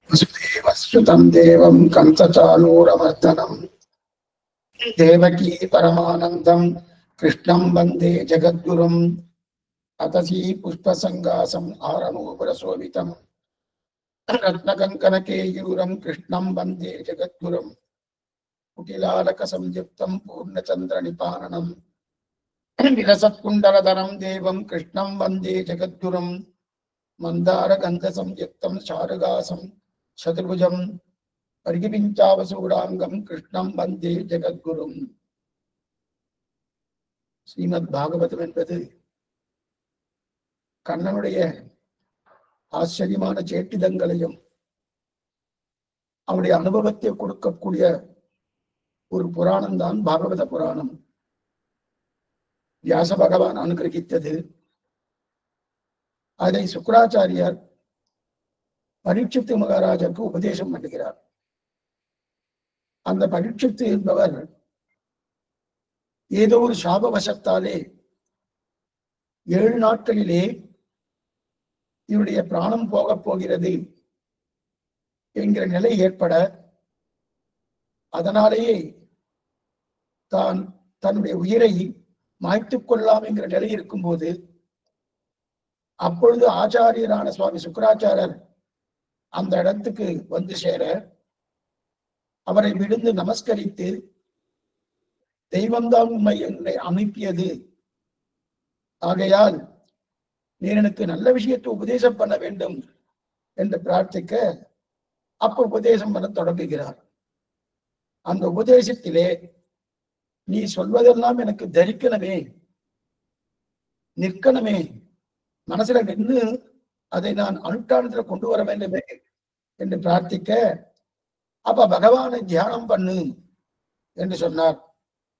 வசுதேவஸ்ருதம் தேவம் கம்சசானூரமர்தனம் தேவகீ பரமானந்தம் கிருஷ்ணம் வந்தே ஜகத்குரும் அதசி புஷ்பசங்காசம் ஆரணூபுரசோபிதம் ரத்னகங்கனகேயூரம் கிருஷ்ணம் வந்தே ஜகத்குரும் குட்டிலாலக சம்யுக்தம் பூர்ணச்சந்திர நிபானனம் விலசத்குண்டலதரம் தேவம் கிருஷ்ணம் வந்தே ஜகத்குரும் மந்தார கந்த சம்யுக்தம் சாருகாசம் சதுர்புஜம் பரிகிபிஞ்சாவசூடாங்கம் கிருஷ்ணம் வந்தே ஜகத்குரும். ஸ்ரீமத் பாகவதம் என்பது கண்ணனுடைய ஆச்சரியமான சேட்டிதங்களையும் அவருடைய அனுபவத்தை கொடுக்கக்கூடிய ஒரு புராணம் தான் பாகவத புராணம். வியாச பகவான் அனுகிரகித்தது. அதை சுக்ராச்சாரியார் பரீட்சித்து மகாராஜருக்கு உபதேசம் பண்ணுகிறார். அந்த பரீட்சித்து என்பவர் ஏதோ ஒரு சாபவசத்தாலே 7 நாட்களிலே இவருடைய பிராணம் போகப் போகிறது என்கிற நிலை ஏற்பட, அதனாலேயே தான் தன்னுடைய உயிரை மாய்த்துக் கொள்ளலாம் என்கிற நிலை இருக்கும்போது, அப்பொழுது ஆச்சாரியரான சுவாமி சுக்கராச்சாரர் அந்த இடத்துக்கு வந்து சேர, அவரை விழுந்து நமஸ்கரித்து, தெய்வம்தான் உண்மை என்னை அனுப்பியது, ஆகையால் நீ எனக்கு நல்ல விஷயத்தை உபதேசம் பண்ண வேண்டும் என்று பிரார்த்திக்க, அப்ப உபதேசம் பண்ண தொடங்குகிறார். அந்த உபதேசத்திலே, நீ சொல்வதெல்லாம் எனக்கு தரிக்கணுமே, நிற்கணுமே, மனசுல நின்று அதை நான் அனுஷ்டானத்துல கொண்டு வர வேண்டுமே என்று பிரார்த்திக்க, அப்ப பகவானை தியானம் பண்ணு என்று சொன்னார்.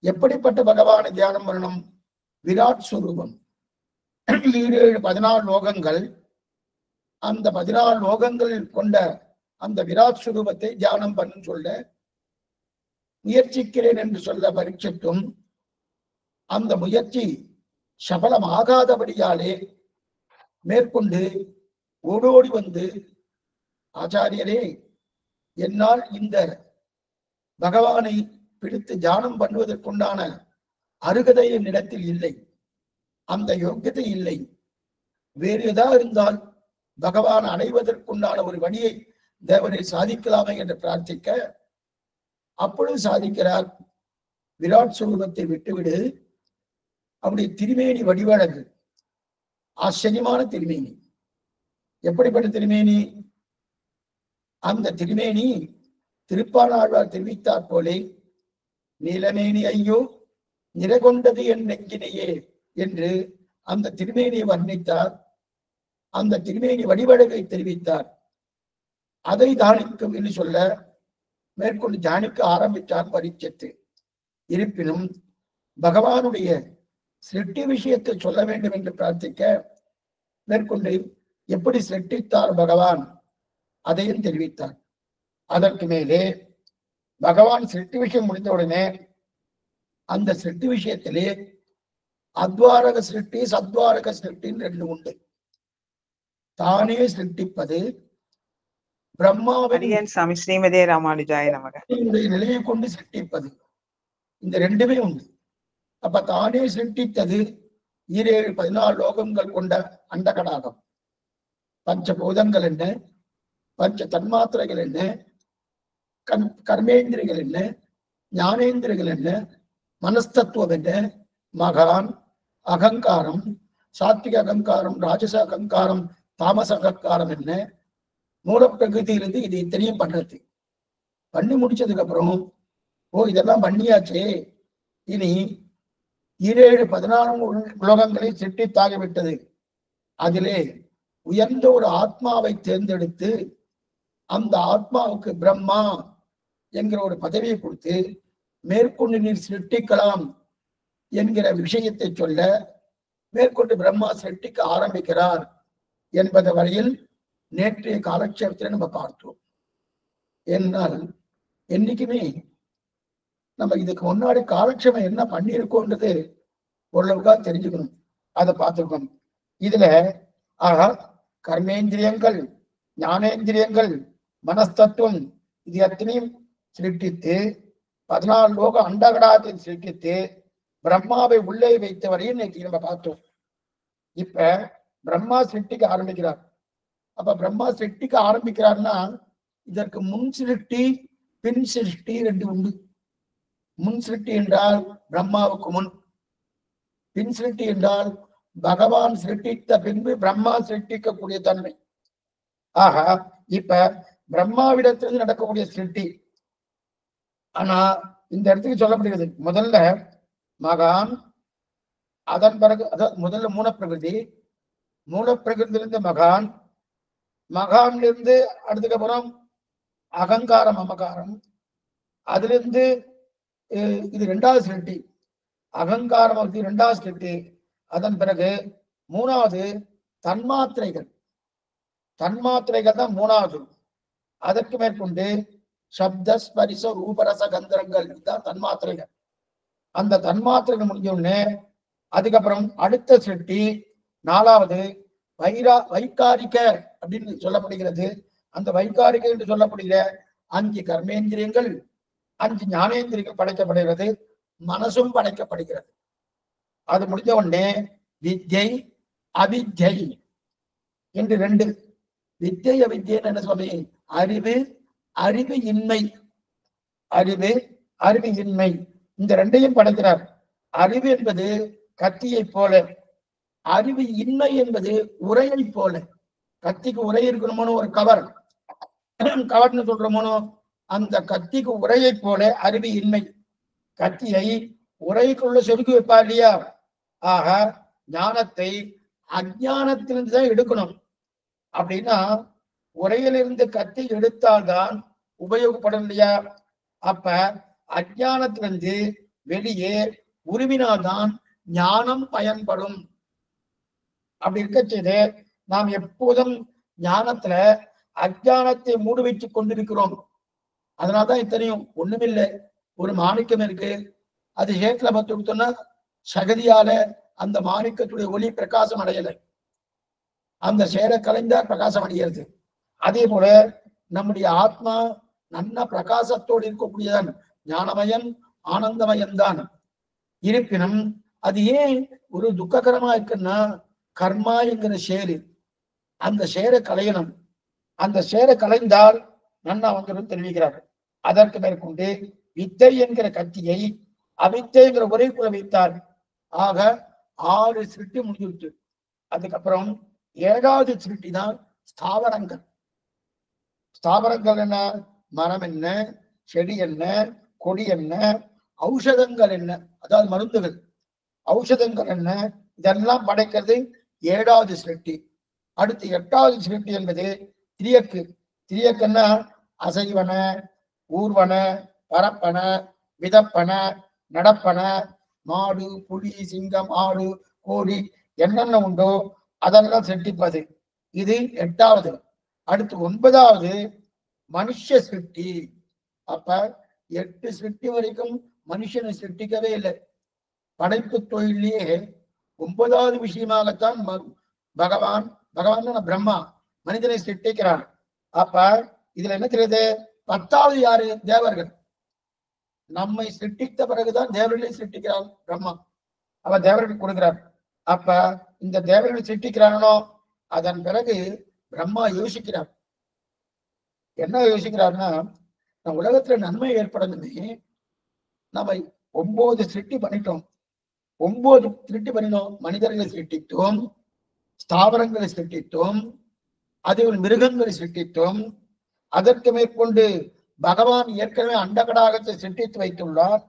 எப்படிப்பட்ட பகவானை தியானம் பண்ணணும்? விராட் சுரூபம், 14 லோகங்கள், அந்த 14 லோகங்கள் கொண்ட அந்த விராட் சுரூபத்தை தியானம் பண்ணு சொல்ல முயற்சிக்கிறேன் என்று சொல்ல பரீட்சித்தும், அந்த முயற்சி சபலமாகாதபடியாலே மேற்கொண்டு ஓடோடி வந்து, ஆச்சாரியரே, என்னால் இந்த பகவானை பிடித்து தியானம் பண்ணுவதற்குண்டான அருகதை என்னிடத்தில் இல்லை, அந்த யோக்கியதை இல்லை, வேறு ஏதாவது இருந்தால் பகவான் அடைவதற்குண்டான ஒரு வழியை தேவனை சாதிக்கலாமே என்று பிரார்த்திக்க, அப்பொழுது சாதிக்கிறார். விராட் சுரூபத்தை விட்டுவிடு, அவருடைய திருமேனி வடிவழகு, ஆச்சரியமான திருமேனி. எப்படிப்பட்ட திருமேனி? அந்த திருமேனி திருப்பாணாழ்வார் தெரிவித்தார் போலே, நீலமேனி ஐயோ நிறகொண்டது என் நெஞ்சினையே என்று அந்த திருமேனியை வர்ணித்தார். அந்த திருமேனி வடிவழகை தெரிவித்தார். அதை தானிக்கும் என்று சொல்ல மேற்கொண்டு தியானிக்க ஆரம்பித்தார் பரீட்சித்து. இருப்பினும் பகவானுடைய சிருஷ்டி விஷயத்தை சொல்ல வேண்டும் என்று பிரார்த்திக்க, மேற்கொண்டு எப்படி சிருஷ்டித்தார் பகவான் அதையும் தெரிவித்தார். அதற்கு மேலே பகவான் சிருஷ்டி விஷயம் முடிந்தவுடனே அந்த சிருஷ்டி விஷயத்திலே அத்வாரக சிருஷ்டி, சத்வாரக சிருஷ்டின்னு 2 உண்டு. தானே சிருஷ்டிப்பது, பிரம்மாவின் சாமி ஸ்ரீமதே ராமானுஜாய நமக நிலையை கொண்டு சிருஷ்டிப்பது, இந்த 2மே உண்டு. அப்ப தானே சிருஷ்டித்தது 14 லோகங்கள் கொண்ட அண்டகடாகம். பஞ்சபூதங்கள் என்ன, பஞ்ச தன்மாத்திரைகள் என்ன, கர்மேந்திரிகள் என்ன, ஞானேந்திரிகள் என்ன, மனஸ்தத்துவம் என்ன, மகான், அகங்காரம், சாத்விக அகங்காரம், ராஜச அகங்காரம், தாமச அகங்காரம் என்ன, மூலப்பிரகிருதியிலிருந்து இது இத்தனையும் பண்றது. பண்ணி முடிச்சதுக்கு அப்புறம், ஓ இதெல்லாம் பண்ணியாச்சே, இனி 14 உலகங்களை சிருஷ்டித்தாகிவிட்டது, அதிலே உயர்ந்த ஒரு ஆத்மாவை தேர்ந்தெடுத்து அந்த ஆத்மாவுக்கு பிரம்மா என்கிற ஒரு பதவியை கொடுத்து மேற்கொண்டு நீர் சிருஷ்டிக்கலாம் என்கிற விஷயத்தை சொல்ல, மேற்கொண்டு பிரம்மா சிருஷ்டிக்க ஆரம்பிக்கிறார் என்பது வரையில் நேற்றைய காலட்சேபத்தில் நம்ம பார்த்தோம். என்னால் என்னைக்குமே நம்ம இதுக்கு முன்னாடி காலட்சேபம் என்ன பண்ணியிருக்கோன்றது ஓரளவுக்கா தெரிஞ்சுக்கணும். அதை பார்த்துருக்கோம். இதுல கர்மேந்திரியங்கள், ஞானேந்திரியங்கள், மனஸ்தத்துவம் இது எத்தனையும் சிருஷ்டித்து 14 லோக அண்டகடாத்தில் சிருஷ்டித்து பிரம்மாவை உள்ளே வைத்த வரையும் இன்னைக்கு நம்ம பார்த்தோம். இப்ப பிரம்மா சிருஷ்டிக்க ஆரம்பிக்கிறார். அப்ப பிரம்மா சிருஷ்டிக்க ஆரம்பிக்கிறார்னா இதற்கு முன் சிருஷ்டி பின் சிருஷ்டி ரெண்டு உண்டு. முன் சிருஷ்டி என்றால் பிரம்மாவுக்கு முன், பின் சிருஷ்டி என்றால் பகவான் சிருஷ்டித்த பின்பு பிரம்மா சிருஷ்டிக்கக்கூடிய தன்மை. ஆக இப்ப பிரம்மாவிடத்திலிருந்து நடக்கக்கூடிய சிருஷ்டி. ஆனா இந்த இடத்துக்கு சொல்லப்படுகிறது முதல்ல மகான், அதன் பிறகு அதாவது முதல்ல மூலப்பிரகிருதியிலிருந்து மகான், மகான்லிருந்து அடுத்ததுக்கப்புறம் அகங்காரம் மமகாரம், அதிலிருந்து இது இரண்டாவது சிருஷ்டி, அகங்காரம் இரண்டாவது சிருஷ்டி. அதன் பிறகு மூணாவது தன்மாத்திரைகள், தன்மாத்திரைகள் தான் மூணாவது. அதற்கு மேற்கொண்டு சப்த ஸ்பரிச ரூபரச கந்தரங்கள் தான் தன்மாத்திரைகள். அந்த தன்மாத்திரைகள் முடிஞ்ச உடனே அதுக்கப்புறம் அடுத்த சிருஷ்டி நாலாவது வைகாரிக அப்படின்னு சொல்லப்படுகிறது. அந்த வைகாரிக என்று சொல்லப்படுகிற 5 கர்மேந்திரியங்கள், 5 ஞானேந்திரியங்கள் படைக்கப்படுகிறது, மனசும் படைக்கப்படுகிறது. அது முடிஞ்ச உடனே வித்யை அவித்யை என்று 2. வித்யை அவித்யன்னு என்ன சொல்லி, அறிவு அறிவு இன்மை, அறிவு அறிவு இன்மை, இந்த 2ஐயும் படைக்கிறார். அறிவு என்பது கத்தியை போல, அறிவு இன்மை என்பது உரையை போல. கத்திக்கு உரை இருக்கணுமோ ஒரு கவர்னு சொல்றோமோ, அந்த கத்திக்கு உரையை போல அறிவு இன்மை. கத்தியை உரைக்குள்ள சொருகி வைப்பா இல்லையா? ஆக ஞானத்தை அஞ்ஞானத்திலிருந்து தான் எடுக்கணும். அப்படின்னா உரையிலிருந்து கத்தி எடுத்தால்தான் உபயோகப்படும் இல்லையா? அப்ப அஞ்ஞானத்திலிருந்து வெளியே உருவினால்தான் ஞானம் பயன்படும். அப்படி இருக்க செய்து நாம் எப்போதும் ஞானத்துல அஞ்ஞானத்தை மூடு வைத்து கொண்டிருக்கிறோம். அதனால்தான் இத்தனையும் ஒண்ணுமில்லை. ஒரு மாணிக்கம் இருக்கு, அது சேத்துல பத்து கொடுத்தோம்னா சகதியால அந்த மாணிக்கத்துடைய ஒளி பிரகாசம் அடையலை, அந்த சேர கலைந்தார் பிரகாசம் அடைகிறது. அதே போல நம்முடைய ஆத்மா நல்ல பிரகாசத்தோடு இருக்கக்கூடியதான், ஞானமயன் ஆனந்தமயன் தான். இருப்பினும் அது ஏன் ஒரு துக்ககரமா இருக்குன்னா, கர்மா என்கிற சேரு, அந்த சேரை கலையணும். அந்த சேரை கலைந்தால் நன்னா வந்துடும் தெரிவிக்கிறார். அதற்கு மேற்கொண்டு வித்தை என்கிற கத்தியை அவித்தை என்கிற உரைக்குள்ள வைத்தார். ஆக 6 சிருஷ்டி முடிஞ்சிருச்சு. அதுக்கப்புறம் 7வது சிருஷ்டி தான் ஸ்தாவரங்கள். ஸ்தாவரங்கள் என்ன? மரம் என்ன, செடி என்ன, கொடி என்ன, ஔஷதங்கள் என்ன, அதாவது மருந்துகள், ஔஷதங்கள் என்ன, இதெல்லாம் படைக்கிறது 7வது சிருஷ்டி. அடுத்து 8வது சிருஷ்டி என்பது திரியக்கு. திரியக்குன்னா அசைவன, ஊர்வன, பரப்பன, விதப்பன, நடப்பன, மாடு, புலி, சிங்கம், ஆடு, கோழி என்னென்ன உண்டோ அதெல்லாம் சிருஷ்டிப்பது. இது 8வது. அடுத்து 9வது மனுஷ சிருஷ்டி. அப்ப 8 சிருஷ்டி வரைக்கும் மனுஷனை சிருஷ்டிக்கவே இல்லை. படைப்பு தொழிலேயே 9வது விஷயமாகத்தான் பகவான் பிரம்மா மனிதனை சிருஷ்டிக்கிறான். அப்ப இதுல என்ன தெரியுது? 10வது யாரு? தேவர்கள். நம்மை சிருஷ்டித்த பிறகுதான் தேவர்களை சிருஷ்டிக்கிறான் பிரம்மா. அவ தேவர்களுக்கு கொடுக்கிறார். அப்ப இந்த தேவர்களை சிருஷ்டிக்கிறானோ அதன் பிறகு பிரம்மா யோசிக்கிறார். என்ன யோசிக்கிறார்னா, நம்ம உலகத்துல நன்மை ஏற்படணுமே, நம்ம 9 சிருஷ்டி பண்ணிட்டோம். 9 சிருஷ்டி பண்ணினோம். மனிதர்களை சிருஷ்டித்தோம், ஸ்தாவரங்களை சிருஷ்டித்தோம், அதே மிருகங்களை சிருஷ்டித்தோம். அதற்கு மேற்கொண்டு பகவான் ஏற்கனவே அண்டகடாகத்தை சிருஷ்டித்து வைத்துள்ளார்.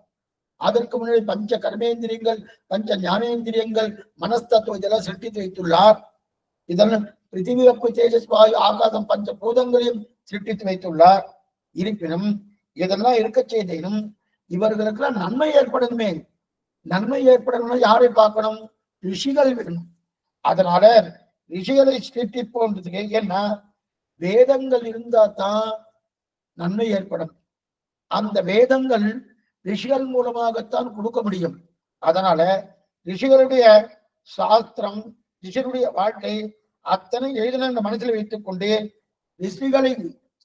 அதற்கு முன்னாடி 5 கர்மேந்திரியங்கள், 5 ஞானேந்திரியங்கள், மனஸ்தத்துவம் இதெல்லாம் சிருஷ்டித்து வைத்துள்ளார். இதெல்லாம் பிருத்திவி, அப்பு, தேஜஸ், வாயு, ஆகாசம் 5 பூதங்களையும் சிருஷ்டித்து வைத்துள்ளார். இருப்பினும் இதெல்லாம் இருக்க செய்தேனும் இவர்களுக்கெல்லாம் நன்மை ஏற்படணுமே. நன்மை ஏற்படணும்னா யாரை பார்க்கணும்? ரிஷிகள் வேணும். அதனால ரிஷிகளை சிருஷ்டிப்போன்றதுக்கு, ஏன்னா வேதங்கள் இருந்தா தான் நன்மை ஏற்படும். அந்த வேதங்கள் ரிஷிகள் மூலமாகத்தான் கொடுக்க முடியும். அதனால ரிஷிகளுடைய சாஸ்திரம், ரிஷிகளுடைய வாழ்க்கை அத்தனை எழுதின மனசில் வைத்துக் கொண்டு ரிஷிகளை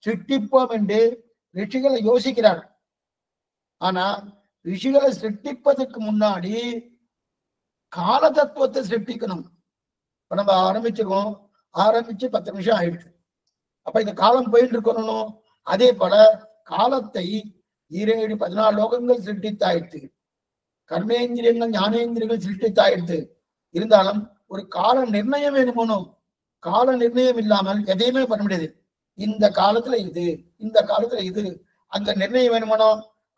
சிருஷ்டிப்போம் என்று ரிஷிகளை யோசிக்கிறார். ஆனா ரிஷிகளை சிருஷ்டிப்பதற்கு முன்னாடி கால தத்துவத்தை சிருஷ்டிக்கணும். இப்ப நம்ம ஆரம்பிச்சிருக்கோம், ஆரம்பிச்சு 10 நிமிஷம் ஆயிடுச்சு. அப்ப இந்த காலம் போயிட்டு இருக்கணும். அதே போல காலத்தை 7 14 லோகங்கள் சிருஷ்டித்தாயிடுத்து, கர்மேந்திரியங்கள் ஞானேந்திரியங்கள் சிருஷ்டித்தாயிடுத்து. இருந்தாலும் ஒரு கால நிர்ணயம் வேணுமோனும். கால நிர்ணயம் இல்லாமல் எதையுமே பண்ண முடியாது. இந்த காலத்துல இது, இந்த காலத்துல இது, அந்த நிர்ணயம் வேணுமோனோ.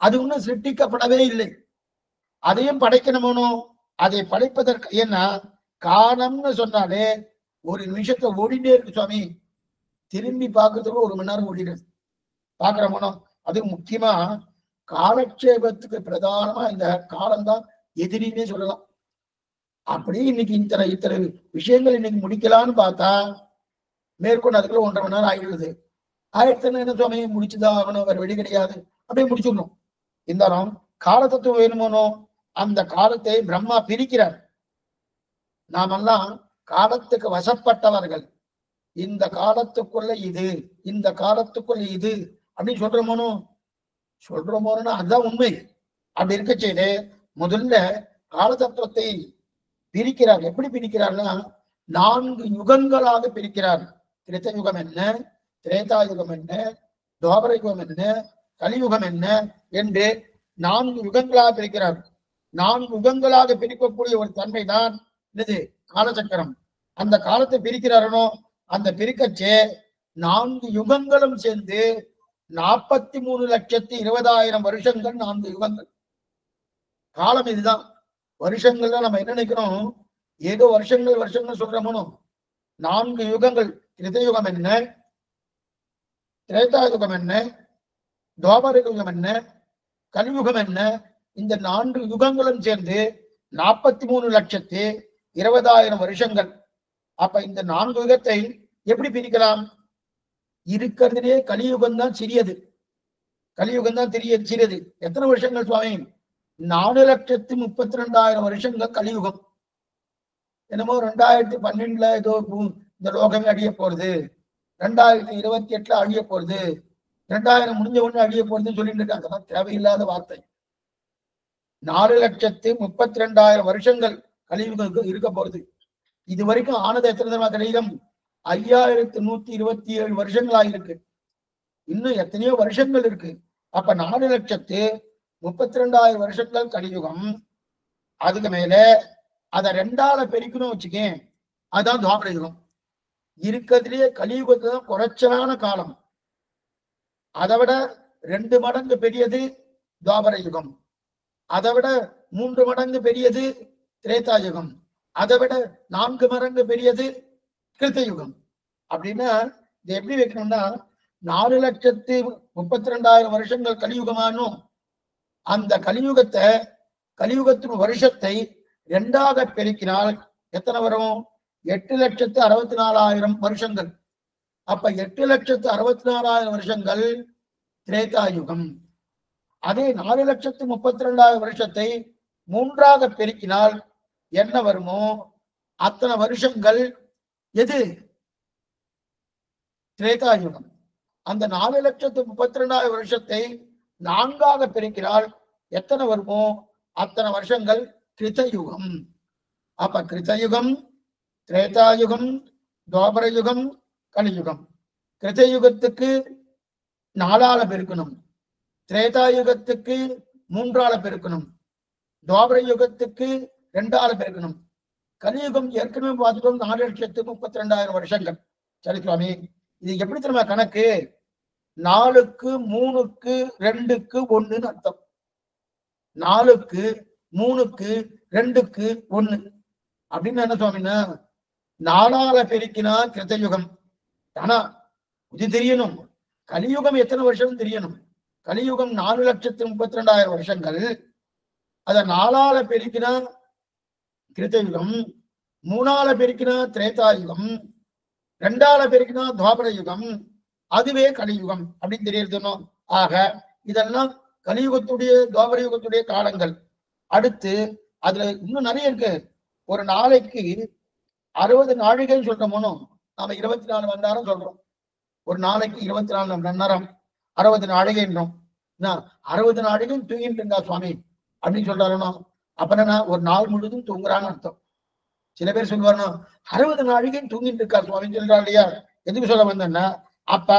அது ஒன்றும் சிருஷ்டிக்கப்படவே இல்லை. அதையும் படைக்கணுமோனோ. அதை படைப்பதற்கு, ஏன்னா காலம்னு சொன்னாலே ஒரு நிமிஷத்தை ஓடிட்டே இருக்கு சுவாமி. திரும்பி பார்க்கறதுக்கு 1 மணி நேரம் ஓடிடுது பாக்குறோமோனோ. அது முக்கியமா காலக்ஷேபத்துக்கு பிரதானமா இந்த காலம்தான் எதிரின்னே சொல்லலாம். அப்படி இன்னைக்கு இத்தனை விஷயங்கள் இன்னைக்கு முடிக்கலான்னு பார்த்தா மேற்கொண்டு அதுக்குள்ள 1.5 மணி நேரம் ஆயிடுது. என்ன சுவாமி முடிச்சுதான் ஆகணும், வேற வழி கிடையாது, அப்படியே முடிச்சிடணும். இருந்தாலும் கால தத்துவம் வேணுமோனோ. அந்த காலத்தை பிரம்மா பிரிக்கிறார். நாமெல்லாம் காலத்துக்கு வசப்பட்டவர்கள். இந்த காலத்துக்குள்ள இது, இந்த காலத்துக்குள்ள இது அப்படின்னு சொல்றோமோனா அதுதான் உண்மை. அப்படி இருக்க செய்து முதல்ல கால தத்துவத்தை பிரிக்கிறார். எப்படி பிரிக்கிறார்னா 4 யுகங்களாக பிரிக்கிறார். கிருத்த யுகம் என்ன, திரேதா யுகம் என்ன, துவாபர யுகம் என்ன, கலியுகம் என்ன என்று 4 யுகங்களாக பிரிக்கிறார். 4 யுகங்களாக பிரிக்கக்கூடிய ஒரு தன்மை தான் இது காலச்சக்கரம். அந்த காலத்தை பிரிக்கிறாரனோ. அந்த பிரிக்கச்சே 4 யுகங்களும் சேர்ந்து 43,20,000 வருஷங்கள். 4 யுகங்கள் காலம் இதுதான். வருஷங்கள்ல நம்ம என்ன நினைக்கிறோம், ஏதோ வருஷங்கள் சொல்றோமோ. 4 யுகங்கள். கிருதயுகம் என்ன, திரேதா யுகம் என்ன, துவாபர யுகம் என்ன, கலியுகம் என்ன, இந்த 4 யுகங்களும் சேர்ந்து 43,20,000 வருஷங்கள். அப்ப இந்த 4 யுகத்தை எப்படி பிரிக்கலாம்? இருக்கிறதுலே கலியுகம் தான் சிறியது. கலியுகம் தான் சிறியது. எத்தனை வருஷங்கள் சுவாமி? 4,32,000 வருஷங்கள் கலியுகம். என்னமோ 2012 ஏதோ இந்த லோகமே அழிய போறது, 2028 அழிய போறது, 2000 முடிஞ்ச உடனே அழிய போறதுன்னு சொல்லிட்டு இருக்காங்க. அதெல்லாம் தேவையில்லாத வார்த்தை. 4,32,000 வருஷங்கள் கலியுகம் இருக்க போறது. இது வரைக்கும் ஆனது எத்தனை தடவை கலியுகம்? 5,127 வருஷங்கள் ஆயிருக்கு. இன்னும் எத்தனையோ வருஷங்கள் இருக்கு. அப்ப 4,32,000 வருஷங்கள் கலியுகம். அதுக்கு மேல அதை 2ஆல பெருக்கணும் வச்சுக்கேன், அதுதான் துவாபர யுகம். இருக்கிறதுலயே கலியுகத்தை தான் குறைச்சலான காலம். அதை விட 2 மடங்கு பெரியது துவாபர யுகம். அதை விட 3 மடங்கு பெரியது திரேதா யுகம். அதை விட 4 மடங்கு பெரியது கிருத்தயுகம். அப்படின்னா இது எப்படி வைக்கணும்னா 4,32,000 வருஷங்கள் கலியுகமானும் அந்த கலியுகத்தின் வருஷத்தை 2ஆக பெருக்கினால் எத்தனை வரும்? 8,64,000 வருஷங்கள். அப்ப 8,64,000 வருஷங்கள் திரேதா யுகம். அதே 4,32,000 வருஷத்தை 3ஆக பெருக்கினால் என்ன வருமோ அத்தனை வருஷங்கள் எது? திரேதா யுகம். அந்த 4,32,000 வருஷத்தை 4ஆக பெருக்கினால் எத்தனை வருமோ அத்தனை வருஷங்கள் கிருத்தயுகம். அப்ப கிருத்தயுகம், திரேதாயுகம், துவாபர யுகம், கலியுகம். கிருத்தயுகத்துக்கு 4ஆல பெருக்கணும், திரேதாயுகத்துக்கு 3ஆல பெருக்கணும், துவாபர யுகத்துக்கு 2ஆல பெருக்கணும். கலியுகம் ஏற்கனவே பார்த்துட்டோம் 4,32,000 வருஷங்கள். சரி சுவாமி, இது எப்படி தெரியுமா கணக்கு? 4க்கு 3க்கு 2க்கு 1ன்னு அர்த்தம். 4க்கு 3க்கு 2க்கு 1 அப்படின்னு என்ன சுவாமின்னா 4ஆல பெருக்கினா கிருத்தயுகம். ஆனா இது தெரியணும், கலியுகம் எத்தனை வருஷம் தெரியணும். கலியுகம் 4,32,000 வருஷங்கள். அத 4ஆல பெருக்கினா கிருதயுகம், 3ஆல பெருக்கினா திரேதாயுகம், 2ஆல பெருக்கினா துவாபர யுகம், அதுவே கலியுகம் அப்படின்னு தெரியுதுனோ. ஆக இதெல்லாம் கலியுகத்துடைய துவாபர யுகத்துடைய காலங்கள். அடுத்து அதுல இன்னும் நிறைய இருக்கு. ஒரு நாளைக்கு 60 நாழிகைன்னு சொல்றோமோ, நாம 24 மணி நேரம் சொல்றோம். ஒரு நாளைக்கு 24 மணி நேரம் 60 நாழிகைன்றோம். 60 நாழிகை தூங்கிட்டு இருந்தா சுவாமி அப்படின்னு சொல்றாருன்னா, அப்ப என்ன ஒரு நாள் முழுதும் தூங்குறான்னு அர்த்தம். சில பேர் சொல்லுவாருன்னா 60 நாழிகை தூங்கிட்டு இருக்கா சுவாமின்னு சொல்றா இல்லையா. எதுக்கு சொல்ல வந்தேன்னா, அப்ப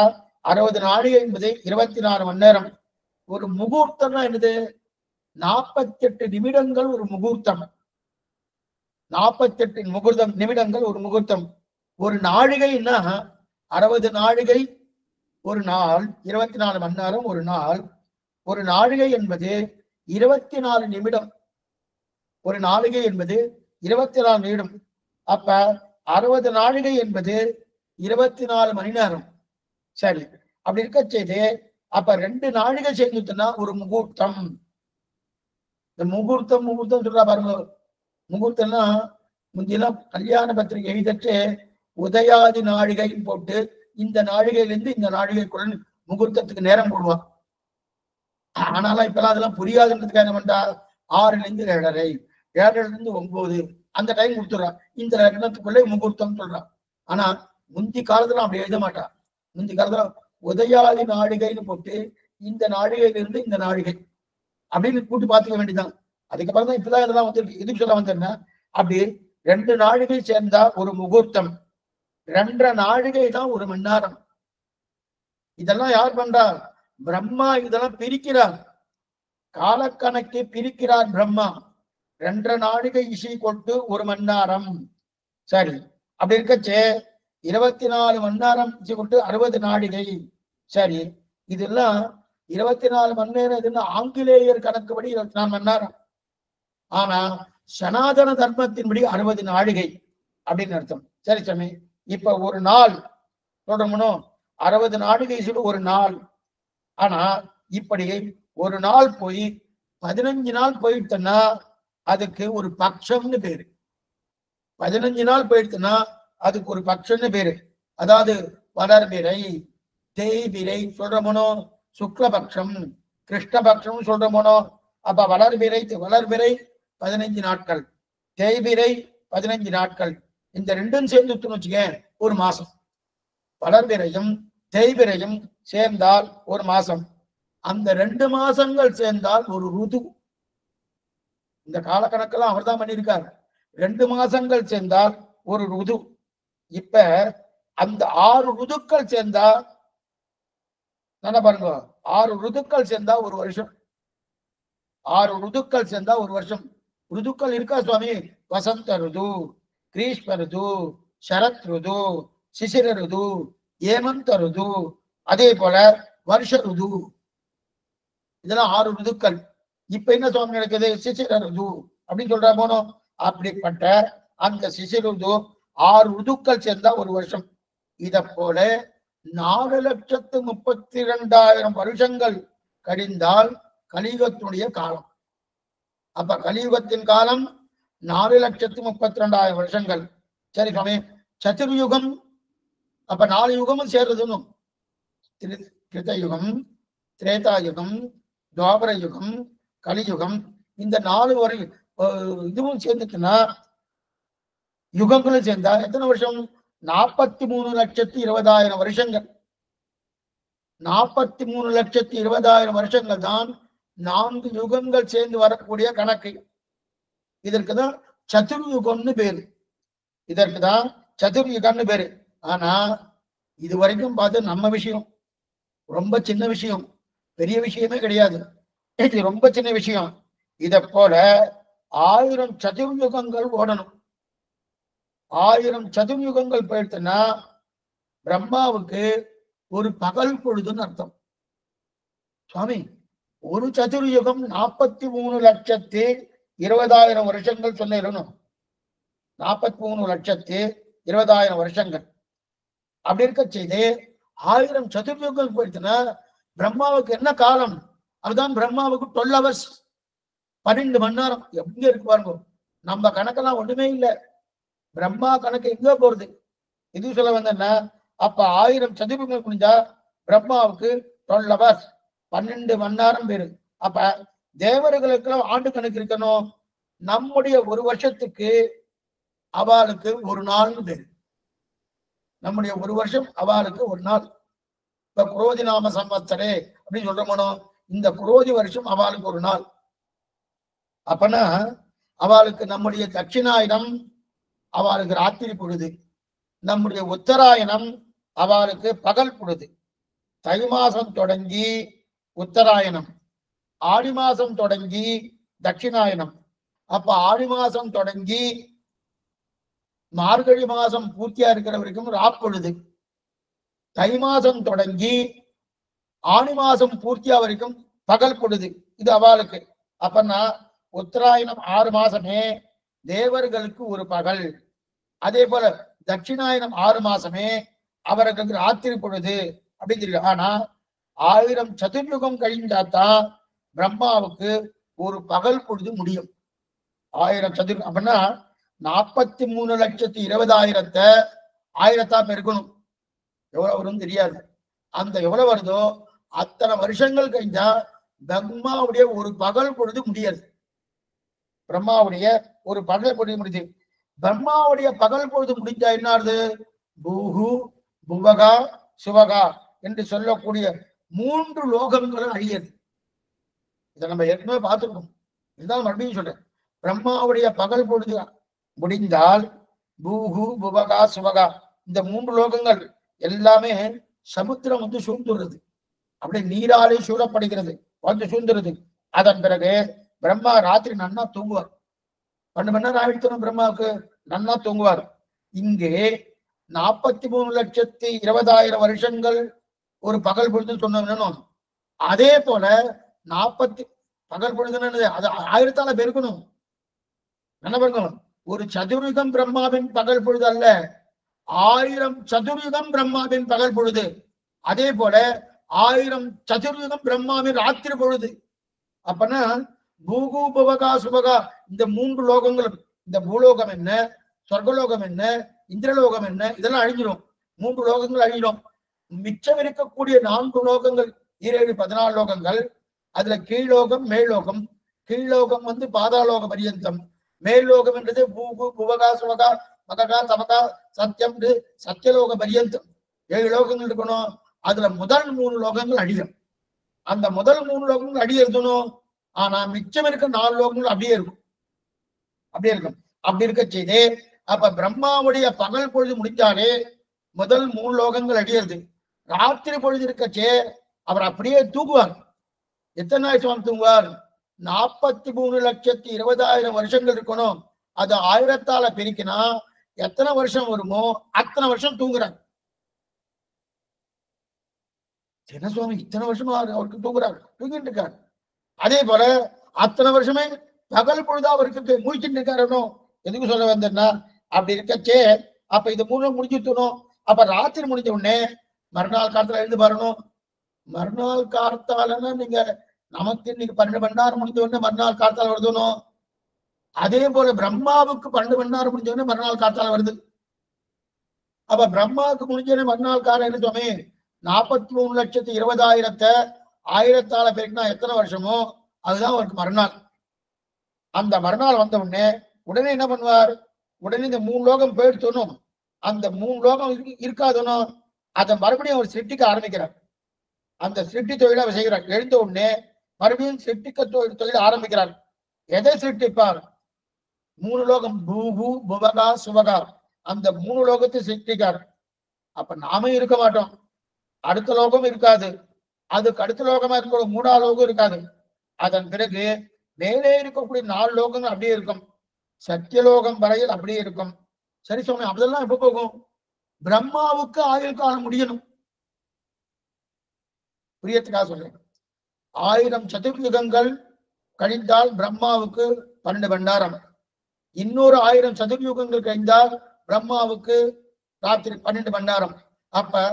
60 நாழிகை என்பது 24 மணி நேரம். ஒரு முகூர்த்தம்னா என்னது? 48 நிமிடங்கள் ஒரு முகூர்த்தம். 48 நிமிடங்கள் ஒரு முகூர்த்தம். ஒரு நாழிகைன்னா 60 நாழிகை ஒரு நாள், 24 மணி நேரம் ஒரு நாள். ஒரு நாழிகை என்பது 24 நிமிடம். ஒரு நாழிகை என்பது 24 நிமிடம். அப்ப 60 நாழிகை என்பது 24 மணி நேரம். சரி, அப்படி இருக்க செய்து அப்ப 2 நாழிகை சேர்ந்துட்டுனா ஒரு முகூர்த்தம். இந்த முகூர்த்தம் சொல்றா பாருங்க. முகூர்த்தம்னா முந்தியெல்லாம் கல்யாண பத்திரிகை எழுதிட்டு உதயாதி நாழிகைன்னு போட்டு இந்த நாழிகையிலிருந்து இந்த நாழிகைக்குள்ள முகூர்த்தத்துக்கு நேரம் போடுவான். ஆனாலும் இப்பெல்லாம் அதெல்லாம் புரியாதுன்றதுக்காக என்ன பண்றா, 6ல இருந்து 7:30, 7:30 இருந்து 9 அந்த டைம் கொடுத்துடுறான். இந்த லக்னத்துக்குள்ளே முகூர்த்தம் சொல்றான். ஆனா முந்தி காலத்துல அப்படி எழுத மாட்டான். முந்தி காலத்துல உதயாதி நாழிகைன்னு போட்டு இந்த நாழிகையிலிருந்து இந்த நாழிகை அப்படின்னு கூட்டி பார்த்துக்க வேண்டியதான். அதுக்கப்புறம் தான் இப்பதான் இதெல்லாம் வந்து எதுக்கு சொல்ல வந்தேன்னா, அப்படி 2 நாழிகை சேர்ந்தா ஒரு முகூர்த்தம், 2.5 நாழிகை தான் ஒரு மணி நேரம். இதெல்லாம் யார் பண்றா? பிரம்மா இதெல்லாம் பிரிக்கிறார். காலக்கணக்கை பிரிக்கிறார் பிரம்மா. 2.5 நாழிகை இசை கொண்டு ஒரு மணி நேரம். சரி, அப்படி இருக்கச்சே 24 மணி நேரம் இசை கொண்டு 60 நாழிகை. சரி, இதெல்லாம் 24 மணி நேரம் இதுன்னு ஆங்கிலேயர் கணக்குப்படி 24 மணி நேரம். ஆனா சனாதன தர்மத்தின்படி 60 நாழிகை அப்படின்னு அர்த்தம். சரி சாமி, இப்ப ஒரு நாள் சொல்றோம்னோ 60 நாழிகை சொல்லி ஒரு நாள். ஆனா இப்படி ஒரு நாள் போய் 15 நாள் போயிடுச்சுன்னா அதுக்கு ஒரு பட்சம்னு பேரு. 15 நாள் போயிடுச்சுன்னா அதுக்கு ஒரு பட்சம்னு பேரு. அதாவது வளர்பிறை, தேய்பிறை சொல்றோமோ, சுக்லபக்ஷம், கிருஷ்ணபக்ஷம் சொல்றோமோ. அப்ப வளர்பிறை 15 நாட்கள், தேய்பிறை 15 நாட்கள். இந்த ரெண்டும் சேர்ந்து வச்சுக்க ஒரு மாசம். வளர்பிறையும் தேய்பிறையும் சேர்ந்தால் ஒரு மாசம். அந்த 2 மாசங்கள் சேர்ந்தால் ஒரு ருது. இந்த காலக்கணக்கெல்லாம் அவர் தான் பண்ணியிருக்காரு. 2 மாசங்கள் சேர்ந்தால் ஒரு ருது. இப்ப அந்த 6 ருதுக்கள் சேர்ந்தா என்ன பாருங்க, 6 ருதுக்கள் சேர்ந்தா ஒரு வருஷம். 6 ருதுக்கள் சேர்ந்தா ஒரு வருஷம். ருதுக்கள் இருக்கா சுவாமி? வசந்த ருது, கிரீஷ்ம ருது, சரத் ருது, சிசிர ருது, ஏமந்த ருது, அதே போல வருஷ ருது. இதெல்லாம் 6 ருதுக்கள். இப்ப என்ன சுவாமி நடக்குது? சிசிர ருது அப்படின்னு சொல்ற போனோம். அப்படிப்பட்ட அந்த சிசிர ருது 6 ருதுக்கள் சேர்ந்தா ஒரு வருஷம். இத போல 4,32,000 வருஷங்கள் கழிந்தால் கலியுகத்தினுடைய காலம். அப்ப கலியுகத்தின் காலம் 4,32,000 வருஷங்கள். சரி சுவாமி, சதுர்யுகம் அப்ப 4 யுகமும் சேர்றதுன்னு கிருதயுகம், திரேதாயுகம், துவாபர யுகம், கலியுகம். இந்த 4 வரை இதுவும் சேர்ந்துச்சுன்னா யுகங்களும் சேர்ந்தா எத்தனை வருஷம்? 43,20,000 வருஷங்கள். 43,20,000 வருஷங்கள் தான் 4 யுகங்கள் சேர்ந்து வரக்கூடிய கணக்கு. இதற்குதான் சதுர்யுகம்னு பேரு. இதற்குதான் சதுர்யுகம்னு பேரு. ஆனா இது வரைக்கும் பார்த்து நம்ம விஷயம் ரொம்ப சின்ன விஷயம், பெரிய விஷயமே கிடையாது. இது ரொம்ப சின்ன விஷயம். இத போல 1000 சதுர்யுகங்கள் ஓடணும். 1000 சதுர்யுகங்கள் போயிடுச்சுன்னா பிரம்மாவுக்கு ஒரு பகல் பொழுதுன்னு அர்த்தம். சுவாமி, ஒரு சதுர்யுகம் 43,20,000 வருஷங்கள் சொன்ன 43,20,000 வருஷங்கள். அப்படி இருக்க செய்து 1000 சதுர்யுகங்கள் போயிடுச்சுன்னா பிரம்மாவுக்கு என்ன காலம்? அதுதான் பிரம்மாவுக்கு 12 hours, 12 மணி நேரம். எங்க இருக்கு பாருங்க. நம்ம கணக்கெல்லாம் ஒண்ணுமே இல்லை. பிரம்மா கணக்கு எங்க போறது? இது சொல்ல வந்தேன்னா, அப்ப 1000 சதுரங்கள் முடிஞ்சா பிரம்மாவுக்கு 12 hours 12 மணி நேரம் பேரு. அப்ப தேவர்களுக்கெல்லாம் ஆண்டு கணக்கு இருக்கணும். நம்முடைய ஒரு வருஷத்துக்கு அவளுக்கு ஒரு நாள்னு பேரு. நம்முடைய ஒரு வருஷம் அவளுக்கு ஒரு நாள். இப்ப குரோதி நாம சம்பத்சரே அப்படின்னு சொல்றோமோ, இந்த குரோதி வருஷம் அவளுக்கு ஒரு நாள். அப்பனா அவளுக்கு நம்முடைய தட்சிணாயனம் அவளுக்கு ராத்திரி பொழுது, நம்முடைய உத்தராயணம் அவளுக்கு பகல் பொழுது. தை மாசம் தொடங்கி உத்தராயணம், ஆடி மாசம் தொடங்கி தட்சிணாயனம். அப்ப ஆடி மாசம் தொடங்கி மார்கழி மாசம் பூர்த்தியா இருக்கிற வரைக்கும் ராப்பொழுது. தை மாசம் தொடங்கி ஆணி மாசம் பூர்த்தியா வரைக்கும் பகல் பொழுது. இது அவளுக்கு. அப்பன்னா உத்தராயணம் 6 மாசமே தேவர்களுக்கு ஒரு பகல். அதே போல தட்சிணாயனம் 6 மாசமே அவர்களுக்கு ராத்திரி பொழுது அப்படின்னு தெரியும். ஆனா 1000 சதுர்யுகம் கழிந்தாத்தான் பிரம்மாவுக்கு ஒரு பகல் பொழுது முடியும். 1000 சதுர் அப்படின்னா 43,20,000 1000 பெருக்கணும். எவ்வளவு வரும் தெரியாது. அந்த எவ்வளவு வருதோ அத்தனை வருஷங்கள் கழிஞ்சா பிரம்மாவுடைய ஒரு பகல் பொழுது முடியாது. பிரம்மாவுடைய ஒரு பகல் பொழுது முடிஞ்சு. பிரம்மாவுடைய பகல் பொழுது முடிஞ்சா என்னாது? பூஹு புவகா சுவகா என்று சொல்லக்கூடிய 3 லோகங்களும் அழியது. இதை நம்ம ஏற்கனவே பார்த்துக்கணும். இதுதான் மறுபடியும் சொல்றேன். பிரம்மாவுடைய பகல் பொழுது முடிந்தால் பூஹு புவகா சுவகா இந்த 3 லோகங்கள் எல்லாமே சமுத்திரம் வந்து சூழ்ந்துடுறது. அப்படி நீராலே சூழப்படுகிறது, வந்து சூழ்ந்துருது. அதன் பிறகு பிரம்மா ராத்திரி நன்னா தூங்குவார். 12 மணி நேரம் ஆயிடுத்தணும் பிரம்மாவுக்கு, நன்னா தூங்குவார். இங்கே 43,20,000 வருஷங்கள் ஒரு பகல் பொழுதுன்னு சொன்னோம். அதே போல 40 பகல் பொழுதுன்னு அது 1000 பெருக்கணும். என்ன பெருக்கணும்? ஒரு சதுர்யுகம் பிரம்மாவின் பகல் பொழுது அல்ல, 1000 சதுர்யுகம் பிரம்மாவின் பகல் பொழுது. அதே போல 1000 சதுர்யுகம் பிரம்மாவின் ராத்திரி பொழுது. அப்பனா பூகு புவகா சுபகா இந்த 3 லோகங்களும், இந்த பூலோகம் என்ன, சொர்க்கலோகம் என்ன, இந்திரலோகம் என்ன, இதெல்லாம் அழிஞ்சிடும். 3 லோகங்கள் அழிஞ்சிடும். மிச்சம் இருக்கக்கூடிய 4 லோகங்கள் 7 14 லோகங்கள். அதுல கீழ்லோகம் மேல்லோகம். கீழ்லோகம் வந்து பாதாளோக பரியந்தம். மேல்லோகம் என்றது பூகு புவகா சுவகா மககா தமகா சத்தியம் சத்தியலோக பரியந்தம் 7 லோகங்கள் இருக்கணும். அதுல முதல் 3 லோகங்கள் அழியும். அந்த முதல் 3 லோகங்கள் அடியே இருக்கணும். ஆனா மிச்சம் இருக்க 4 லோகங்கள் அப்படியே இருக்கும். அப்படி இருக்க செய்தே. அப்ப பிரம்மாவுடைய பகல் பொழுது முடிஞ்சாலே முதல் 3 லோகங்கள் அடியது. ராத்திரி பொழுது இருக்கச்சே அவர் அப்படியே தூங்குவார். எத்தனை ஆயிரம் தூங்குவார்? 43,20,000 வருஷங்கள் இருக்கணும். அது 1000 பெருக்கினா எத்தனை வருஷம் வருமோ அத்தனை வருஷம் தூங்குறாங்க. என்ன சுவாமி இத்தனை வருஷமா அவருக்கு தூங்குறாரு, தூங்கிட்டு இருக்காரு. அதே போல அத்தனை வருஷமே பகல் பொழுதா அவருக்கு முடிச்சுட்டு இருக்காரு. எதுக்கு சொல்ல வந்தேன்னா, அப்படி இருக்கச்சே அப்ப இது 3 முடிஞ்சுட்டணும். அப்ப ராத்திரி முடிஞ்ச உடனே மறுநாள் காலத்துல எழுந்து பாருணும். மறுநாள் காலத்தாலன்னா நீங்க நமக்கு இன்னைக்கு 12 மணி நேரம் முடிஞ்ச உடனே மறுநாள் காலத்தால வருதணும். அதே போல பிரம்மாவுக்கு 12 மணி நேரம் முடிஞ்ச உடனே மறுநாள் காலத்தால வருது. அப்ப பிரம்மாவுக்கு முடிஞ்ச மறுநாள் காலம் என்ன சுவாமி? 43,20,000 1000 பேருக்குனா எத்தனை வருஷமோ அதுதான் அவருக்கு மறுநாள். அந்த மறுநாள் வந்த உடனே என்ன பண்ணுவார்? உடனே இந்த 3 லோகம் போயிடுத்தணும். அந்த 3 லோகம் இருக்காதனும் அதை மறுபடியும் அவர் சிருஷ்டிக்க ஆரம்பிக்கிறார். அந்த சிருஷ்டி தொழிலை அவர் செய்கிறார். எழுந்த உடனே மறுபடியும் சிருஷ்டிக்க தொழில் ஆரம்பிக்கிறார். எதை சிருஷ்டிப்பார்? 3 லோகம் பூபு புவகா சுவகா அந்த 3 லோகத்தை சிருஷ்டிக்கார். அப்ப நாமே இருக்க மாட்டோம். அடுத்த லோகம் இருக்காது. அதுக்கு அடுத்த லோகமா இருக்க 3ஆம் லோகம் இருக்காது. அதன் பிறகு மேலே இருக்கக்கூடிய 4 லோகங்கள் அப்படியே இருக்கும். சத்தியலோகம் வரையில் அப்படியே இருக்கும். சரி சுவாமி, அதெல்லாம் எப்ப போகும்? பிரம்மாவுக்கு ஆயுள் காலம் முடியணும். புரியத்துக்காக சொல்றேன். 1000 சதுர்யுகங்கள் கழிந்தால் பிரம்மாவுக்கு 12 மணி நேரம். இன்னொரு 1000 சதுர்யுகங்கள் கழிந்தால் பிரம்மாவுக்கு ராத்திரி 12 மணி நேரம். அப்ப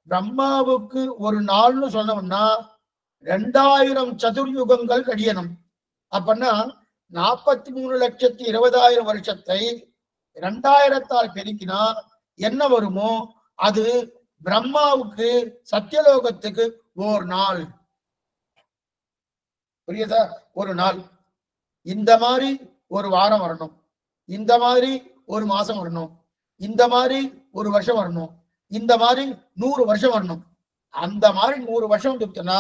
பிரம்மாவுக்கு ஒரு நாள்னு சொன்னோம்னா 2000 சதுர்யுகங்கள் கழியணும். அப்பன்னா 43,20,000 வருஷத்தை 2000ஆல் பெருக்கினா என்ன வருமோ அது பிரம்மாவுக்கு சத்தியலோகத்துக்கு ஒரு நாள். புரியுதா? ஒரு நாள். இந்த மாதிரி ஒரு வாரம் வரணும், இந்த மாதிரி ஒரு மாசம் வரணும், இந்த மாதிரி ஒரு வருஷம் வரணும், இந்த மாதிரி 100 வருஷம் வரணும். அந்த மாதிரி 100 வருஷம் கொடுத்தனா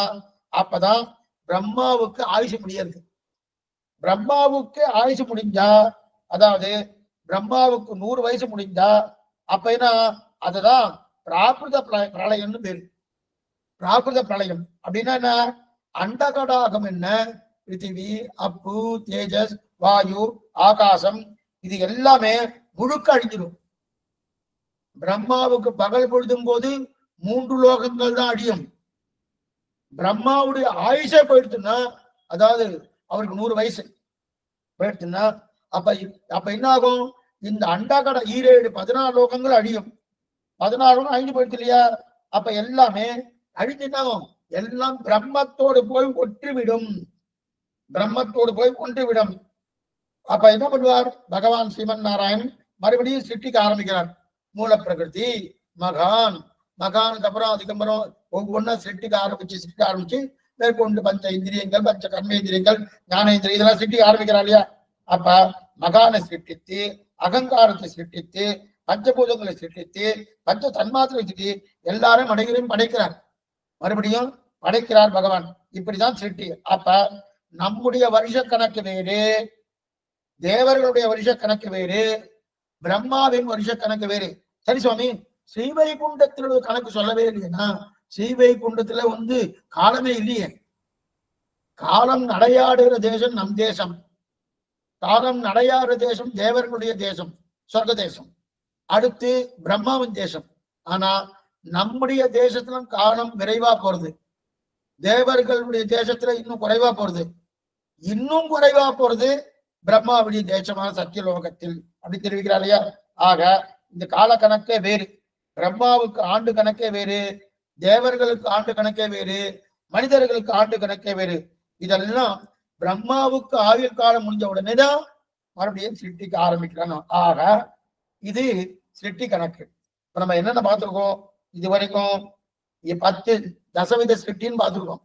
அப்பதான் பிரம்மாவுக்கு ஆயுஷ் முடியாது. பிரம்மாவுக்கு ஆயுஷ் முடிஞ்சா, அதாவது பிரம்மாவுக்கு 100 வயசு முடிஞ்சா அப்ப என்ன, அதுதான் பிராகிருத பிரளயம்னு பேரு. பிராகிருத பிரளயம் அப்படின்னா என்ன? அண்டகடாகம் என்ன? பிருத்திவி, அப்பு, தேஜஸ், வாயு, ஆகாசம், இது எல்லாமே முழுக்க அழிஞ்சிடும். பிரம்மாவுக்கு பகல் பொழுதும் போது 3 லோகங்கள் தான் அழியும். பிரம்மாவுடைய ஆயுஷே போயிடுச்சுன்னா, அதாவது அவருக்கு 100 வயசு போயிடுச்சுன்னா அப்ப என்ன ஆகும்? இந்த அண்டகட 14 லோகங்கள் அழியும். 14 அழிஞ்சு போயிடுச்சு இல்லையா? அப்ப எல்லாமே அழிஞ்சுட்டாகும். எல்லாம் பிரம்மத்தோடு போய் ஒற்றிவிடும். பிரம்மத்தோடு போய் ஒன்றுவிடும். அப்ப என்ன பண்ணுவார் பகவான் ஸ்ரீமன் நாராயணன்? மறுபடியும் சிருஷ்டிக்க ஆரம்பிக்கிறார். மூல பிரகிருதி, மகான், மகானுக்கு அப்புறம் அதுக்கப்புறம் ஒவ்வொன்னா சிருஷ்டிக்க ஆரம்பிச்சு மேற்கொண்டு பஞ்ச இந்திரியங்கள், பஞ்ச கர்மேந்திரியங்கள், ஞானேந்திரியம், இதெல்லாம் சிருஷ்டிக்க ஆரம்பிக்கிறார் இல்லையா? அப்ப மகானை சிருஷ்டித்து, அகங்காரத்தை சிருஷ்டித்து, பஞ்சபூதங்களை சிருஷ்டித்து, பஞ்ச தன்மாத்திரை சிருஷ்டி, எல்லாரும் அனைவரையும் படைக்கிறார். மறுபடியும் படைக்கிறார் பகவான். இப்படிதான் சிருஷ்டி. அப்ப நம்முடைய வருஷ கணக்கு வேறு, தேவர்களுடைய வருஷ கணக்கு வேறு, பிரம்மாவின் வருஷ கணக்கு வேறு. சரி சுவாமி, ஸ்ரீவைகுண்டத்தினுடைய கணக்கு சொல்லவே இல்லையா? ஸ்ரீவைகுண்டத்துல காலமே இல்லையே. காலம் நடையாடுகிற தேசம் நம் தேசம். காலம் நடையாடுற தேசம் தேவர்களுடைய தேசம், சொர்க்க தேசம். அடுத்து பிரம்மாவின் தேசம். ஆனா நம்முடைய தேசத்துல காலம் விரைவா போறது, தேவர்களுடைய தேசத்துல இன்னும் குறைவா போறது. இன்னும் குறைவா போறது பிரம்மாவுடைய தேசமான சத்தியலோகத்தில். அப்படி தெரிவிக்கிறார் இல்லையா? ஆக இந்த கால கணக்கே வேறு. பிரம்மாவுக்கு ஆண்டு கணக்கே வேறு, தேவர்களுக்கு ஆண்டு கணக்கே வேறு, மனிதர்களுக்கு ஆண்டு கணக்கே வேறு. இதெல்லாம் பிரம்மாவுக்கு ஆயுள் காலம் முடிஞ்ச உடனேதான் மறுபடியும் சிருஷ்டிக்க ஆரம்பிக்கிறாங்க. ஆக இது சிருஷ்டி கணக்கு. இப்ப நம்ம என்னென்ன பார்த்திருக்கோம் இது வரைக்கும்? 10 தசவித சிருஷ்டின்னு பார்த்திருக்கோம்.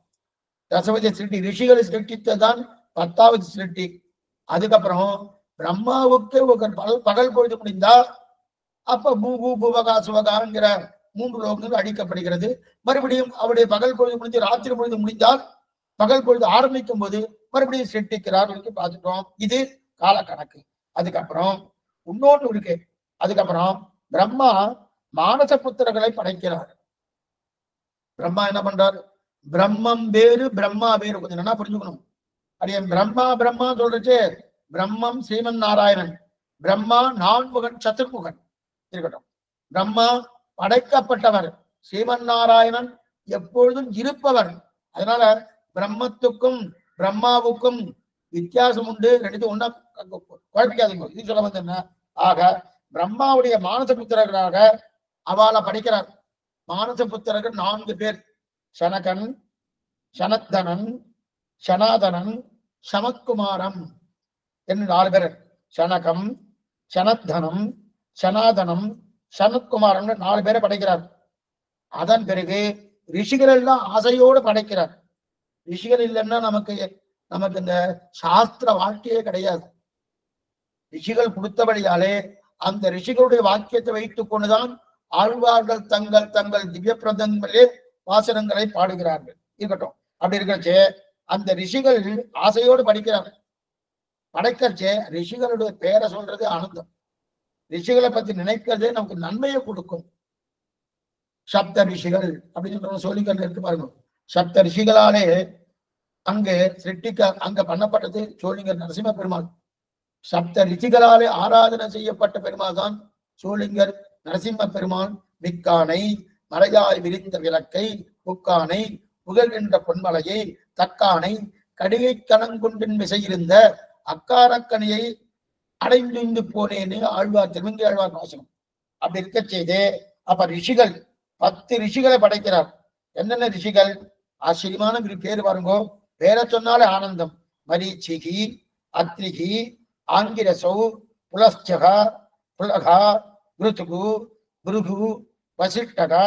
தசவித சிருஷ்டி ரிஷிகளை சிருஷ்டித்ததான் 10வது சிருஷ்டி. அதுக்கப்புறம் பிரம்மாவுக்கு பகல் பொழுது முடிந்தா அப்ப பூபு பூவகா சுவகாங்கிற 3 லோகங்கள் அழிக்கப்படுகிறது. மறுபடியும் அவருடைய பகல் பொழுது முடிஞ்சு ராத்திரி பொழுது முடிந்தால் பகல் பொழுது ஆரம்பிக்கும் போது மறுபடியும் சிருஷ்டிக்கிறார் பார்த்துட்டோம். இது கால கணக்கு. அதுக்கப்புறம் இன்னொன்று இருக்கு. அதுக்கப்புறம் பிரம்மா மானச புத்திரர்களை படைக்கிறார். பிரம்மா என்ன பண்றார்? பிரம்மம் வேறு பிரம்மா வேறு. கொஞ்சம் நல்லா புரிஞ்சுக்கணும். அது பிரம்மா பிரம்மா சொல்றச்சு பிரம்மம் ஸ்ரீமன் நாராயணன், பிரம்மா நான்முகன் சதுர்முகன் இருக்கட்டும். பிரம்மா படைக்கப்பட்டவர், ஸ்ரீமன் நாராயணன் எப்பொழுதும் இருப்பவர். அதனால பிரம்மத்துக்கும் பிரம்மாவுக்கும் வித்தியாசம் உண்டு. ரெண்டு ஒன்னா குழப்பிக்காதீங்க. இது சொல்ல வந்து என்ன? ஆக பிரம்மாவுடைய மானச புத்திரர்களாக அவளை படைக்கிறார். மானச புத்திரர்கள் 4 பேர். சனகன், சனத்தனன், சனாதனன், சமத்குமாரம் என்று 4 பேர். சனகம், சனத்தனம், சனாதனம், சனத்குமாரன் 4 பேரை படைக்கிறார். அதன் பிறகு ரிஷிகள் எல்லாம் ஆசையோடு படைக்கிறார். ரிஷிகள் இல்லைன்னா நமக்கு இந்த சாஸ்திர வாழ்க்கையே கிடையாது. ரிஷிகள் கொடுத்தபடியாலே அந்த ரிஷிகளுடைய வாக்கியத்தை வைத்துக் கொண்டுதான் ஆழ்வார்கள் தங்கள் திவ்ய பிரபந்தங்களிலே வாசனங்களை பாடுகிறார்கள். இருக்கட்டும். அப்படி இருக்கச்சே அந்த ரிஷிகள் ஆசையோடு படைக்கச்சே ரிஷிகளுடைய பேரை சொல்றது ஆனந்தம். ரிஷிகளை பத்தி நினைக்கிறதே நமக்கு நன்மையை கொடுக்கும். சப்த ரிஷிகள் அப்படின்னு சொல்லிக்கிறது இருக்கு பாருங்க. சப்த ரிஷிகளாலே அங்கு அங்க பண்ணப்பட்டது சோழிங்கர் நரசிம்ம பெருமாள். சப்த ரிஷிகளாலே ஆராதனை செய்யப்பட்ட பெருமாள் தான் சோழிங்கர் நரசிம்ம பெருமாள். மிக்கானை, மலையாய் விரிந்த விளக்கை, புக்கானை, புகழ்கின்ற பொன்மலையை, தக்கானை, கடிகை கணங்குண்டின் விசையிருந்த அக்காரக்கனியை அடைந்து போனேன்னு ஆழ்வார், திருமங்கை ஆழ்வார் வாசனம். அப்படி இருக்க செய்து அப்ப ரிஷிகள் 10 ரிஷிகளை படைக்கிறார். என்னென்ன ரிஷிகள்? ஆச்சரியமான பேரு பாருங்கோ. பேரை சொன்னாலே ஆனந்தம். மரீச்சிகி, அத்ரிகி ஆங்கிரசௌ புலஸ்சகா புலகா ருதுகு புருகு வசிஷ்டகா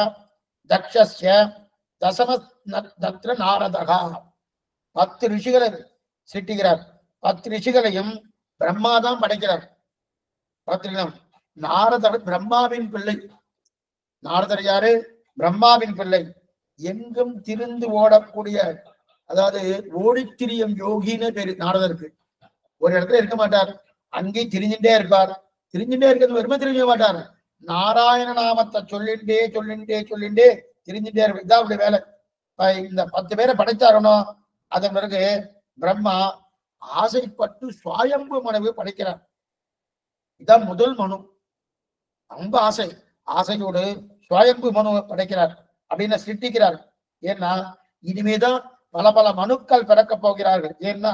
தக்ஷஸ்ய தசம தத்ர நாரதகா. 10 ரிஷிகளை சிட்டிக்கிறார். 10 ரிஷிகளையும் பிரம்மாதான் படைக்கிறார். பார்த்துக்கலாம், நாரதர் பிரம்மாவின் பிள்ளை. நாரதர் யாரு? பிரம்மாவின் பிள்ளை. எங்கும் திரிந்து ஓடக்கூடிய, அதாவது ஓடித்திரியம் யோகின்னு பேரு நாரதருக்கு. ஒரு இடத்துல இருக்க மாட்டார், அங்கேயும் திரிஞ்சுட்டே இருப்பார். திரிஞ்சுட்டே இருக்கிறது வெறுமை திரிஞ்ச மாட்டார், நாராயண நாமத்தை சொல்லிண்டே சொல்லிண்டே சொல்லிண்டே திரிஞ்சுட்டே இருப்பார். இதான் அவருடைய வேலை. இந்த 10 பேரை படைத்தாரனோ, அதன் பிறகு பிரம்மா ஆசைப்பட்டு சுவாயம்பு மனுவை படைக்கிறார். இதான் முதல் மனு. ரொம்ப ஆசையோடு சுவாயம்பு மனுவை படைக்கிறார் அப்படின்னு சிருஷ்டிக்கிறார். ஏன்னா இனிமேதான் பல பல மனுக்கள் பிறக்க போகிறார்கள். ஏன்னா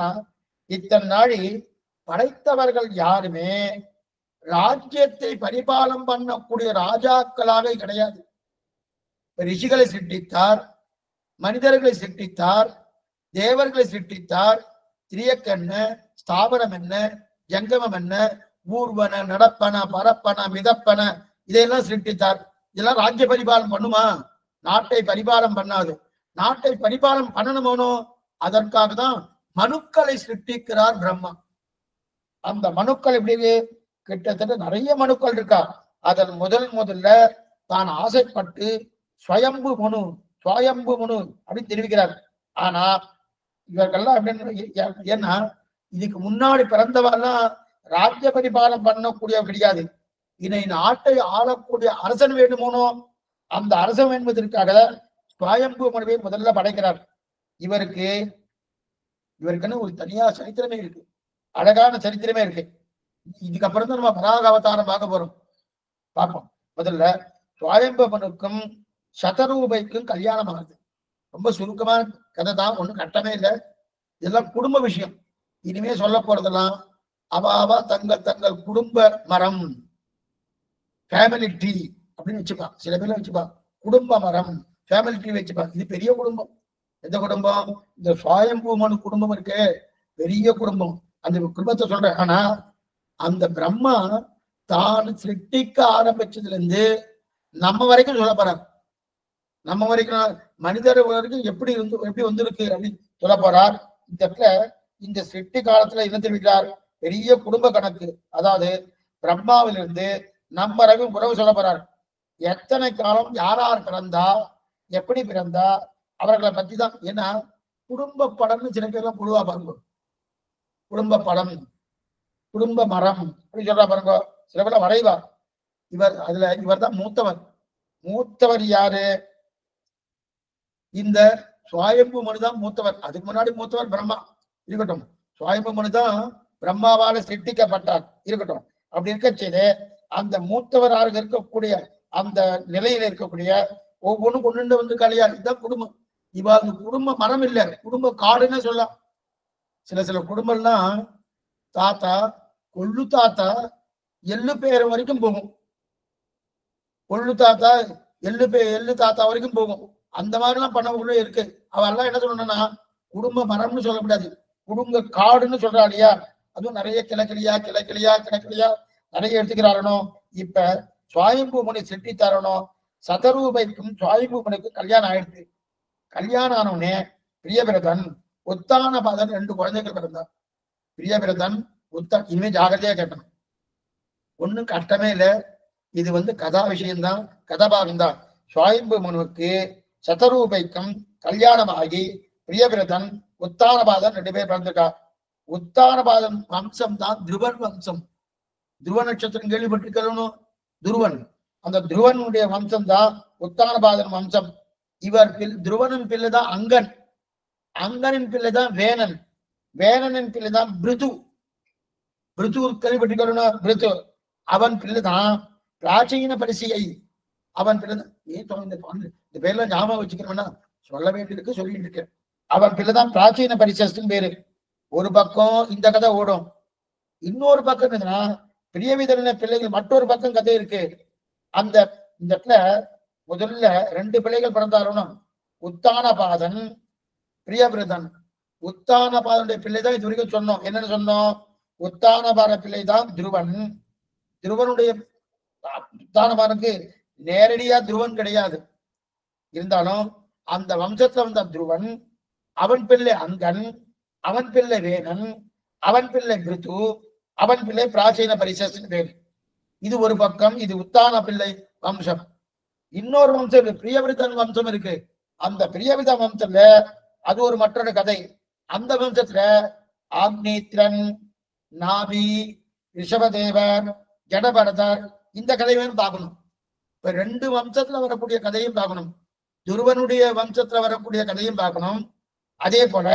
இத்தனை நாளி படைத்தவர்கள் யாருமே ராஜ்யத்தை பரிபாலம் பண்ணக்கூடிய ராஜாக்களாக கிடையாது. ரிஷிகளை சிருஷ்டித்தார், மனிதர்களை சிருஷ்டித்தார், தேவர்களை சிருஷ்டித்தார். திரியக்கண்ண, ஸ்தாபனம் என்ன, ஜங்கமம் என்ன, ஊர்வன, நடப்பன, பரப்பன, மிதப்பன, இதையெல்லாம் சிருஷ்டித்தார். இதெல்லாம் ராஜ்ய பரிபாலம் பண்ணுமா? நாட்டை பரிபாலம் பண்ணாது. நாட்டை பரிபாலம் பண்ணணுமோனோ, அதற்காக தான் மனுக்களை சிருஷ்டிக்கிறார் பிரம்மா. அந்த மனுக்கள் எப்படி? கிட்டத்தட்ட நிறைய மனுக்கள் இருக்கா. அதன் முதல்ல தான் ஆசைப்பட்டு ஸ்வயம்பு மனு அப்படின்னு தெரிவிக்கிறார். ஆனா இவர்கள்லாம் அப்படின்னு, ஏன்னா இதுக்கு முன்னாடி பிறந்தவெல்லாம் ராஜ்ய பரிபாலம் பண்ணக்கூடிய கிடையாது. இதை நாட்டை ஆளக்கூடிய அரசன் வேண்டுமோனோ, அந்த அரசன் என்பதற்காக ஸ்வயம்பு மனுவை முதல்ல படைக்கிறார். இவருக்குன்னு ஒரு தனியா சரித்திரமே இருக்கு, அழகான சரித்திரமே இருக்கு. இதுக்கப்புறம் தான் நம்ம வராக அவதாரம் பார்க்க போறோம், பார்ப்போம். முதல்ல ஸ்வயம்பு மனுக்கும் சதரூபைக்கும் கல்யாணம் ஆகுது. ரொம்ப சுருக்கமான கதை தான், ஒண்ணும் கட்டமே இல்லை. இதெல்லாம் குடும்ப விஷயம். இனிமே சொல்ல போறதெல்லாம் அவாவா தங்கள் குடும்ப மரம், ஃபேமிலி ட்ரீ அப்படின்னு வச்சுப்பான். சில பேர்ல வச்சுப்பான் குடும்ப மரம், ஃபேமிலி ட்ரீ வச்சுப்பான். இது பெரிய குடும்பம். எந்த குடும்பம்? இந்த ஸ்வயம்பு மனு குடும்பம் இருக்கு, பெரிய குடும்பம். அந்த குடும்பத்தை சொல்றேன். ஆனா அந்த பிரம்மா தான் சிருஷ்டிக்க ஆரம்பிச்சதுல இருந்து நம்ம வரைக்கும் சொல்ல போறார். நம்ம வரைக்கும், மனிதர் வரைக்கும் எப்படி வந்திருக்கு அப்படின்னு சொல்ல போறார். இந்த இடத்துல இந்த சிருஷ்டி காலத்துல என்ன தெரிவிக்கிறார்? பெரிய குடும்ப கணக்கு. அதாவது பிரம்மாவிலிருந்து நம்ம வரைக்கும் உறவு சொல்ல போறார். எத்தனை காலம் யார் பிறந்தா, எப்படி பிறந்தா, அவர்களை பத்தி தான். ஏன்னா குடும்ப படம்னு சில பேர்லாம் பொதுவா பாருங்க, குடும்ப படம், குடும்ப மரம் அப்படின்னு சொல்றா பாருங்க. சில பேர்ல வரைவார். இவர் தான் மூத்தவர் யாரு? இந்த ஸ்வயம்பு மனுதான் மூத்தவர். அதுக்கு முன்னாடி மூத்தவர் பிரம்மா இருக்கட்டும். ஸ்வயம்பு மனுதான் பிரம்மாவால சிருஷ்டிக்கப்பட்டார் இருக்கட்டும். அப்படி இருக்க செய்து அந்த மூத்தவராக இருக்கக்கூடிய அந்த நிலையில இருக்கக்கூடிய ஒவ்வொன்றும் கொண்டு வந்து கல்யாணம். இதுதான் குடும்பம். இவங்க குடும்ப மரம் இல்லை, குடும்ப காடுன்னு சொல்லலாம். சில குடும்பம்லாம் தாத்தா, கொள்ளு தாத்தா, எள்ளு பேர் வரைக்கும் போகும். கொள்ளு தாத்தா, எள்ளு தாத்தா வரைக்கும் போகும். அந்த மாதிரிலாம் பண்ண இருக்கு. அவெல்லாம் என்ன சொல்லணும்னா குடும்ப மரம்னு சொல்ல முடியாது, குடும்ப காடுன்னு சொல்றா இல்லையா? அதுவும் நிறைய கிளக்கிளியா நிறைய எடுத்துக்கிறாரனோ. இப்ப ஸ்வயம்பு மனு சிருஷ்டி தரணும். சதரூபைக்கும் ஸ்வயம்பு மனுக்கும் கல்யாணம் ஆயிடுச்சு. கல்யாணம் ஆனவுடனே பிரியபிரதன், உத்தானபாதன் 2 குழந்தைகள் பிறந்தார். பிரியபிரதன், இனிமே ஜாகிரதையா கேட்கணும், ஒன்னும் கஷ்டமே இல்லை. இது கதா விஷயம்தான், கதாபாகம் தான். ஸ்வயம்பு மனுவுக்கு சதரூபைக்கும் கல்யாணம் ஆகி பிரியபிரதன், உத்தானபாதன் 2 பேர் பிறந்திருக்கா. உத்தானபாதன் வம்சம் தான் துருவன் வம்சம். துருவ நட்சத்திரம் கேள்விப்பட்டிருக்கணும். துருவன், அந்த துருவனுடைய வம்சம் தான் உத்தானபாதன் வம்சம். துருவனின் பிள்ளைதான் அங்கன், அங்கனின் பிள்ளைதான் வேணன், வேணனின் பிள்ளைதான் பிருது, பிருது கேள்விப்பட்டிருக்கணும். பிருது அவன் பிள்ளைதான் பிராச்சீன பரிசியை, அவன் பிள்ளைதான். இந்த பேர்ல ஞாபகம் வச்சுக்கணும்னா சொல்ல வேண்டியிருக்கு, சொல்லிட்டு இருக்கேன். அவன் பிள்ளைதான் பிராச்சீன பரிசஸ்ன்னு பேரு. ஒரு பக்கம் இந்த கதை ஓடும், இன்னொரு பக்கம் என்னன்னா பிரியவிதரன பிள்ளைகள் மற்றொரு பக்கம் கதை இருக்கு. இந்த இடத்துல முதல்ல 2 பிள்ளைகள் பிறந்தாலும் உத்தானபாதன், பிரியபிரதன். உத்தானபாதனுடைய பிள்ளை தான் இது வரைக்கும் சொன்னோம். என்னன்னு சொன்னோம்? உத்தானபாத பிள்ளை தான் துருவன். துருவனுடைய உத்தானபாதனுக்கு நேரடியா துருவன் கிடையாது. இருந்தாலும் அந்த வம்சத்துல வந்த துருவன், அவன் பிள்ளை அங்கன், அவன் பிள்ளை வேணன், அவன் பிள்ளை பிருத்து, அவன் பிள்ளை பிராச்சீன பரிசஸ் பேர். இது ஒரு பக்கம். இது உத்தான பிள்ளை வம்சம். இன்னொரு வம்சம் பிரியவிருத்தன் வம்சம் இருக்கு. அந்த பிரியவிருத்த வம்சத்துல அது ஒரு மற்றொரு கதை. அந்த வம்சத்துல ஆக்னேத்ரன், நாபி, ரிஷபதேவர், ஜடபரதர், இந்த கதையும் பார்க்கணும். இப்ப 2 வம்சத்துல வரக்கூடிய கதையும் பார்க்கணும். துருவனுடைய வம்சத்துல வரக்கூடிய கதையும் பார்க்கணும். அதே போல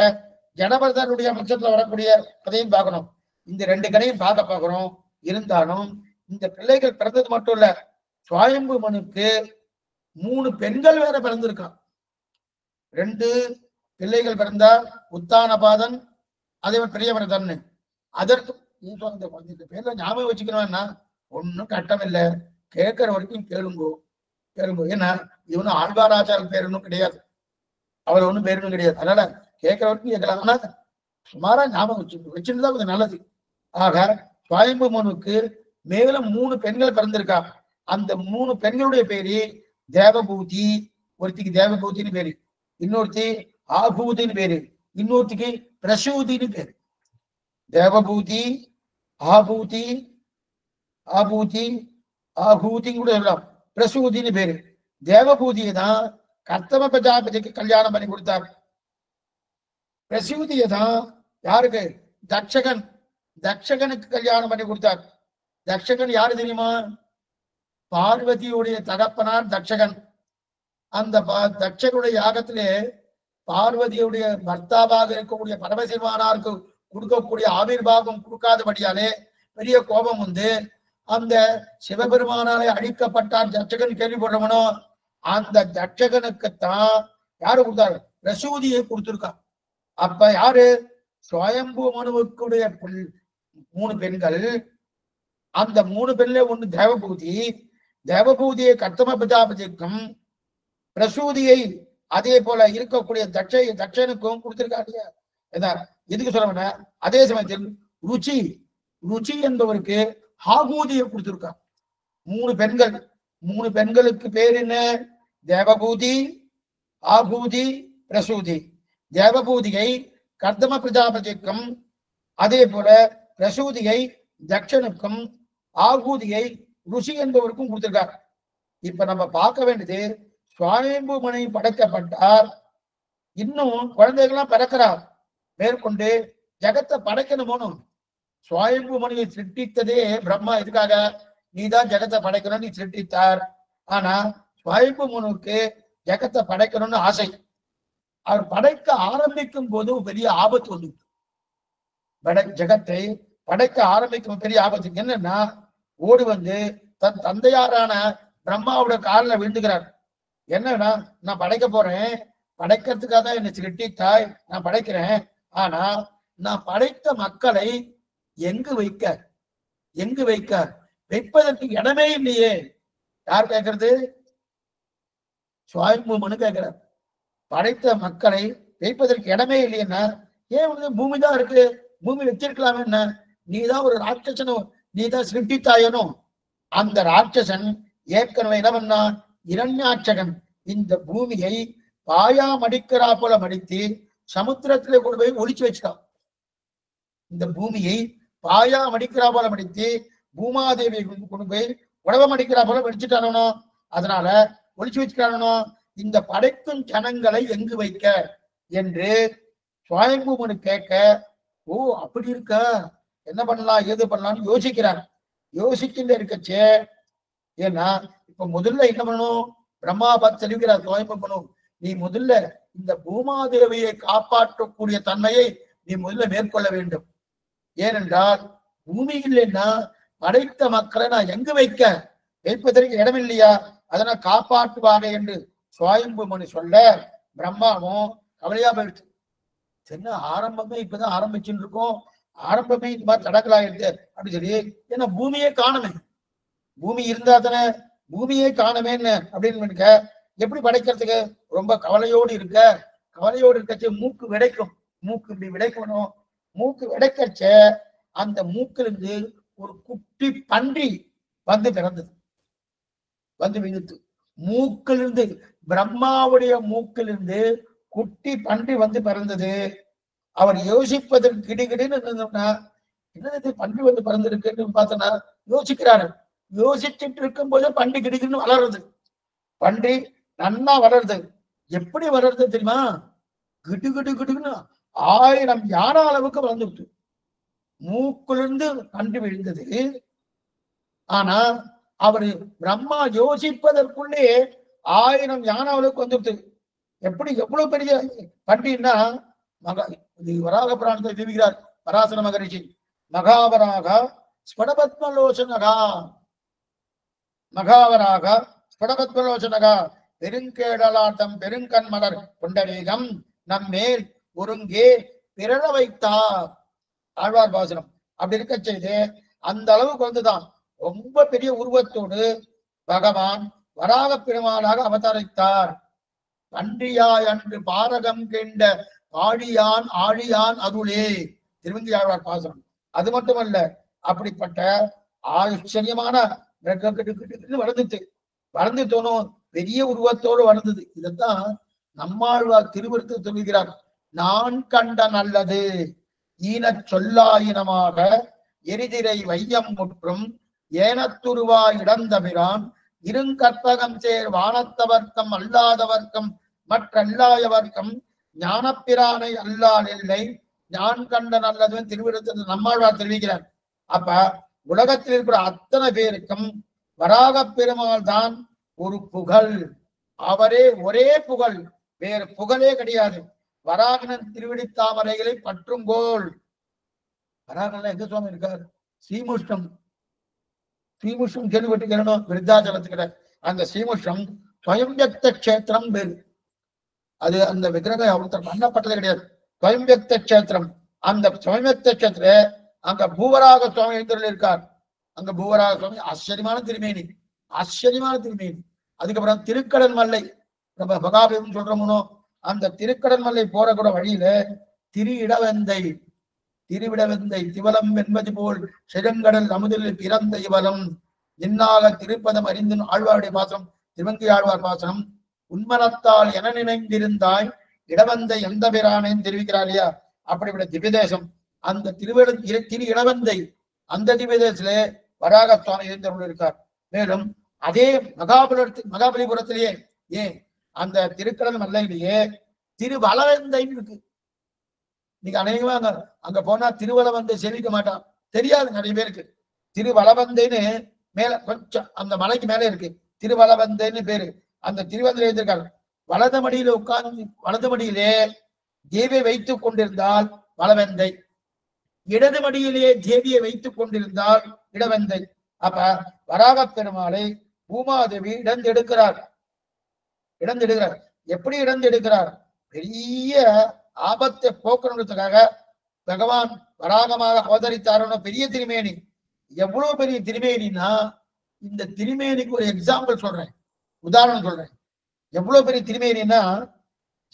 ஜடபரதனுடைய வம்சத்துல வரக்கூடிய கதையும் பார்க்கணும். இந்த 2 கதையும் பார்க்க பார்க்கிறோம். இருந்தாலும் இந்த பிள்ளைகள் பிறந்தது மட்டும் இல்ல, சுவாயம்பு மனுக்கு 3 பெண்கள் வேற பிறந்திருக்கான். 2 பிள்ளைகள் பிறந்தா, உத்தானபாதன், அதே மாதிரி பிரியவிரதன். அதற்கு இந்த பேர்ல ஞாபகம் வச்சுக்கணும்னா ஒன்னும் கட்டம் இல்லை, கேட்கிற வரைக்கும் கேளுங்கோ கேளுங்கோ. ஏன்னா இவனும் ஆழ்வாராச்சார பேருன்னு கிடையாது, அவர் ஒன்றும் பேருன்னு கிடையாது. அதனால கேட்கிற வரைக்கும் கேட்கலாம். ஆனா சுமாரா ஞாபகம் வச்சிருந்தா கொஞ்சம் நல்லது. ஆக சுவாயம்பு மனுக்கு மேலும் 3 பெண்கள் பிறந்திருக்கா. அந்த 3 பெண்களுடைய பேரு தேவபூதி. ஒருத்திக்கு தேவபூதின்னு பேரு, இன்னொருத்தி ஆபூதின்னு பேரு, இன்னொருத்திக்கு பிரசூதின்னு பேரு. தேவபூதி, ஆபூதி, ஆபூதி, ஆபூதின்னு கூட சொல்லலாம், பிரசூதின்னு பேரு. தேவபூதியை தான் கர்த்தம பிரஜாபதிக்கு கல்யாணம் பண்ணி கொடுத்தார். பிரசூதியை தான் யாருக்கு? தட்சகன், தட்சகனுக்கு கல்யாணம் பண்ணி கொடுத்தார். தட்சகன் யாரு தெரியுமா? பார்வதியுடைய தகப்பனார் தட்சகன். அந்த தட்சகனுடைய யாகத்திலே பார்வதியுடைய பர்த்தாவாக இருக்கக்கூடிய பரமசிவானாருக்கு கொடுக்கக்கூடிய ஆவிர்வாகம் கொடுக்காதபடியாலே பெரிய கோபம் வந்து அந்த சிவபெருமானாலே அழிக்கப்பட்டார் தட்சகன் கேள்விப்படுறவனோ, அந்த தட்சகனுக்குத்தான் யாரு கொடுத்தாரு? பிரசூதியை கொடுத்திருக்கா. அப்ப யாரு? சுவயம்பு மனுவுக்குடைய 3 பெண்கள். அந்த 3 பெண்ல ஒண்ணு தேவபூதி. தேவபூதியை கர்த்தம பிரஜாபதிக்கும், பிரசூதியை அதே போல இருக்கக்கூடிய தட்சனுக்கும் கொடுத்திருக்காங்க. எதுக்கு சொல்ல? அதே சமயத்தில் ருச்சி, ருச்சி என்பவருக்கு ஆபூதியை கொடுத்திருக்கா. 3 பெண்கள். 3 பெண்களுக்கு பேர் என்ன? தேவபூதி, ஆபூதி, பிரசூதி. தேவபூதியை கர்தம பிரஜாபதிக்கும், அதே போல பிரசூதியை தட்சனுக்கும், ஆகூதியை ருஷி என்பவருக்கும் கொடுத்திருக்கார். இப்ப நம்ம பார்க்க வேண்டியது, சுவாயம்பு மனை படைக்கப்பட்டார், இன்னும் குழந்தைகள்லாம் பிறக்கிறார். மேற்கொண்டு ஜகத்தை படைக்கணுமோனு சுவாயம்பு மனையை சிருஷ்டித்ததே பிரம்மா. எதுக்காக? நீதான் ஜகத்தை படைக்கணும்னு நீ சிருஷ்டித்தார். ஆனா சுவாயம்பு மனுவுக்கு ஜகத்தை படைக்கணும்னு ஆசை. அவர் படைக்க ஆரம்பிக்கும் போது பெரிய ஆபத்து வந்து, ஜகத்தை படைக்க ஆரம்பிக்கும் பெரிய ஆபத்து என்னன்னா, ஓடி வந்து தன் தந்தையாரான பிரம்மாவோட காலில் விழுந்துக்கிறார். என்னன்னா, நான் படைக்க போறேன், படைக்கிறதுக்காக தான் என்னை சிருஷ்டித்தாய், நான் படைக்கிறேன். ஆனா நான் படைத்த மக்களை எங்கு வைக்க, எங்கு வைக்க, வைப்பதற்கு இடமே இல்லையே. யார் கேட்கறது? சுவாயம்பு மனு கேட்கிறார். படைத்த மக்களை வைப்பதற்கு இடமே இல்லைன்னா, ஏன் வந்து பூமி தான் இருக்கு, பூமி வச்சிருக்கலாமே என்ன? நீதான் ஒரு ராட்சசனும், நீதான் சிருஷ்டித்தாயனும். அந்த ராட்சசன் ஏற்கனவே என்ன பண்ணா? இரண்யாட்சகன் இந்த பூமியை பாயா மடிக்கிறா போல மடித்து சமுத்திரத்திலே கொண்டு போய் ஒளிச்சு வச்சுட்டான். இந்த பூமியை பாயா மடிக்கிறா போல மடித்து பூமாதேவியை கொண்டு போய் உடவ மடிக்கிறா போல மடிச்சுட்டானோ, அதனால ஒளிச்சு வச்சுட்டானோ. இந்த படைக்கும் ஜனங்களை எங்கு வைக்க என்று சுவாயம்பு மனு கேட்க, ஓ அப்படி இருக்க, என்ன பண்ணலாம் ஏது பண்ணலாம்னு யோசிக்கிறார். யோசிக்கின்ற இருக்கச்சே, ஏன்னா இப்ப முதல்ல என்ன பண்ணணும்? பிரம்மா பார்த்து தெரிவிக்கிறார் சுவாயம்பு மனு, நீ முதல்ல இந்த பூமாதேவியை காப்பாற்றக்கூடிய தன்மையை நீ முதல்ல மேற்கொள்ள வேண்டும். ஏனென்றால் பூமி இல்லைன்னா படைத்த மக்களை நான் எங்கு வைக்க, வைப்பதற்கு இடம் இல்லையா, அதனால் காப்பாற்றுவாங்க என்று சுவாயம்பு மனு சொல்ல, பிரம்மாவும் கவலையா போயிடுச்சு. என்ன ஆரம்பமே இப்பதான் ஆரம்பிச்சுட்டு இருக்கோம், ஆரம்பமே இந்த மாதிரி தடக்கலாயிருக்கு அப்படின்னு சொல்லி. ஏன்னா பூமியே காணுமே, பூமி இருந்தா தானே, பூமியே காணுமேன்னு அப்படின்னு எப்படி படைக்கிறதுக்கு ரொம்ப கவலையோடு இருக்க. கவலையோடு இருக்கச்சு மூக்கு விடைக்கும், மூக்கு இப்படி விடைக்கணும். மூக்கு விடைக்கச்ச அந்த மூக்கிலிருந்து ஒரு குட்டி பன்றி வந்து பிறந்தது, வந்து விழுத்து. மூக்கிலிருந்து, பிரம்மாவுடைய மூக்கிலிருந்து குட்டி பன்றி வந்து பிறந்தது. அவர் யோசிப்பதற்கு கிடுகிடுன்னு இருந்தோம்னா, என்னது பன்றி வந்து பிறந்திருக்குன்னு பார்த்தோன்னா யோசிக்கிறாரு. யோசிச்சுட்டு இருக்கும் போது பன்றி கிடுகிடுன்னு வளருது. பன்றி நன்னா வளருது. எப்படி வளருது தெரியுமா? கிடு கிடு கிடுன்னு 1000 யானை அளவுக்கு வளர்ந்து விட்டு. மூக்கிலிருந்து பன்றி விழுந்தது. ஆனா அவரு பிரம்மா யோசிப்பதற்குள்ளே 1000 யானை அளவுக்கு வந்துவிட்டு. எப்படி எவ்வளவு பெரிய பன்றின்னா, வராக புராணத்தை தெரிவிக்கிறார் பராசர மகரிஷி. மகாவராக ஸ்படபத்மலோசனகா, மகாவராக ஸ்படபத்மலோசனகா பெருங்கேடலாட்டம் பெருங்கண் மலர் கொண்டரேகம் நம்மேல் ஒருங்கே பிறழ வைத்தார். ஆழ்வார் பாசனம் அப்படி இருக்க செய்து அந்த அளவுக்கு வந்துதான் ரொம்ப பெரிய உருவத்தோடு பகவான் வராக பெருமாளாக அவதரித்தார். பன்றியாய் அன்று பாரகம் கேண்ட ஆழியான் ஆழியான் அருளே, திருவங்கி ஆழ்வார் பாசனம். அது மட்டுமல்ல, அப்படிப்பட்ட ஆச்சரியமான வளர்ந்துட்டு வளர்ந்து தோணும் பெரிய உருவத்தோடு வளர்ந்தது. இதைத்தான் நம்மாழ்வார் திருவருத்து சொல்லுகிறார். நான் கண்ட நல்லது ஈனச் சொல்லாயினமாக எரிதிரை வையம் முற்றும் ஏனத்துருவா இடந்தபிரான் இருங்கற்பகம் சேர் வானத்தவர்க்கம் அல்லாதவர்க்கம் மற்றல்லாயவர்க்கம் ஞானப்பிரானை அல்லால் இல்லை ஞான் கண்ட நல்லதுன்னு திருவிருத்தத்தில் நம்மாழ்வார் தெரிவிக்கிறார். அப்ப உலகத்தில் இருக்கிற அத்தனை பேருக்கும் வராக பெருமாள் தான் ஒரு புகழ். அவரே ஒரே புகழ், வேறு புகழே கிடையாது. வராகனன் திருவிடி தாமரைகளை பற்றுங்கோள். வராகன்ல எங்க சுவாமி இருக்கார்? ஸ்ரீமுஷ்டம். ஸ்ரீமுஷ்டம் கேள்விப்பட்டிருக்கணும், விருத்தாச்சலத்துக்கிட்ட. அந்த ஸ்ரீமுஷ்டம் ஸ்வயம்வியக்த கஷேத்திரம் பேரு. அது அந்த விக்கிரகம் ஒருத்தர் பண்ணப்பட்டது கிடையாது. ஸ்வயம்வியக்த கஷேத்திரம். அந்த ஸ்வயம்வியக்த கஷேத்திர அங்க பூவராக சுவாமி எழுந்தருள் இருக்கார். அங்க பூவராக சுவாமி ஆச்சரியமான திருமேனி, ஆச்சரியமான திருமேனி. அதுக்கப்புறம் திருக்கடல் மல்லை நம்ம மகாபேவம் சொல்றோமோ, அந்த திருக்கடல் மல்லை போற கூட வழியில திருவிடவந்தை திவலம் என்பது போல் செழுங்கடல் அமுதில் பிறந்த இவலம் என்னாக திருப்பதம் அறிந்து ஆழ்வாருடைய பாசனம், திருவங்கி ஆழ்வார் பாசனம். உன்மனத்தால் என நினைந்திருந்தாய் இடவந்தை எந்த பிரானேன்னு தெரிவிக்கிறார் இல்லையா? அப்படிப்பட்ட திவ்யதேசம் அந்த திரு இடவந்தை, அந்த திவ்யதேசத்துல வராக சுவாமி எழுந்தருள் இருக்கார். மேலும் அதே மகாபலிபுரத்திலேயே ஏன் அந்த திருக்கடல் மல்லையிலேயே திருவலவந்தைன்னு இருக்கு. நீங்க அநேகமா அங்க போனா திருவலவந்தை செவிக்க மாட்டான், தெரியாது நிறைய பேருக்கு. திருவலவந்தைன்னு மேல கொஞ்சம் அந்த மலைக்கு மேல இருக்கு, திருவலவந்தைன்னு பேரு. அந்த திருவந்தில இருந்திருக்காரு. வலது மடியில உட்கார்ந்து வலது மடியிலே தேவியை வைத்துக் கொண்டிருந்தால் வலவந்தை, இடது மடியிலே தேவியை வைத்துக் கொண்டிருந்தால் இடவந்தை. அப்ப வராக பெருமாளை பூமாதேவி இடந்தெடுக்கிறார். எப்படி இடந்தெடுக்கிறார்? பெரிய ஆபத்தை போக்கணுன்றதுக்காக பகவான் வராகமாக அவதரித்தாரோட பெரிய திருமேனி. எவ்வளவு பெரிய திருமேனின்னா, இந்த திருமேனிக்கு ஒரு எக்ஸாம்பிள் சொல்றேன், உதாரணம் சொல்றேன். எவ்வளவு பெரிய திருமேனின்னா,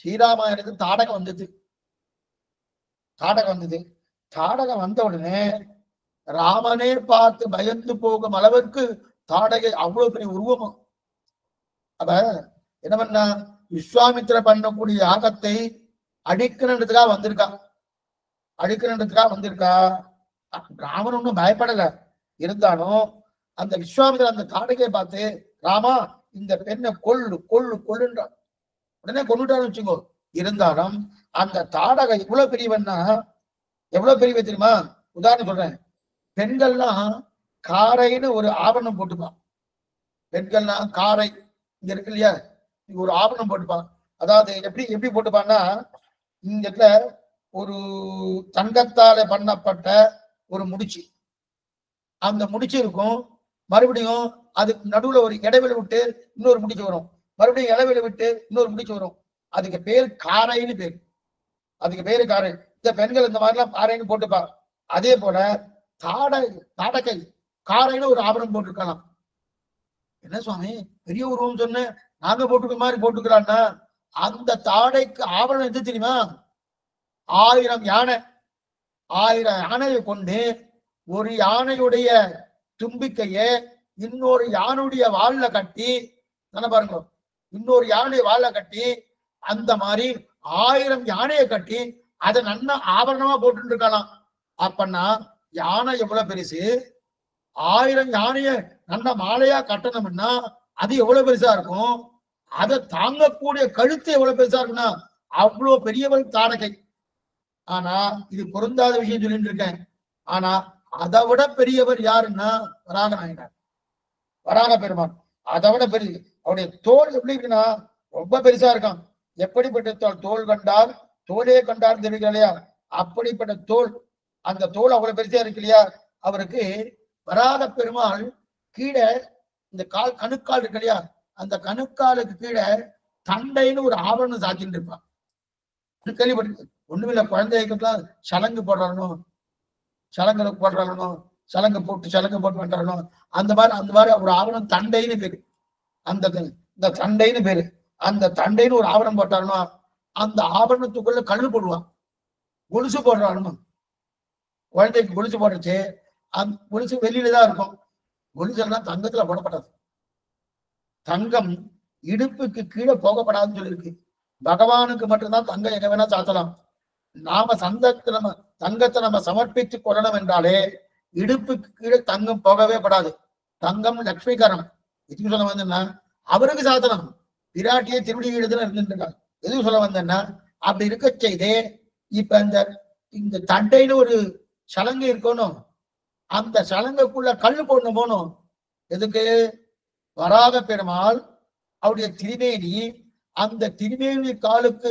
ஸ்ரீராமாயணத்துக்கு தாடகம் வந்தது. தாடகம் வந்த உடனே ராமனே பார்த்து பயந்து போகும் அளவிற்கு தாடகை அவ்வளவு பெரிய உருவமும். அப்ப என்ன பண்ணா, விஸ்வாமித்திர பண்ணக்கூடிய யாகத்தை அழிக்கணுன்றதுக்காக வந்திருக்கா. ராமன் ஒன்னும் பயப்படல. இருந்தாலும் அந்த விஸ்வாமித்திர அந்த தாடகையை பார்த்து, ராமா இந்த பெண்ணை கொல்லுன்றான். உடனே கொண்டுட்டான்னு வச்சுக்கோ. இருந்தாலும் அந்த தாடகை இவ்வளவு பெரியவன்னா, எவ்வளவு பெரியவ தெரியுமா? உதாரணம் சொல்றேன். பெண்கள்லாம் காரைன்னு ஒரு ஆபரணம் போட்டுப்பான். பெண்கள்லாம் காரை இங்க இருக்கு இல்லையா, ஒரு ஆபரணம் போட்டுப்பான். அதாவது எப்படி போட்டுப்பான்னா, இந்த இடத்துல ஒரு தங்கத்தால பண்ணப்பட்ட ஒரு முடிச்சு, அந்த முடிச்சு இருக்கும். மறுபடியும் அதுக்கு நடுவுல ஒரு இடைவெளி விட்டு இன்னொரு முடிச்சு வரும், மறுபடியும் இடைவெளி விட்டு இன்னொரு முடிச்சு வரும். அதுக்கு பேர் காரைன்னு பேர். காரை. இந்த பெண்கள் இந்த மாதிரிலாம் காரைன்னு போட்டுப்பா. அதே போல தாடகை காரைன்னு ஒரு ஆபரணம் போட்டிருக்கலாம். என்ன சுவாமி பெரிய உருவம் சொன்ன, நாங்க போட்டுக்க மாதிரி போட்டுக்கிறான்னா, அந்த தாடைக்கு ஆபரணம் எது தெரியுமா? 1000 யானை, 1000 யானையை கொண்டு ஒரு யானையுடைய தும்பிக்கையை இன்னொரு யானையுடைய வால்ல கட்டி, தானே பாருங்க, இன்னொரு யானையை வால்ல கட்டி அந்த மாதிரி 1000 யானையை கட்டி அதை நன்னா ஆபரணமா போட்டு இருக்கலாம். அப்பன்னா யானை எவ்வளவு பெருசு, 1000 யானைய நல்ல மாலையா கட்டணும்னா அது எவ்வளவு பெருசா இருக்கும். அதை தாங்கக்கூடிய கழுத்து எவ்வளவு பெருசா இருக்குன்னா அவ்வளவு பெரியவள் தாரகை. ஆனா இது பொருந்தாத விஷயம் சொல்லிட்டு இருக்கேன். ஆனா அதை விட பெரியவர் யாருன்னா வராக நாயனார், வராக பெருமான். அதை விட பெரிய அவருடைய தோல் எப்படி இருக்குன்னா ரொம்ப பெருசா இருக்கான். எப்படிப்பட்ட தோல், தோல் கண்டார் தோலே கண்டார் தெரிவிக்கிற இல்லையா, அப்படிப்பட்ட தோல். அந்த தோல் அவ்வளவு பெருசா இருக்கு இல்லையா. அவருக்கு வராக பெருமாள் கீழே இந்த கால் கணுக்கால் இருக்கு இல்லையா, அந்த கணுக்காலுக்கு கீழே தண்டைன்னு ஒரு ஆவரணம் சாத்திட்டு இருப்பான். கேள்விப்பட்டு ஒண்ணுமில்ல, குழந்தைகளுக்குலாம் சலங்கு போடுறாலும், சலங்கு போடுறாலும், சலங்கு போட்டு பண்றாலும் அந்த மாதிரி ஒரு ஆவணம் தண்டைன்னு பேரு. இந்த தண்டைன்னு பேரு. அந்த தண்டைன்னு ஒரு ஆவணம் போட்டாருன்னா அந்த ஆவரணத்துக்குள்ள கல்லு போடுவான், கொலுசு போடுறாலும். குழந்தைக்கு கொலுசு போடுறச்சு அந்த கொலுசு வெளியில தான் இருக்கும். கொலுசு எல்லாம் தங்கத்துல போடப்படாது. தங்கம் இடுப்புக்கு கீழே போகப்படாதுன்னு சொல்லியிருக்கு. பகவானுக்கு மட்டும்தான் தங்கம் எங்க வேணா சாத்தலாம். நாம தங்கத்தை நம்ம சமர்ப்பித்துக் கொள்ளணும் என்றாலே இடுப்புக்கு கீழே தங்கம் போகவே படாது. தங்கம் லட்சுமிகரம். எதுக்கு சொல்ல வந்தேன்னா அவருக்கு சாத்தனம். பிராட்டியை திருவடி இடத்துல இருந்துட்டு இருக்காங்க. எதுக்கு சொல்ல வந்தேன்னா அப்படி இருக்க செய்தே இப்ப இந்த தண்டைன்னு ஒரு சலங்கை இருக்கணும். அந்த சலங்கைக்குள்ள கல்லு போடணும் போகணும். எதுக்கு? வராக பெருமாள் அவருடைய திருமேனி, அந்த திருமேனி காலுக்கு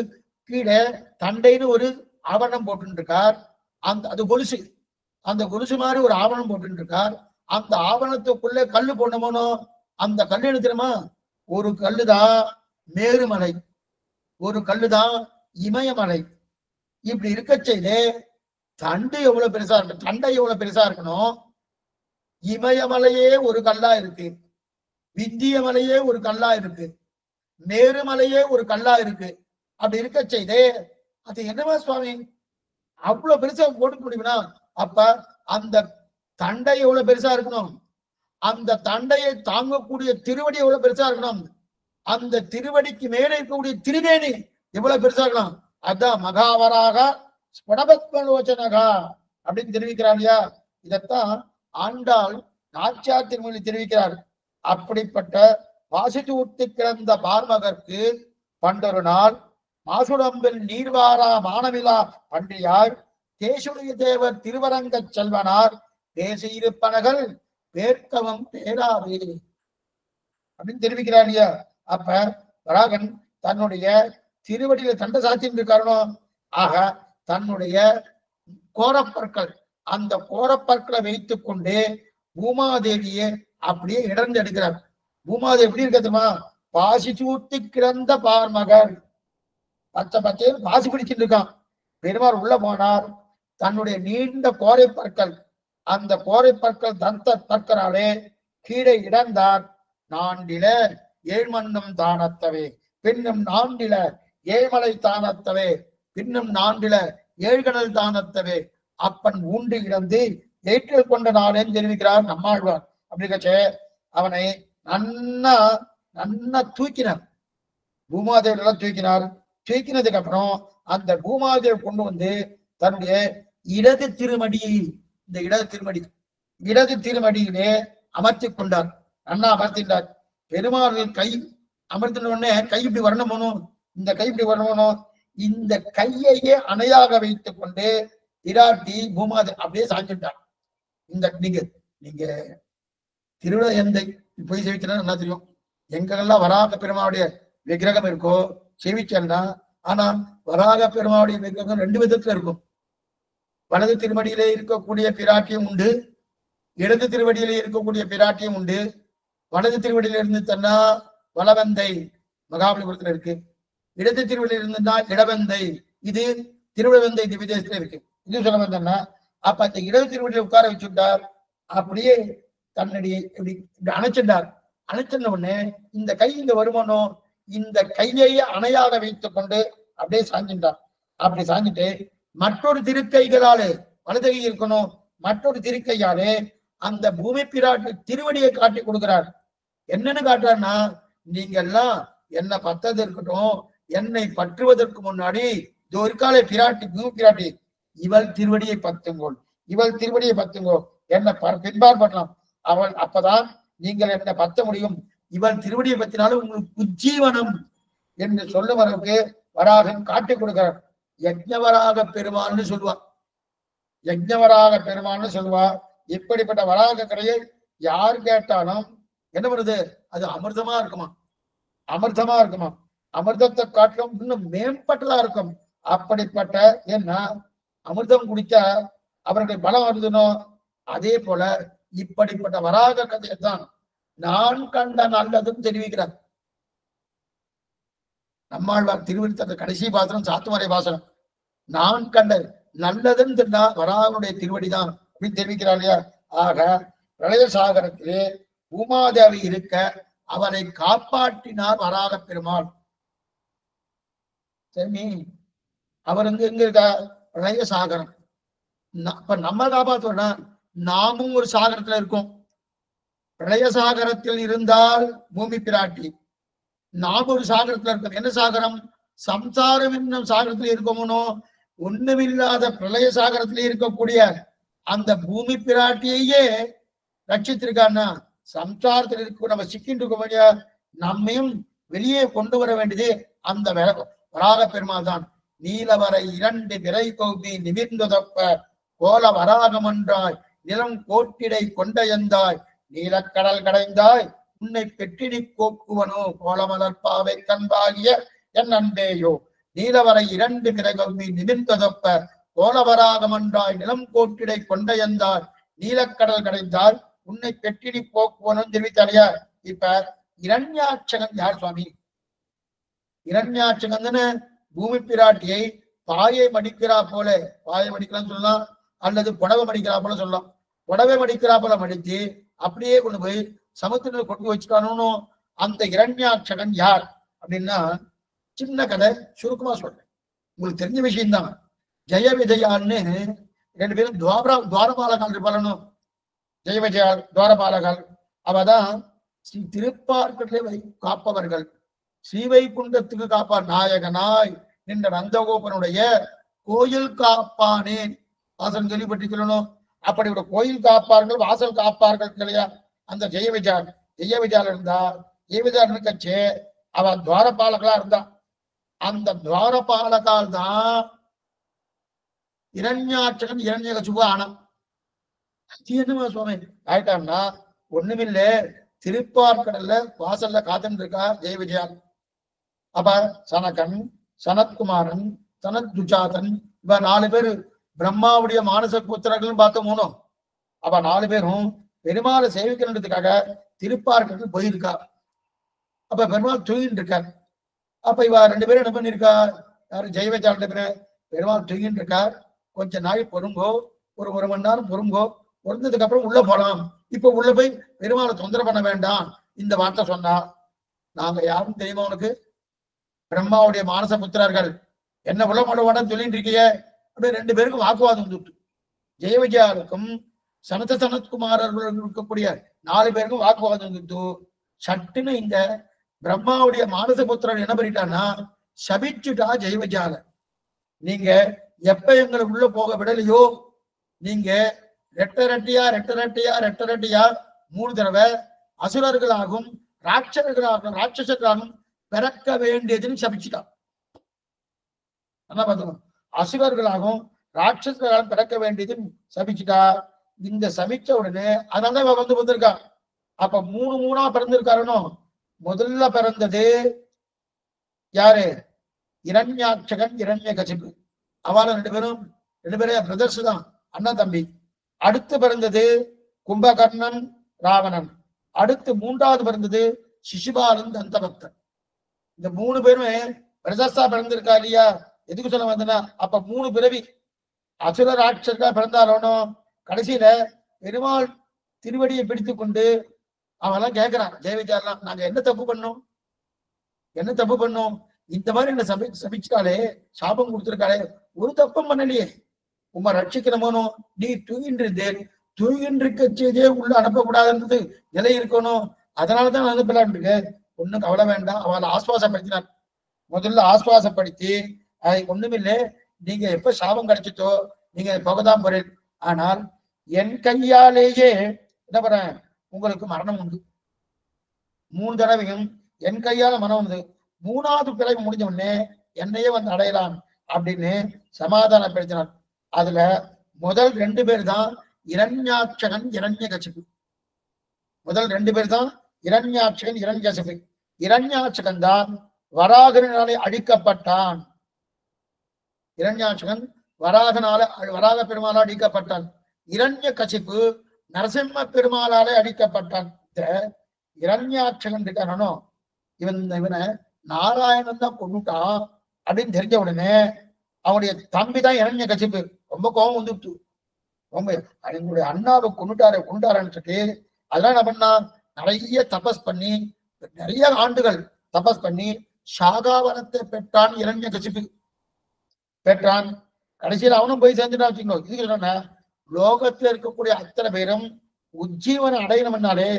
கீழே தண்டைன்னு ஒரு ஆவரணம் போட்டு இருக்கார். அது கொலுசு. அந்த கொலுசு மாதிரி ஒரு ஆவணம் போட்டு இருக்கார். அந்த ஆவணத்துக்குள்ள கல்லு போடணும். அந்த கல்லு என்ன தெரியுமா? ஒரு கல்லுதான் மேருமலை, ஒரு கல்லுதான் இமயமலை. இப்படி இருக்க செய்து தண்டு எவ்வளவு பெருசா இருக்கு, தண்டை எவ்வளவு பெருசா இருக்கணும். இமயமலையே ஒரு கல்லா இருக்கு, விந்திய மலையே ஒரு கல்லா இருக்கு, மேருமலையே ஒரு கல்லா இருக்கு. அப்படி இருக்க செய்தே அது என்னவா சுவாமி அவ்வளவு பெருசா போட்டு முடியும்னா, அப்ப அந்த தண்டை எவ்வளவு பெருசா இருக்கணும், அந்த தண்டையை தாங்கக்கூடிய திருவடி எவ்வளவு பெருசா இருக்கணும், அந்த திருவடிக்கு மேலே இருக்கக்கூடிய திருவேணி எவ்வளவு பெருசா இருக்கணும். அதான் மகாவராக ஸ்படபத்மலோச்சனகா அப்படின்னு தெரிவிக்கிறார் இல்லையா. இதத்தான் ஆண்டாள் நாச்சியார் திருமொழி தெரிவிக்கிறார். அப்படிப்பட்ட வாசித்து ஊட்டி கிடந்த பார்மகற்கு பண்டொரு நாள் மாசுடம்பில் நீர்வாரா மானவிழா பன்றியார் தேசுடைய தேவர் திருவரங்க செல்வனார் தேசியிருப்பனகள் பேர்க்கவும் பேராவே அப்படின்னு தெரிவிக்கிறார் இல்லையா. அப்ப வராகன் தன்னுடைய திருவடியில தண்டை சாத்தின்னு இருக்காரோ. ஆக தன்னுடைய கோரப்பற்கள், அந்த கோரப்பற்களை வைத்துக் கொண்டு பூமாதேவியை அப்படியே இடர்ந்து எடுக்கிறார். பூமாதேவி எப்படி இருக்கட்டுமா? பாசி சூட்டி கிடந்த பார்மகன், பச்சை பச்சையில் பாசி பிடிச்சிட்டு இருக்கான். பெருமாள் உள்ள போனார். தன்னுடைய நீண்ட கோரை பற்கள், அந்த கோரை பற்கள் தந்த பற்களாலே கீழே இடந்தார். நாண்டில ஏழ்மன்னம் தானத்தவே பின்னும் நாண்டில ஏழ்மலை தானத்தவே பின்னும் நாண்டில ஏழ்கடல் தானத்தவே அப்பன் ஊண்டு இழந்து ஏற்றல் கொண்ட நாளேன்னு தெரிவிக்கிறார் நம்மாழ்வார். அப்படிங்கச்சே அவனை நன்னா தூக்கினார். பூமாதேவி எல்லாம் தூக்கினார். தூக்கினதுக்கு அப்புறம் அந்த பூமாதேவி கொண்டு வந்து தன்னுடைய இடது திருமடி, இந்த இடது திருமடியிலே அமர்த்தி கொண்டார். நன்னா அமர்த்தினார். பெருமாளின் கை அமர்த்தின உடனே கை இப்படி வரணும், இந்த கை இப்படி வரணும். இந்த கையையே அணையாக வைத்துக் கொண்டு பிராட்டி பூமாதேவி அப்படியே சாஞ்சிட்டார். நீங்க திருவிழந்தை போய் சேவிச்சா நல்லா தெரியும். எங்கெல்லாம் வராக பெருமாவுடைய விக்கிரகம் இருக்கோ சேவிச்சா. ஆனா வராக பெருமாவுடைய விக்கிரகம் 2 விதத்துல இருக்கும். வலது திருமடியிலே இருக்கக்கூடிய பிராட்டியும் உண்டு, இடது திருவடியிலே இருக்கக்கூடிய பிராட்டியும் உண்டு. வலது திருவடியில இருந்து தன்னா வலவந்தை மகாபலிபுரத்துல இருக்கு. இடது திருவடியில இருந்துன்னா இடவந்தை, இது திருவள்ளவந்தை திவ்யதேசத்துல இருக்கு. இது சொல்ல வந்தேன்னா அப்ப அந்த இடது திருவடியில உட்கார வச்சுட்டார். அப்படியே தன்னுடைய இப்படி அணைச்சிட்டார். அணைச்சின உடனே இந்த கை இங்க வருமானோ, இந்த கையையே அணையாக வைத்துக் கொண்டு அப்படியே சாஞ்சிட்டார். அப்படி சாஞ்சிட்டு மற்றொரு திருக்கைகளாலே வலதுகை இருக்கணும், மற்றொரு திருக்கையாலே அந்த பூமி பிராட்டு திருவடியை காட்டி கொடுக்கிறார். என்னன்னு காட்டுறாருன்னா, நீங்க எல்லாம் என்ன பத்தது இருக்கட்டும், என்னை பற்றுவதற்கு முன்னாடி இதோ இருக்காலே பிராட்டி, பூமி பிராட்டி, இவள் திருவடியை பத்துங்கோள், இவள் திருவடியை பத்துங்கோ, என்ன பின்பார் பண்ணலாம். அவள் அப்பதான் நீங்கள் என்ன பத்த முடியும். இவள் திருவடியை பத்தினாலும் உங்களுக்கு உஜ்ஜீவனம் என்று சொல்லும் அளவுக்கு வராகன் காட்டி கொடுக்கிறார். யஜ்ஞவராக பெருமான்னு சொல்லுவார், யஜ்ஞவராக பெருமான்னு சொல்லுவார். இப்படிப்பட்ட வராக கரையை யார் கேட்டாலும் என்ன பண்ணுது, அது அமிர்தமா இருக்குமா, அமிர்தமா இருக்குமா, அமிர்தத்தை காட்டிலும் இன்னும் மேம்பட்டதா இருக்கும். அப்படிப்பட்ட ஏன்னா அமிர்தம் குடித்தா அவருடைய பலம் வருதுனோ, அதே போல இப்படிப்பட்ட வராக கதையை தான் நான் கண்ட நல்லதும் தெரிவிக்கிறார் நம்மாழ்வார் திருவிழுத்த கடைசி பாசனம் சாத்துமறை பாசனம். நான் கண்ட நல்லதுன்னு தெரிந்தா வராகனுடைய திருவடிதான் அப்படின்னு தெரிவிக்கிறார் இல்லையா. ஆக பிரளய சாகரத்திலே உமாதேவி இருக்க அவரை காப்பாற்றினார் வராக பெருமாள். சரி, அவர் எங்க இருக்கா, பிரளய சாகரம். இப்ப நம்ம காப்பாற்றோம்னா நாமும் ஒரு சாகரத்துல இருக்கோம். பிரளய சாகரத்தில் இருந்தால் பூமி பிராட்டி, நாம் ஒரு சாகரத்துல இருக்கோம். என்ன சாகரம், சம்சாரம் என்னும் சாகரத்துல இருக்கோமோ, ஒண்ணுமில்லாத பிரளய சாகரத்திலே இருக்கக்கூடிய அந்த பூமி பிராட்டியையே ரட்சித்திருக்கான்னா, சம்சாரத்தில் இருக்க நம்ம சிக்கிட்டு இருக்க வேண்டிய நம்மையும் வெளியே கொண்டு வர வேண்டியது அந்த வராக பெருமாள் தான். நீலவரை 2 விரை கோபி நிமிர்ந்தொதப்ப கோல வராகமன்றாய் நிலம் கோட்டிடை கொண்டையந்தாய் நீலக்கடல் கடைந்தாய் உன்னை பெற்றினி கோக்குவனோ கோலமலர்பாவை கண்பாகிய என் அன்பேயோ. நீலவரை 2 விரை கோபி நிமிர்ந்தொதப்ப கோலவராகமன்றாய் நிலம் கோட்டிடை கொண்டையந்தாய் நீலக்கடல் கடைந்தாய் உன்னை பெற்றினி போக்குவனும் தெரிவித்தாலையா. இப்ப இரண்யாட்சகன் யார் சுவாமி, இரண்யாட்சகன் பூமி பிராட்டியை பாயை மடிக்கிறா போல, பாயை மடிக்கலாம்னு சொல்லலாம், அல்லது புடவை மடிக்கிறா போல சொல்லலாம். புடவை மடிக்கிறா போல மடித்து அப்படியே கொண்டு போய் சமுத்திரத்தில் கொண்டு வச்சுக்கானு. அந்த இரண்யாட்சகன் யார் அப்படின்னா, சின்ன கதை சுருக்கமா சொல்றேன், உங்களுக்கு தெரிஞ்ச விஷயம்தான். ஜெய விஜயான்னு 2 பேரும் துவாரபாலகால் இருப்பாளனும். ஜெய விஜயால் துவாரபாலகால் அவதான் ஸ்ரீ திருப்பார்க்கடலை காப்பவர்கள். ஸ்ரீவைகுண்டத்துக்கு காப்பார் நாயகனாய் நின்ற நந்தகோபனுடைய கோயில் காப்பானேன் வாசல் கேள்விப்பட்டி சொல்லணும். அப்படி ஒரு கோயில் காப்பார்கள் வாசல் காப்பார்கள் இல்லையா. அந்த ஜெய விஜயால் இருந்தா, ஜெய விஜயால் இருக்கச்சே அவ துவாரபாலகளா இருந்தா. அந்த துவாரபாலகால் தான் இரண்யாட்சகன் இரண்யகசிபு ஆனம். என்னமா சுவாமி ஆயிட்டான்னா, ஒண்ணுமில்ல, திருப்பார்கடல்ல வாசல்ல காத்துட்டு இருக்கா ஜெய விஜயால். அப்ப சனகன், சனத்குமாரன், சனத்ஜாதன், இவ 4 பேரு பிரம்மாவுடைய மானச புத்திரர்கள் பார்த்தோமோ. அப்ப 4 பேரும் பெருமாளை சேவிக்கிறதுக்காக திருப்பார்கடல் போயிருக்கா. அப்ப பெருமாள் தூங்கிட்டு இருக்கார். அப்ப இவ 2 பேரும் என்ன பண்ணிருக்கா, யாரு ஜெய விஜயால் பெருமாள் தூங்கிட்டு இருக்கார், கொஞ்ச நாள் பொறுங்கோ, ஒரு 1 மணி நேரம் பொறுங்கோ, பொருந்ததுக்கு அப்புறம் உள்ள போலாம், இப்ப உள்ள போய் பெருமாளை தொந்தரவு பண்ண வேண்டாம் இந்த வார்த்தை சொன்னா. நாங்க யாரும் தெரியுமா உனக்கு, பிரம்மாவுடைய மானச புத்திரர்கள், என்ன உள்ள போடவாடான்னு சொல்லிட்டு இருக்கிய அப்படியே 2 பேருக்கும் வாக்குவாதம் வந்துட்டு. ஜெய விஜயாவுக்கும் சனத்குமாரர்கள் இருக்கக்கூடிய 4 பேருக்கும் வாக்குவாதம் வந்துட்டு. சட்டுன்னு இந்த பிரம்மாவுடைய மானச புத்திரர் என்ன பண்ணிட்டான்னா, சபிச்சுட்டா ஜெய விஜயால, நீங்க எப்ப எங்களை உள்ள போக விடலையோ, நீங்க ரெட்டரட்டியா 3 தடவை அசுரர்களாகும் ராட்சசர்களாகும் பிறக்க வேண்டியதுன்னு சபிச்சுட்டான். என்ன பார்த்தோம், அசுரர்களாகவும் ராட்சசர்களாகவும் பிறக்க வேண்டியதுன்னு சபிச்சுட்டா. இந்த சபிச்ச உடனே அதனால வந்திருக்கா. அப்ப 3 பிறந்திருக்காருனோ. முதல்ல பிறந்தது யாரு, இரண்யாட்சகன் இரண்யகசிபு. அவள 2 பேரும் பிரதர்ஸ் தான், அண்ணா தம்பி. அடுத்து பிறந்தது கும்பகர்ணன் ராவணன். அடுத்து 3வது பிறந்தது சிசுபாலன் தந்தபக்தன். இந்த 3 பேருமே பிரதர்ஸா பிறந்திருக்கா இல்லையா. எதுக்கு சொல்ல வந்தனா, அப்ப 3 பிறவி அசுர ராட்சசா பிறந்தாலும் கடைசியில பெருமாள் திருவடியை பிடித்து கொண்டு அவெல்லாம் கேட்கிறான், ஜெய விஜயாலாம், நாங்க என்ன தப்பு பண்ணோம், இந்த மாதிரி என்ன சபிச்சாலே, சாபம் கொடுத்திருக்காளே, ஒரு தப்பும் பண்ணலையே, உம்மை ரட்சிக்கணுமோனோ, நீ தூங்கின்றிருந்தேன், தூங்கின்றிருக்க செய்தே உள்ள அனுப்பக்கூடாதுன்றது நிலை இருக்கணும். அதனாலதான் நான் அனுப்பலான் இருக்கேன். ஒண்ணும் கவலை வேண்டாம். அவளை ஆஸ்வாசப்படுத்தினார். முதல்ல ஆஸ்வாசப்படுத்தி, அதை ஒண்ணுமில்லை, நீங்க எப்ப சாபம் கிடைச்சிட்டோ நீங்க போகதான் போறேன். ஆனால் என் கையாலேயே என்ன பண்றேன், உங்களுக்கு மரணம் உண்டு. 3 தடவையும் என் கையால மரணம் உண்டு. 3வது பிறகு முடிஞ்ச உடனே என்னையே வந்து அடையலாம் அப்படின்னு சமாதானப்படுத்தினார். அதுல முதல் 2 பேர் தான் இரண்யாட்சகன், இரண்யகசிபு. முதல் 2 பேர் தான் இரண்யாட்சகன், இரண்யகசிபு. இரண்யாட்சகன் தான் வராகனாலே அழிக்கப்பட்டான். இரண்யாட்சகன் வராக பெருமாளால் அடிக்கப்பட்டான். இரண்யகசிபு நரசிம்ம பெருமாளாலே அடிக்கப்பட்டான். இந்த இரண்யாட்சகன் இருக்கானோ, இவனை நாராயணன் தான் கொண்டுட்டான் அப்படின்னு தெரிஞ்ச உடனே அவனுடைய தம்பி தான் இரண்யகசிபு. ரொம்ப கோபம் வந்துட்டு, ரொம்ப எங்களுடைய அண்ணாவை கொண்டுட்டாரன்னு சொல்லி அதெல்லாம் என்ன பண்ணா, நிறைய தபஸ் பண்ணி, நிறைய ஆண்டுகள் தபஸ் பண்ணி சாகாவனத்தை பெற்றான். இரண்யகசிபு பெற்றான். கடைசியில் அவனும் போய் சேர்ந்துட்டா வச்சுக்கோ. இதுக்கு என்ன, லோகத்துல இருக்கக்கூடிய அத்தனை பேரும் உஜ்ஜீவனை அடையணும்னாலே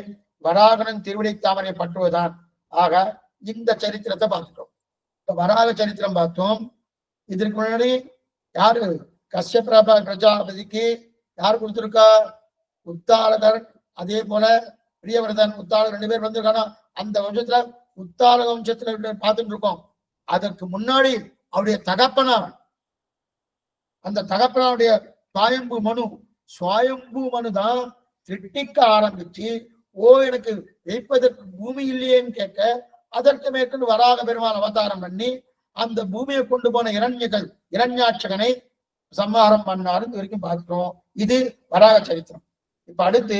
வராகனன் திருவிடை தாமரை பற்றுவதுதான். ஆக இந்த சரித்திரத்தை பார்த்துட்டோம். இப்ப வராக சரித்திரம் பார்த்தோம். இதற்கு முன்னாடி யாரு, கஷ்யப பிரஜாபதிக்கு யார் கொடுத்திருக்கா, உத்தாலகர், அதே போல பிரியவர்தன், உத்தாலகர் 2 பேர் வந்திருக்கானா. அந்த வம்சத்துல உத்தாலக வம்சத்துல பார்த்துட்டு இருக்கோம். அதற்கு முன்னாடி அவருடைய தகப்பனார், அந்த தகப்பனாருடைய சுவாயம்பு மனு தான் திட்டிக்க ஆரம்பிச்சு, எனக்கு வைப்பதற்கு பூமி இல்லையேன்னு கேட்க, அதற்கு மேற்கொண்டு வராக பெருமாள் அவதாரம் பண்ணி அந்த பூமியை கொண்டு போன இரண்யாட்சகனை சம்ஹாரம் பண்ணாரு. இது வரைக்கும் பார்க்கிறோம். இது வராக சரித்திரம். இப்ப அடுத்து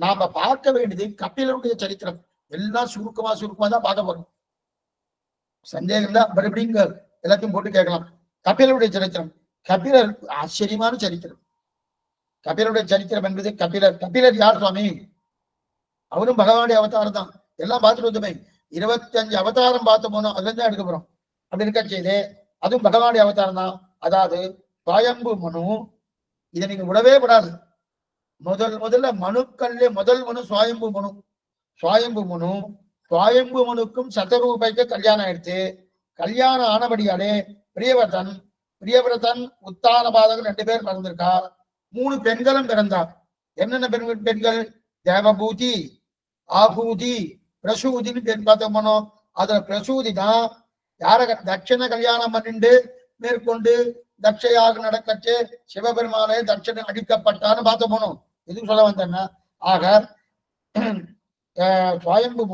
நாம பார்க்க வேண்டியது கபிலருடைய சரித்திரம். எல்லாம் சுருக்கமா தான் பார்க்க போறோம். சந்தேகம் தான், மறுபடியும் எல்லாத்தையும் போட்டு கேட்கலாம். கபிலருடைய சரித்திரம். கபிலர் ஆச்சரியமான சரித்திரம். கபிலருடைய சரித்திரம் என்பது கபிலர் யார் சுவாமி? அவரும் பகவானுடைய அவதாரம் தான். எல்லாம் பார்த்துட்டு வந்தோமே, 25 அவதாரம் பார்த்து போனோம், அதுல இருந்து எடுக்க போறோம். அப்படி இருக்க செய்து அதுவும் பகவானுடைய அவதாரம் தான். அதாவது சுவாயம்பு மனு, இதை நீங்க விடவே விடாது. முதல்ல மனுக்கல்லே முதல் மனு சுவாயம்பு மனு. சுவாயம்பு மனுக்கும் சதரூபைக்கு கல்யாணம் எடுத்து, கல்யாணம் ஆனபடியாலே பிரியவர்தன் உத்தான பாதகன் 2 பேர் பிறந்திருக்கா. 3 பெண்களும் பிறந்தார். என்னென்ன பெண்கள்? தேவபூதி, ஆபூதி, பிரசூதின்னு பேர் பார்த்தோம்னோ, அதுல பிரசூதி தான் யார தட்சண கல்யாணம் பண்ணிண்டு மேற்கொண்டு தட்சையாக நடக்கச்சு சிவபெருமானே தட்சணை அடிக்கப்பட்டான்னு பார்த்த போனோம். எதுக்கு சொல்ல வந்தேன்னா, ஆக சுவாயம்பு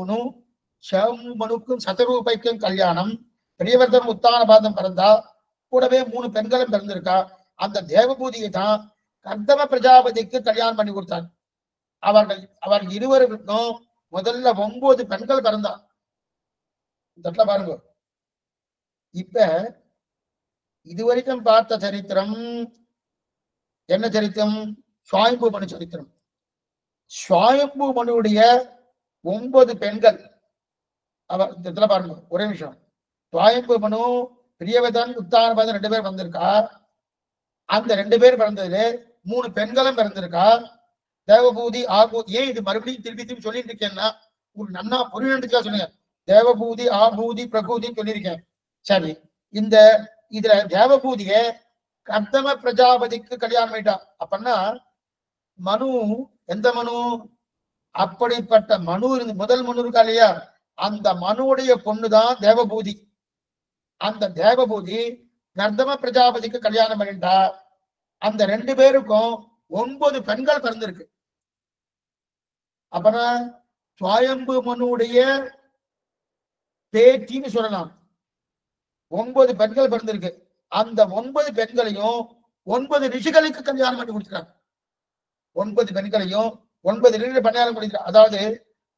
மனுக்கும் சதரூபைக்கும் கல்யாணம், பிரியவர்தன் உத்தான பாதம் பிறந்தா, கூடவே 3 பெண்களும் பிறந்திருக்கா. அந்த தேவபூதியை தான் கர்தம பிரஜாபதிக்கு கல்யாணம் பண்ணி கொடுத்தார். அவர்கள் இருவருக்கும் முதல்ல 9 பெண்கள் பிறந்தா. தட்டில பாருங்க. இப்ப இதுவரைக்கும் பார்த்த சரித்திரம் என்ன சரித்திரம்? சுவாயம்பு மனு சரித்திரம். சுவாயம்பு மனுடைய 9 பெண்கள் அவர் பாருங்க. ஒரே நிமிஷம். சுவாயம்பு மனு, பிரியவர்தன், உத்தானபாதன் 2 பேர் வந்திருக்கா. அந்த 2 பேர் பிறந்ததுல 3 பெண்களும் பிறந்திருக்கா. தேவபூதி, ஆபூதி. ஏன் இது மறுபடியும் திருப்பி சொல்லிட்டு இருக்கேன்னா, ஒரு நன்னா புரியணுக்கா சொல்லுங்க. தேவபூதி, ஆபூதி, பிரபூதின்னு சொல்லியிருக்கேன். சரி, இதுல தேவபூதிய கர்தம பிரஜாபதிக்கு கல்யாணம் ஆயிட்டா. அப்படின்னா மனு, எந்த மனு? அப்படிப்பட்ட மனு முதல் மனு இருக்கா இல்லையா, அந்த மனுவுடைய பொண்ணுதான் தேவபூதி. அந்த தேவபூதி கர்தம பிரஜாபதிக்கு கல்யாணம் பண்ணிட்டா. அந்த 2 பேருக்கும் 9 பெண்கள் பிறந்திருக்கு. அப்பனா சுவாயம்பு மனுடைய பேட்டின்னு சொல்லலாம். 9 பெண்கள் பிறந்திருக்கு. அந்த 9 பெண்களையும் 9 ரிஷிகளுக்கு கல்யாணம் பண்ணி கொடுத்துருக்காங்க. 9 பெண்களையும் 9 ரிஷிகளை கல்யாணம் கொடுத்துருக்காங்க. அதாவது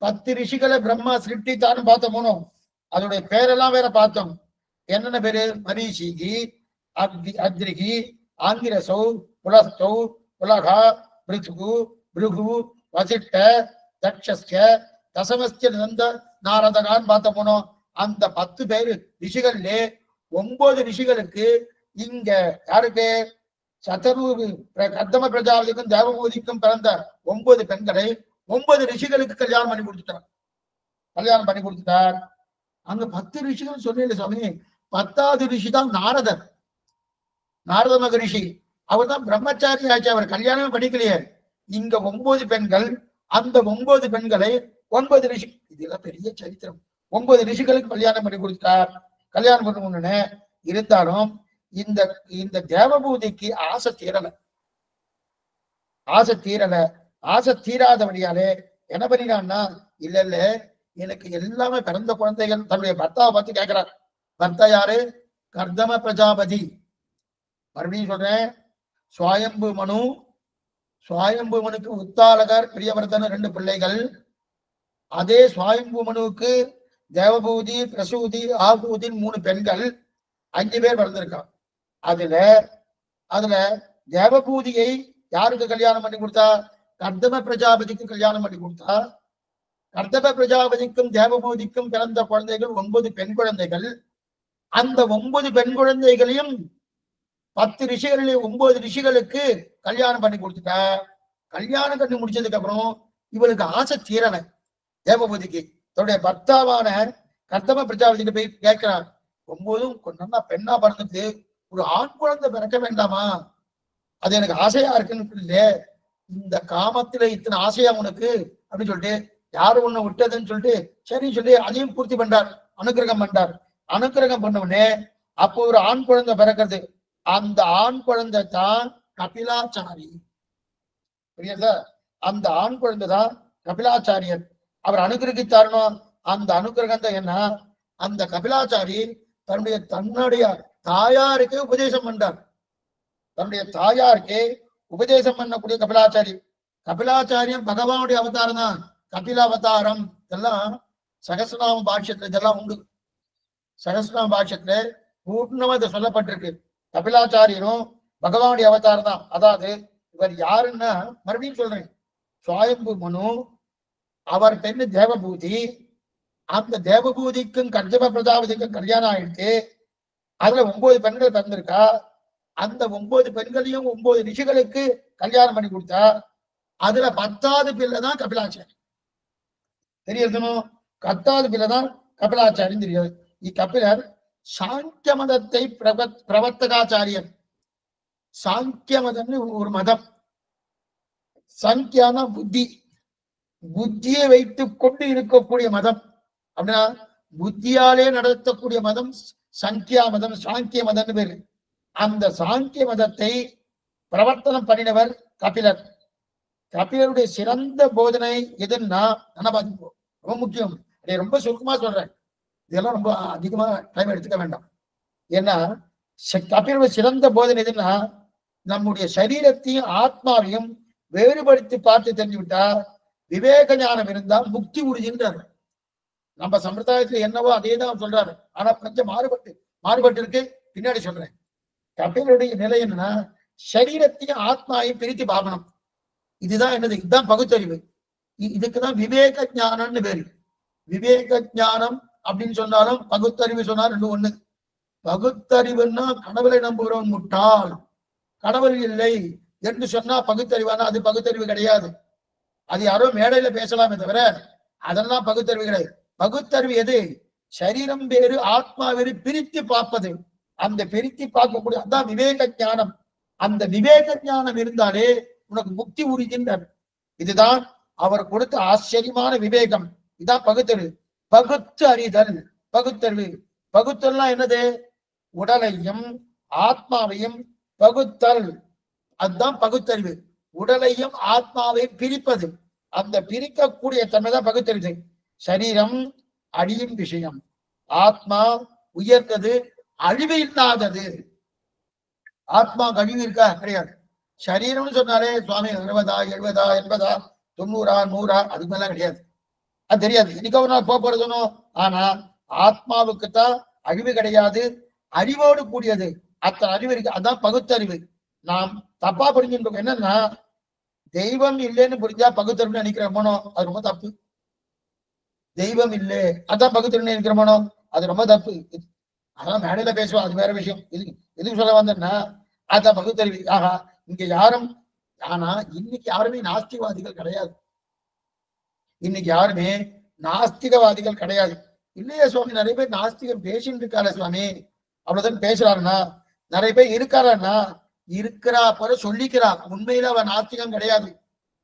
10 ரிஷிகளை பிரம்மா சிருஷ்டித்தான்னு பார்த்த போனோம். அதோடைய பேரெல்லாம் வேற பார்த்தோம். என்னென்ன பேரு? மரீஷிகி, அத்ரிகி, ஆங்கிரசௌ, புலஸ்தௌ, புலகா, பிருகு, பிருகு, வசிஷ்ட, தட்சஸ்ய, தசமஸ்ய, நந்த, நாரதகான்னு பார்த்த போனோம். அந்த 10 பேரு ரிஷிகள்ல 9 ரிஷிகளுக்கு இங்க யாருக்கு சதரூபி கர்தம பிரஜாபதிக்கும் தேவபூதிக்கும் பிறந்த 9 பெண்களை 9 ரிஷிகளுக்கு கல்யாணம் பண்ணி கொடுத்துட்டார். அங்க 10 ரிஷிகள் சொன்னீங்க சுவாமி. 10வது ரிஷி தான் நாரதர், நாரத மகரிஷி. அவர் தான் பிரம்மச்சாரி ஆச்சு, அவர் கல்யாணமே பண்ணிக்கலையே. இங்க 9 பெண்கள், அந்த 9 பெண்களை 9 ரிஷி, இதெல்லாம் பெரிய சரித்திரம். 9 ரிஷிகளுக்கு கல்யாணம் பண்ணி கொடுத்தார். கல்யாணம் பண்ண இருந்தாலும் இந்த தேவபூதிக்கு ஆசை தீராதபடியாலே என்ன பண்ணினான்னா, இல்ல எனக்கு எல்லாமே பிறந்த குழந்தைகள். தன்னுடைய பர்த்தாவை பார்த்து கேட்கிறார். பர்த்தா யாரு? கர்தம பிரஜாபதி. மறுபடியும் சொல்றேன், சுவாயம்பு மனுக்கு உத்தாலகர் பிரியவர்தன 2 பிள்ளைகள். அதே சுவாயம்பு மனுவுக்கு தேவபூதி, பிரசூதி, ஆபூதி 3 பெண்கள், 5 பேர் பிறந்திருக்கான். அதுல தேவபூதியை யாருக்கு கல்யாணம் பண்ணி கொடுத்தா? கர்தம பிரஜாபதிக்கு கல்யாணம் பண்ணி கொடுத்தா. கர்தம பிரஜாபதிக்கும் தேவபூதிக்கும் பிறந்த குழந்தைகள் 9 பெண் குழந்தைகள். அந்த 9 பெண் குழந்தைகளையும் 10 ரிஷிகளிலே 9 ரிஷிகளுக்கு கல்யாணம் பண்ணி கொடுத்துட்டா. கல்யாணம் பண்ணி முடிச்சதுக்கு அப்புறம் இவளுக்கு ஆசை தீரல. தேவபூதிக்கு தன்னுடைய பர்த்தாவான கர்தம பிரஜாபதிக்கு போய் கேட்கிறார், 9ம் நல்லா பெண்ணா பிறந்துட்டு ஒரு ஆண் குழந்தை பிறக்க வேண்டாமா? அது எனக்கு ஆசையா இருக்குன்னு. இந்த காமத்துல இத்தனை ஆசையா உனக்கு அப்படின்னு சொல்லிட்டு, யாரு உன்னை விட்டதுன்னு சொல்லிட்டு சரின்னு சொல்லி அதையும் பூர்த்தி பண்றார், அனுக்கிரகம் பண்றார். அனுக்கிரகம் பண்ண உடனே அப்போ ஒரு ஆண் குழந்தை பிறக்கிறது. அந்த ஆண் குழந்தை தான் கபிலாச்சாரி. புரியுதா? அந்த ஆண் குழந்தை தான் கபிலாச்சாரியர். அவர் அனுகிரகித்தாருனோ அந்த அனுகிரகம் தான் என்ன? அந்த கபிலாச்சாரி தன்னுடைய தாயாருக்கு உபதேசம் பண்றார். தன்னுடைய தாயாருக்கு உபதேசம் பண்ணக்கூடிய கபிலாச்சாரி. கபிலாச்சாரியம் பகவானுடைய அவதாரம் தான். கபில அவதாரம் இதெல்லாம் சகஸ்ரநாம பாஷ்யத்துல இதெல்லாம் உண்டு. சகஸ்ரநாம பாஷ்யத்துல பூர்ணமா இதை சொல்லப்பட்டிருக்கு. கபிலாச்சாரியரும் பகவானுடைய அவதாரம் தான். அதாவது இவர் யாருன்னா, மறுபடியும் சொல்றேன், சுவாயம்பு மனு, அவர் பெண்ணு தேவபூதி. அந்த தேவபூதிக்கும் கர்தம பிரஜாபதிக்கும் கல்யாணம் ஆயிடுச்சு. அதுல 9 பெண்கள் பிறந்திருக்கா. அந்த 9 பெண்களையும் 9 ரிஷிகளுக்கு கல்யாணம் பண்ணி கொடுத்தா. அதுல 10வது பிள்ளை தான் கபிலாச்சாரி. தெரியணும், 10வது பிள்ளை தான் கபிலாச்சாரின்னு தெரியாது. இக்கபிலர் சாங்கிய மதத்தை பிரவர்த்தகாச்சாரியர். சாங்கிய மதம்னு ஒரு மதம். சாங்கியான புத்தியை வைத்துக் கொண்டு இருக்கக்கூடிய மதம். அப்படின்னா புத்தியாலே நடத்தக்கூடிய மதம் சங்கியா மதம், சாங்கிய மதம்னு பேரு. அந்த சாங்கிய மதத்தை பிரவர்த்தனம் பண்ணினவர் கபிலர். கபிலருடைய சிறந்த போதனை எதுன்னா, ரொம்ப முக்கியம். ரொம்ப சுருக்கமா சொல்றேன், இதெல்லாம் ரொம்ப அதிகமா டைம் எடுத்துக்க வேண்டாம். ஏன்னா கபிலருடைய சிறந்த போதனை எதுன்னா, நம்முடைய சரீரத்தையும் ஆத்மாவையும் வேறுபடுத்தி பார்த்து தெரிஞ்சுவிட்டா விவேக ஞானம் இருந்தா முக்தி உறுதின்றார். நம்ம சம்பிரதாயத்துல என்னவோ அதே தான் சொல்றாரு. ஆனா கொஞ்சம் மாறுபட்டு இருக்கு, பின்னாடி சொல்றேன். கபிலருடைய நிலை என்னன்னா, சரீரத்தையும் ஆத்மாவையும் பிரித்து பார்க்கணும். இதுதான் என்னது? இதுதான் பகுத்தறிவு. இதுக்குதான் விவேக ஞானம்னு பேரு. விவேக ஞானம் அப்படின்னு சொன்னாலும் பகுத்தறிவு சொன்னாலும் 2 ஒண்ணு. பகுத்தறிவுன்னா கடவுளை நம்புகிறவன் முட்டாள், கடவுள் இல்லை என்று சொன்னா பகுத்தறிவானா அது பகுத்தறிவு கிடையாது. அது யாரோ மேடையில பேசலாமே தவிர அதெல்லாம் பகுத்தறிவு கிடையாது. பகுத்தறிவு எது? சரீரம் வேறு ஆத்மா வேறு பிரித்து பார்ப்பது. அந்த பிரித்து பார்க்கக்கூடிய அதான் விவேக ஞானம். அந்த விவேக ஞானம் இருந்தாலே உனக்கு முக்தி உறுதின்றார். இதுதான் அவர் கொடுத்த ஆச்சரியமான விவேகம். இதான் பகுத்தறிவு. பகுத்து அறிதல் பகுத்தறிவு. பகுத்தல்னா என்னது? உடலையும் ஆத்மாவையும் பகுத்தல். அதுதான் பகுத்தறிவு. உடலையும் ஆத்மாவையும் பிரிப்பது. அந்த பிரிக்கக்கூடிய தன்மைதான் பகுத்தறிவு. சரீரம் அழியும் விஷயம், ஆத்மா உயர்ந்தது, அழிவு இல்லாதது. ஆத்மா கழிவு இருக்கா? கிடையாது. சரீரம்னு சொன்னாலே சுவாமி 60, 70, 80, 90, 100 அதுக்கு மேல கிடையாது. அது தெரியாது, இன்னைக்கு ஒரு நாள் போறதுனோ. ஆனா ஆத்மாவுக்குத்தான் அழிவு கிடையாது, அறிவோடு கூடியது. அத்தனை அறிவு இருக்கு. அதான் பகுத்தறிவு. நாம் தப்பா புரிஞ்சுட்டு என்னன்னா, தெய்வம் இல்லைன்னு புரிஞ்சா பகுத்தறிவு நினைக்கிறோமோ, அது ரொம்ப தப்பு. தெய்வம் இல்லை அதான் பகுத்தறிவு நினைக்கிறோமோ, அது ரொம்ப தப்பு. அதான் மேடையில பேசுவோம், அது வேற விஷயம். எதுக்கு சொல்ல வந்தேன்னா அதான் பகுத்தறிவு. ஆகா இங்க யாரும், ஆனா இன்னைக்கு யாருமே நாஸ்திகவாதிகள் கிடையாது. இன்னைக்கு யாருமே நாஸ்திகவாதிகள் கிடையாது. இல்லையா சுவாமி, நிறைய பேர் நாஸ்திகம் பேசிட்டு இருக்காரு சுவாமி, அவ்வளவுதான் பேசுறாருன்னா, நிறைய பேர் இருக்காருன்னா இருக்கிறா போல சொல்லிக்கிறா, உண்மையில அவன் நாஸ்திகம் கிடையாது.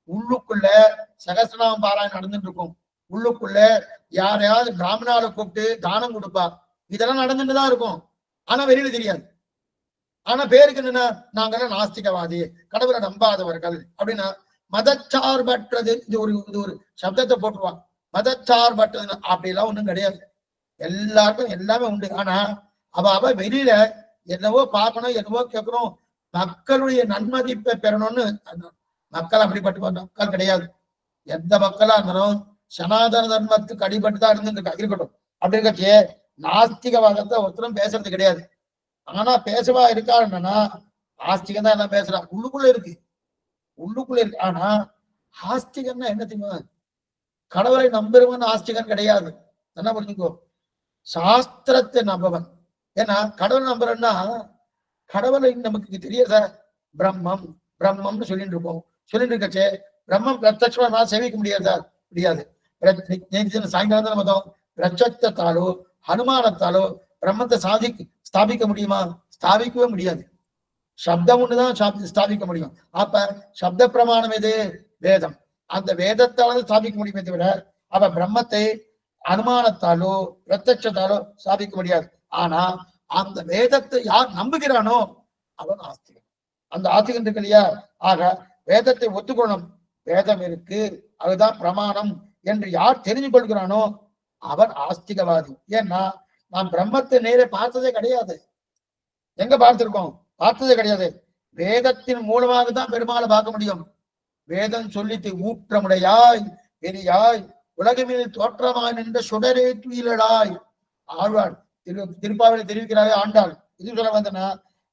உள்ளுக்குள்ள சகஸ்ரநாமம் பாராயணம் நடந்துட்டு இருக்கும், உள்ளுக்குள்ள யாரையாவது பிராமணால கூப்பிட்டு தானம் கொடுப்பா, இதெல்லாம் நடந்துட்டுதான் இருக்கும். ஆனா வெளியில தெரியாது. ஆனா பேருக்கு என்னன்னா நாங்கெல்லாம் நாஸ்திகவாதி, கடவுளை நம்பாதவர்கள் அப்படின்னா. மதச்சார்பற்றது, இது ஒரு சப்தத்தை போட்டுருவான், மதச்சார்பற்றது அப்படிலாம் ஒண்ணும் கிடையாது. எல்லாருக்கும் எல்லாமே உண்டு. ஆனா அவ வெளியில என்னவோ பார்க்கணும், என்னவோ கேட்கணும், மக்களுடைய நன்மதிப்பை பெறணும்னு. மக்கள் அப்படிப்பட்ட மக்கள் கிடையாது. எந்த மக்களா இருந்தாலும் சனாதன தர்மத்துக்கு அடிபட்டு தான் இருக்கட்டும். அப்படி இருக்கச்சே நாஸ்திகவாதத்தை ஒருத்தரும் பேசுறது கிடையாது. ஆனா பேசவா இருக்காருன்னா ஆஸ்திகம் தான் எல்லாம் பேசுறான், உள்ளுக்குள்ள இருக்கு, உள்ளுக்குள்ள இருக்கு. ஆனா ஆஸ்திகம்னா என்ன தெரியுமா, கடவுளை நம்புறவன் ஆஸ்திகன் கிடையாது. என்ன புரிஞ்சுக்கோ, சாஸ்திரத்தை நம்பவன். ஏன்னா கடவுள் நம்புறன்னா, கடவுளை நமக்கு தெரியாத பிரம்மம் பிரம்மம்னு சொல்லிட்டு இருக்கோம். சொல்லிட்டு இருக்கச்சே பிரம்மம் பிரத்யட்சமா நான் சேவிக்க முடியாதா? முடியாது. சாயங்காலம் தான் நம்ம பிரச்சத்தாலோ அனுமானத்தாலோ பிரம்மத்தை ஸ்தாபிக்க முடியுமா? ஸ்தாபிக்கவே முடியாது. சப்தம் ஒண்ணுதான் ஸ்தாபிக்க முடியும். அப்ப சப்த பிரமாணம் எது? வேதம். அந்த வேதத்தால ஸ்தாபிக்க முடியுமே தவிர அவ பிரம்மத்தை அனுமானத்தாலோ பிரத்யட்சத்தாலோ ஸ்தாபிக்க முடியாது. ஆனா அந்த வேதத்தை யார் நம்புகிறானோ அவன் ஆஸ்திகன். அந்த ஆஸ்திகன் இருக்கு இல்லையா? ஆக வேதத்தை ஒத்துக்கொள்ளணும், வேதம் இருக்கு அதுதான் பிரமாணம் என்று யார் தெரிஞ்சு கொள்கிறானோ அவன் ஆஸ்திகவாதி. ஏன்னா நாம் பிரம்மத்தை நேரே பார்த்ததே கிடையாது. எங்க பார்த்திருக்கோம்? பார்த்ததே கிடையாது. வேதத்தின் மூலமாக தான் பெருமாளை பார்க்க முடியும். வேதம் சொல்லித்து ஊற்றமுடையாய் பெரியாய் உலகமில் தோற்றமாய் நின்ற சுடரே துயிலடாய். ஆழ்வார் திருப்பாவில தெரிவிக்கிறாரே ஆண்டாள். இது சொல்ல வந்தனா,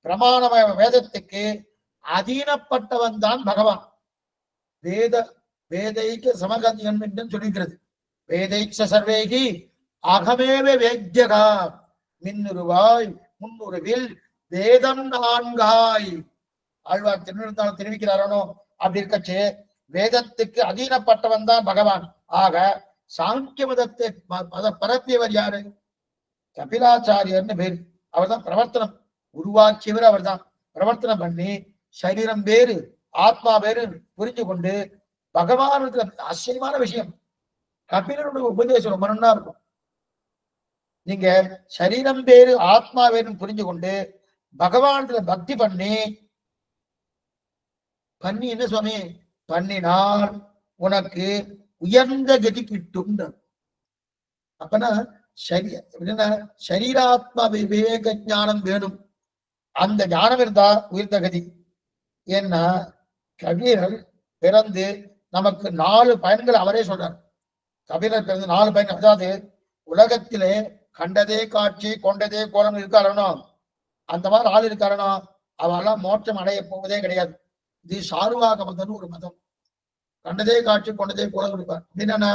பிரமாணமய வேதத்துக்கு அதீனப்பட்டவன் தான் பகவான். வேதைக்கு சமகத்தியம் என்று சொல்லிக்கிறது. வேதைச்ச சர்வேகி அகமேவ வேத்யகா மின்னுருவாய் முன்னுருவில் வேதம் நான்காய். ஆழ்வார் திருநெடுந்தாள் தெரிவிக்கிறாரோ? அப்படி இருக்கச்சே வேதத்துக்கு அதீனப்பட்டவன் தான் பகவான். ஆக சாங்கிய மதத்தை பரப்பியவர் யாரு? கபிலாச்சாரியர்னு பேரு. அவர் தான் பிரவர்த்தனம் உருவாக்கியவர். அவர் தான் பிரவர்த்தனம் பண்ணி சரீரம் வேறு ஆத்மா வேறு புரிஞ்சு கொண்டு பகவானுக்கு ஆச்சரியமான விஷயம். கபிலனுடைய உபதேசம் ரொம்ப நல்லா இருக்கும். நீங்க சரீரம் வேறு ஆத்மா வேறுன்னு புரிஞ்சு கொண்டு பகவானுக்கு பக்தி பண்ணி என்ன சுவாமி பண்ணினால் உனக்கு உயர்ந்த கதி கிட்டும். அப்பனா சரீராத்மா விவேக ஞானம் வேணும். அந்த ஞானம் இருந்தா உயர்ந்த கதி. ஏன்னா கபீரர் பிறந்து நமக்கு 4 பயன்கள் அவரே சொல்றார். கபீரர் பிறந்து 4 பயன்கள். அதாவது உலகத்திலே கண்டதே காட்சி கொண்டதே கோலம் இருக்காரனோ அந்த மாதிரி ஆள் இருக்காரனோ அவெல்லாம் மோட்சம் அடைய போவதே கிடையாது. இது சாருவாக மதம்னு ஒரு மதம். கண்டதே காட்சி கொண்டதே கோலம் இருப்பார். அப்படின்னா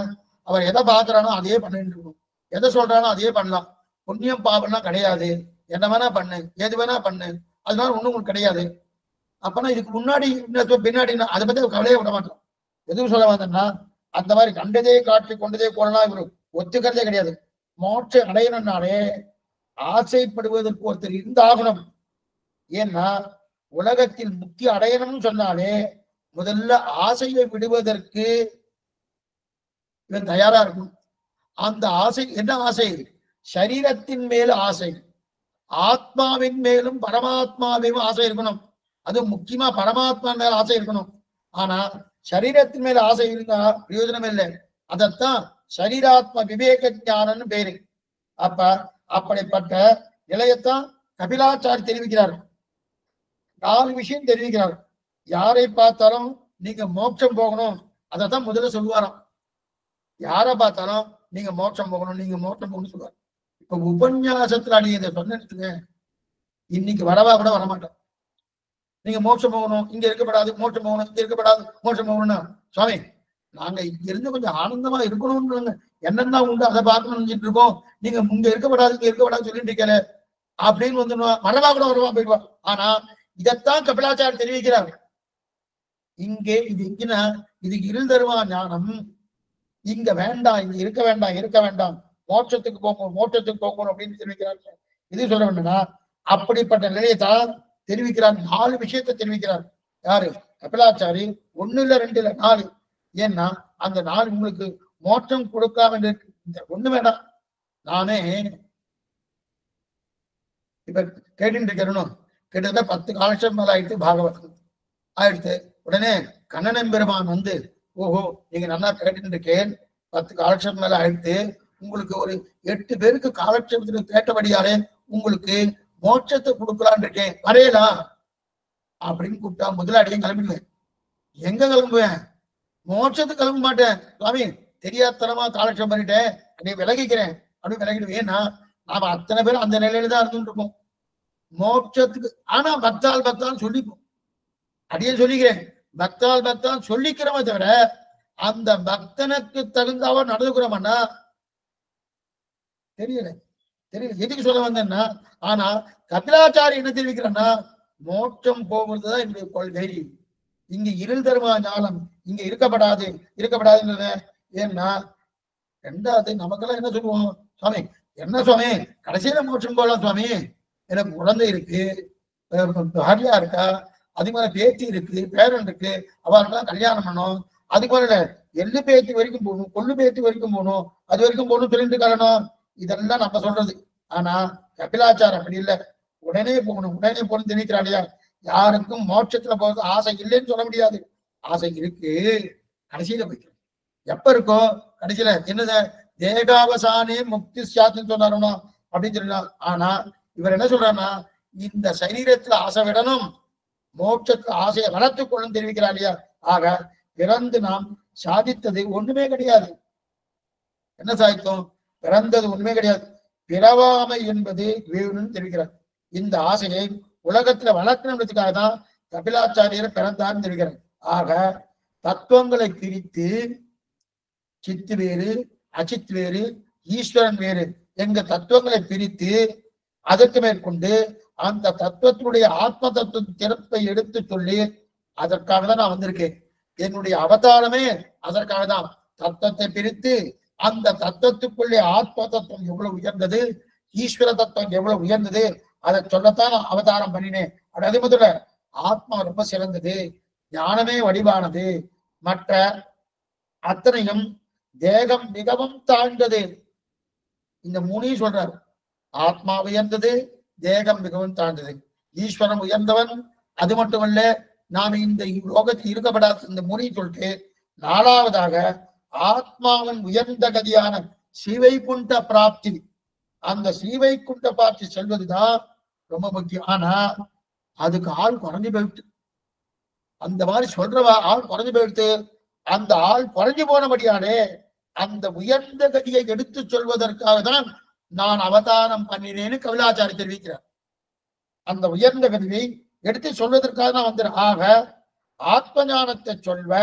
அவர் எதை பார்க்கிறானோ அதையே பண்ணிட்டு இருக்கணும், எதை சொல்றானோ அதையே பண்ணலாம். புண்ணியம் பாவம்லாம் கிடையாது. என்ன வேணா பண்ணு, எது வேணா பண்ணு, அதனால ஒண்ணும் கிடையாது. அப்பனா இதுக்கு முன்னாடி பின்னாடி அதை பத்தி கவலையே விட மாட்டோம். எதுவும் சொல்ல வந்தோம்னா அந்த மாதிரி கண்டதே காட்சி கொண்டதே கோலம்லாம் இவரு ஒத்துக்கிறதே கிடையாது. மோட்சம் அடையணும்னாலே ஆசைப்படுவதற்கு ஒருத்தர் இருந்தாகணும். ஏன்னா உலகத்தில் முக்தி அடையணும்னு சொன்னாலே முதல்ல ஆசையை விடுவதற்கு இவன் தயாரா இருக்கும். அந்த ஆசை என்ன ஆசை? சரீரத்தின் மேல் ஆசை, ஆத்மாவின் மேலும் பரமாத்மாவிலும் ஆசை இருக்கணும். அது முக்கியமா பரமாத்மா மேல ஆசை இருக்கணும். ஆனா சரீரத்தின் மேல ஆசை இருந்தா பிரயோஜனம் இல்லை. அதத்தான் சரீராத்மா விவேக ஞானம்னு பேரு. அப்ப அப்படிப்பட்ட நிலையத்தான் கபிலாச்சாரி தெரிவிக்கிறார். 4 விஷயம் தெரிவிக்கிறார். யாரை பார்த்தாலும் நீங்க மோட்சம் போகணும், அதைத்தான் முதல்ல சொல்லுவாராம். யாரை பார்த்தாலும் நீங்க மோட்சம் போகணும், நீங்க மோட்சம் போகணும்னு சொல்லுவார். இப்ப உபன்யாசத்துல அடி இதை சொன்ன இன்னைக்கு வரவா கூட வரமாட்டோம். நீங்க மோட்சம் போகணும், இங்க இருக்கப்படாது, மோட்சம் போகணும், இங்க இருக்கப்படாது, மோட்சம் போகணும்னா சுவாமி நாங்க இங்க இருந்து கொஞ்சம் ஆனந்தமா இருக்கணும்னு என்னென்ன உண்டு அதை பார்க்கணும்னு நினைச்சிட்டு இருக்கோம். நீங்க இங்க இருக்கப்படாது இங்க இருக்கப்படாது சொல்லிட்டு இருக்கல அப்படின்னு வந்து வரவா கூட வரவா போயிடுவா. ஆனா இதைத்தான் கபிலாச்சாரியர் தெரிவிக்கிறார். இங்கே இது எங்கன்னா இது இருள் தருவா ஞானம். இங்க வேண்டாம், இங்க இருக்க வேண்டாம், இருக்க வேண்டாம், மோட்சத்துக்கு போகணும், மோட்சத்துக்கு போகணும் அப்படின்னு தெரிவிக்கிறார். இது சொல்ல வேண்டும்னா அப்படிப்பட்ட நிலையை தான் தெரிவிக்கிறார். 4 விஷயத்தை தெரிவிக்கிறார். யாரு? கபிலாச்சாரி. 1 இல்ல 2 இல்ல 4. ஏன்னா அந்த 4 உங்களுக்கு மோட்சம் கொடுக்காம ஒண்ணு வேண்டாம். நானே இப்ப கேட்டு இருக்கணும். கிட்டத்தட்ட 10 காலட்சம் மேல ஆயிடுத்து, பாகவதம் ஆயிடுத்து. உடனே கண்ணன் பெருமான் வந்து ஓஹோ நீங்க நல்லா கேட்டு இருக்கேன், 10 காலட்சம் மேல ஆயிடுத்து, உங்களுக்கு ஒரு 8 பேருக்கு காலட்சேபத்துக்கு கேட்டபடியாலே உங்களுக்கு மோட்சத்தை கொடுக்கலான் இருக்கேன், வரையலாம் அப்படின்னு கூப்பிட்டா முதலாளியும் கிளம்பிடுவேன். எங்க கிளம்புவேன்? மோட்சத்துக்கு கிளம்ப மாட்டேன் சுவாமி, தெரியாதனமா காலட்சேபம் பண்ணிட்டேன், நீ விலகிக்கிறேன் அப்படின்னு விலகிடுவேன். நாம அத்தனை பேரும் அந்த நிலையில தான் இருந்துட்டு இருக்கோம் மோட்சத்துக்கு. ஆனா பக்தால் பக்தால் சொல்லிப்போம், அடியே சொல்லிக்கிறேன், பக்தால் பக்தான் சொல்லிக்கிறோமே தவிர அந்த பக்தனுக்கு தகுந்தவா நடந்துக்கிறோம்னா தெரியல. எதுக்கு சொல்ல வந்தேன்னா, ஆனா கபிலாச்சாரி என்ன தெரிவிக்கிறேன்னா மோட்சம் போவதுதான் என்னுடைய கொள்கை. இங்க இருள் தருமா ஞானம் இங்க இருக்கப்படாதுன்றத. ஏன்னா 2வது நமக்கெல்லாம் என்ன சொல்லுவோம், சுவாமி என்ன சுவாமி கடைசியில மோட்சம் போகலாம் சுவாமி, எனக்கு குழந்தை இருக்கு, பாரியா இருக்கா, அதுக்கு மேல பேத்தி இருக்கு, பேரன் இருக்கு, அவருக்கெல்லாம் கல்யாணம் பண்ணணும், அதுக்கு மேல எள்ளு பேத்தி வரைக்கும் போகணும், கொள்ளு பேத்தி வரைக்கும் போகணும், அது வரைக்கும் போகணும் சொல்லிட்டு காரணம். இதெல்லாம் நம்ம சொல்றது. ஆனா கபிலாச்சாரம் அப்படி இல்லை, உடனே போகணும் தெரிவிக்கிறாளையா. யாருக்கும் மோட்சத்துல போறது ஆசை இல்லைன்னு சொல்ல முடியாது. ஆசை இருக்கு, கடைசியில போய்க்கிறோம். எப்ப இருக்கோ கடைசியில என்னது தேகாவசானே முக்தி சாத்துன்னு சொன்னாரணும் அப்படின்னு சொல்லலாம். ஆனா இவர் என்ன சொல்றாருன்னா இந்த சரீரத்துல ஆசை விடணும், மோட்சத்துல ஆசையை வளர்த்துக் கொள்ளும் தெரிவிக்கிறார் இல்லையா. ஆக பிறந்து நாம் சாதித்தது ஒண்ணுமே கிடையாது. என்ன சாதித்தோம்? பிறந்தது ஒண்ணுமே கிடையாது. பிறவாமை என்பது வேணும்னு தெரிவிக்கிறார். இந்த ஆசையை உலகத்துல வளர்க்கணுன்றதுக்காக தான் கபிலாச்சாரியர் பிறந்தார்னு தெரிவிக்கிறார். ஆக தத்துவங்களை பிரித்து சித்து வேறு அச்சித் வேறு ஈஸ்வரன் வேறு எங்க தத்துவங்களை பிரித்து அதற்கு மேற்கொண்டு அந்த தத்துவத்தினுடைய ஆத்ம தத்துவ திறப்பை எடுத்து சொல்லி அதற்காக தான் நான் வந்திருக்கேன். என்னுடைய அவதாரமே அதற்காக தான். தத்துவத்தை பிரித்து அந்த தத்துவத்துக்குள்ளே ஆத்ம தத்துவம் எவ்வளவு உயர்ந்தது, ஈஸ்வர தத்துவம் எவ்வளவு உயர்ந்தது அதை சொல்லத்தான் அவதாரம் பண்ணினேன். அதே முதல்ல ஆத்மா ரொம்ப சிறந்தது, ஞானமே வடிவானது, மற்ற அத்தனையும் தேகம் மிகவும் தாழ்ந்தது. இந்த 3 சொல்றாரு. ஆத்மா உயர்ந்தது, தேகம் மிகவும் தாழ்ந்தது, ஈஸ்வரன் உயர்ந்தவன். அது மட்டுமல்ல, நாம் இந்த லோகத்தில் இருக்கப்படாத இந்த 3 சொல்லிட்டு 4வதாக ஆத்மாவின் உயர்ந்த கதியான ஸ்ரீவைகுண்ட பிராப்தி, அந்த ஸ்ரீவைகுண்ட பிராப்தி செல்வதுதான் ரொம்ப முக்கியம். ஆனா அதுக்கு ஆள் குறைஞ்சு போயிட்டு, அந்த மாதிரி சொல்றவா ஆள் குறைஞ்சு போயிடுத்து. அந்த ஆள் குறைஞ்சு போனபடியாலே அந்த உயர்ந்த கதியை எடுத்து சொல்வதற்காக தான் நான் அவதாரம் பண்ணினேன்னு கபிலாச்சாரி தெரிவிக்கிறார். அந்த உயர்ந்த கதியை எடுத்து சொல்வதற்காக தான் வந்துடும். ஆக ஆத்ம ஞானத்தை சொல்வ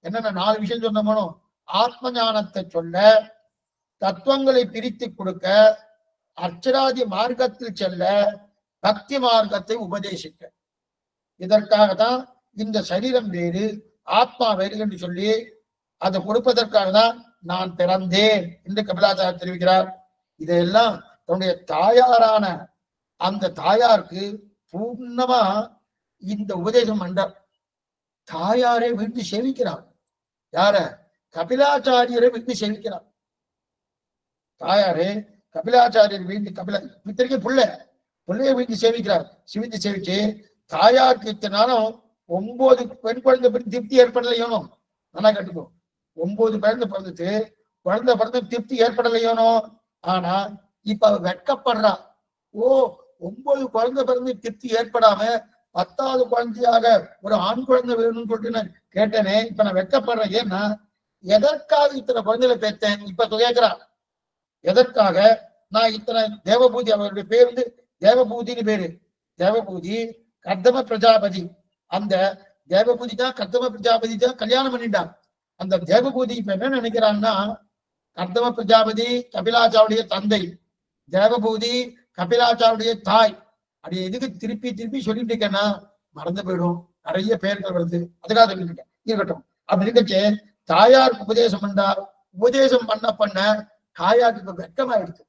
என்னென்ன 4 விஷயம் சொன்னோமோ, ஆத்ம ஞானத்தை சொல்ல, தத்துவங்களை பிரித்து கொடுக்க, அர்ச்சராதி மார்க்கத்தில் செல்ல, பக்தி மார்க்கத்தை உபதேசிக்க, இதற்காக தான் இந்த சரீரம் வேறு ஆத்மா வேறு என்று சொல்லி அதை கொடுப்பதற்காக தான் நான் பிறந்தேன் என்று கபிலாச்சாரியர் தெரிவிக்கிறார். இதையெல்லாம் தன்னுடைய தாயாரான அந்த தாயாருக்கு பூர்ணமா இந்த உபதேசம் பண்றார். தாயாரை விட்டு சேவிக்கிறார். யார? கபிலாச்சாரியரை விட்டு சேவிக்கிறார். தாயாரே கபிலாச்சாரியர் வீட்டு இத்தனைக்கு பிள்ளைய வீட்டு சேவிக்கிறார். சிவித்து சேவிச்சு தாயாருக்கு இத்தனை நாளும் 9 பெண் குழந்தை பற்றி திருப்தி ஏற்படலையோனும். நல்லா கட்டுக்கோ, 9 குழந்தை பிறந்துட்டு குழந்தை பிறந்து திருப்தி ஏற்படலையோனும். ஆனா இப்ப வெட்கப்படுறா. ஓ, 9 குழந்தை பிறந்து திருப்தி ஏற்படாம 10வது குழந்தையாக ஒரு ஆண் குழந்தை வேணும்னு சொல்லிட்டு நான் கேட்டேனே, இப்ப நான் வெட்கப்படுறேன். ஏன்னா எதற்காக இத்தனை குழந்தைகளை பேத்தேன் இப்ப கேட்கிறான். எதற்காக நான் இத்தனை தேவபூதி, அவருடைய பேர் வந்து தேவபூதின்னு பேரு. தேவபூதி கர்தம பிரஜாபதி. அந்த தேவபூதி தான் கர்தம பிரஜாபதி தான் கல்யாணம் பண்ணிட்டான். அந்த தேவபூதி இப்ப என்ன நினைக்கிறான்னா, கர்தம பிரஜாபதி கபிலாச்சாருடைய தந்தை, தேவபூதி கபிலாச்சாருடைய தாய். அது எதுக்கு திருப்பி திருப்பி சொல்லிட்டு இருக்கேன்னா மறந்து போயிடும், நிறைய பெயர்கள் வருது, அதுக்காக சொல்லிட்டு இருக்கேன். இருக்கட்டும். அப்படி இருக்கச்சே தாயாருக்கு உபதேசம் பண்ணா, உபதேசம் பண்ண தாயாருக்கு இப்ப வெட்கமாயிடுச்சு.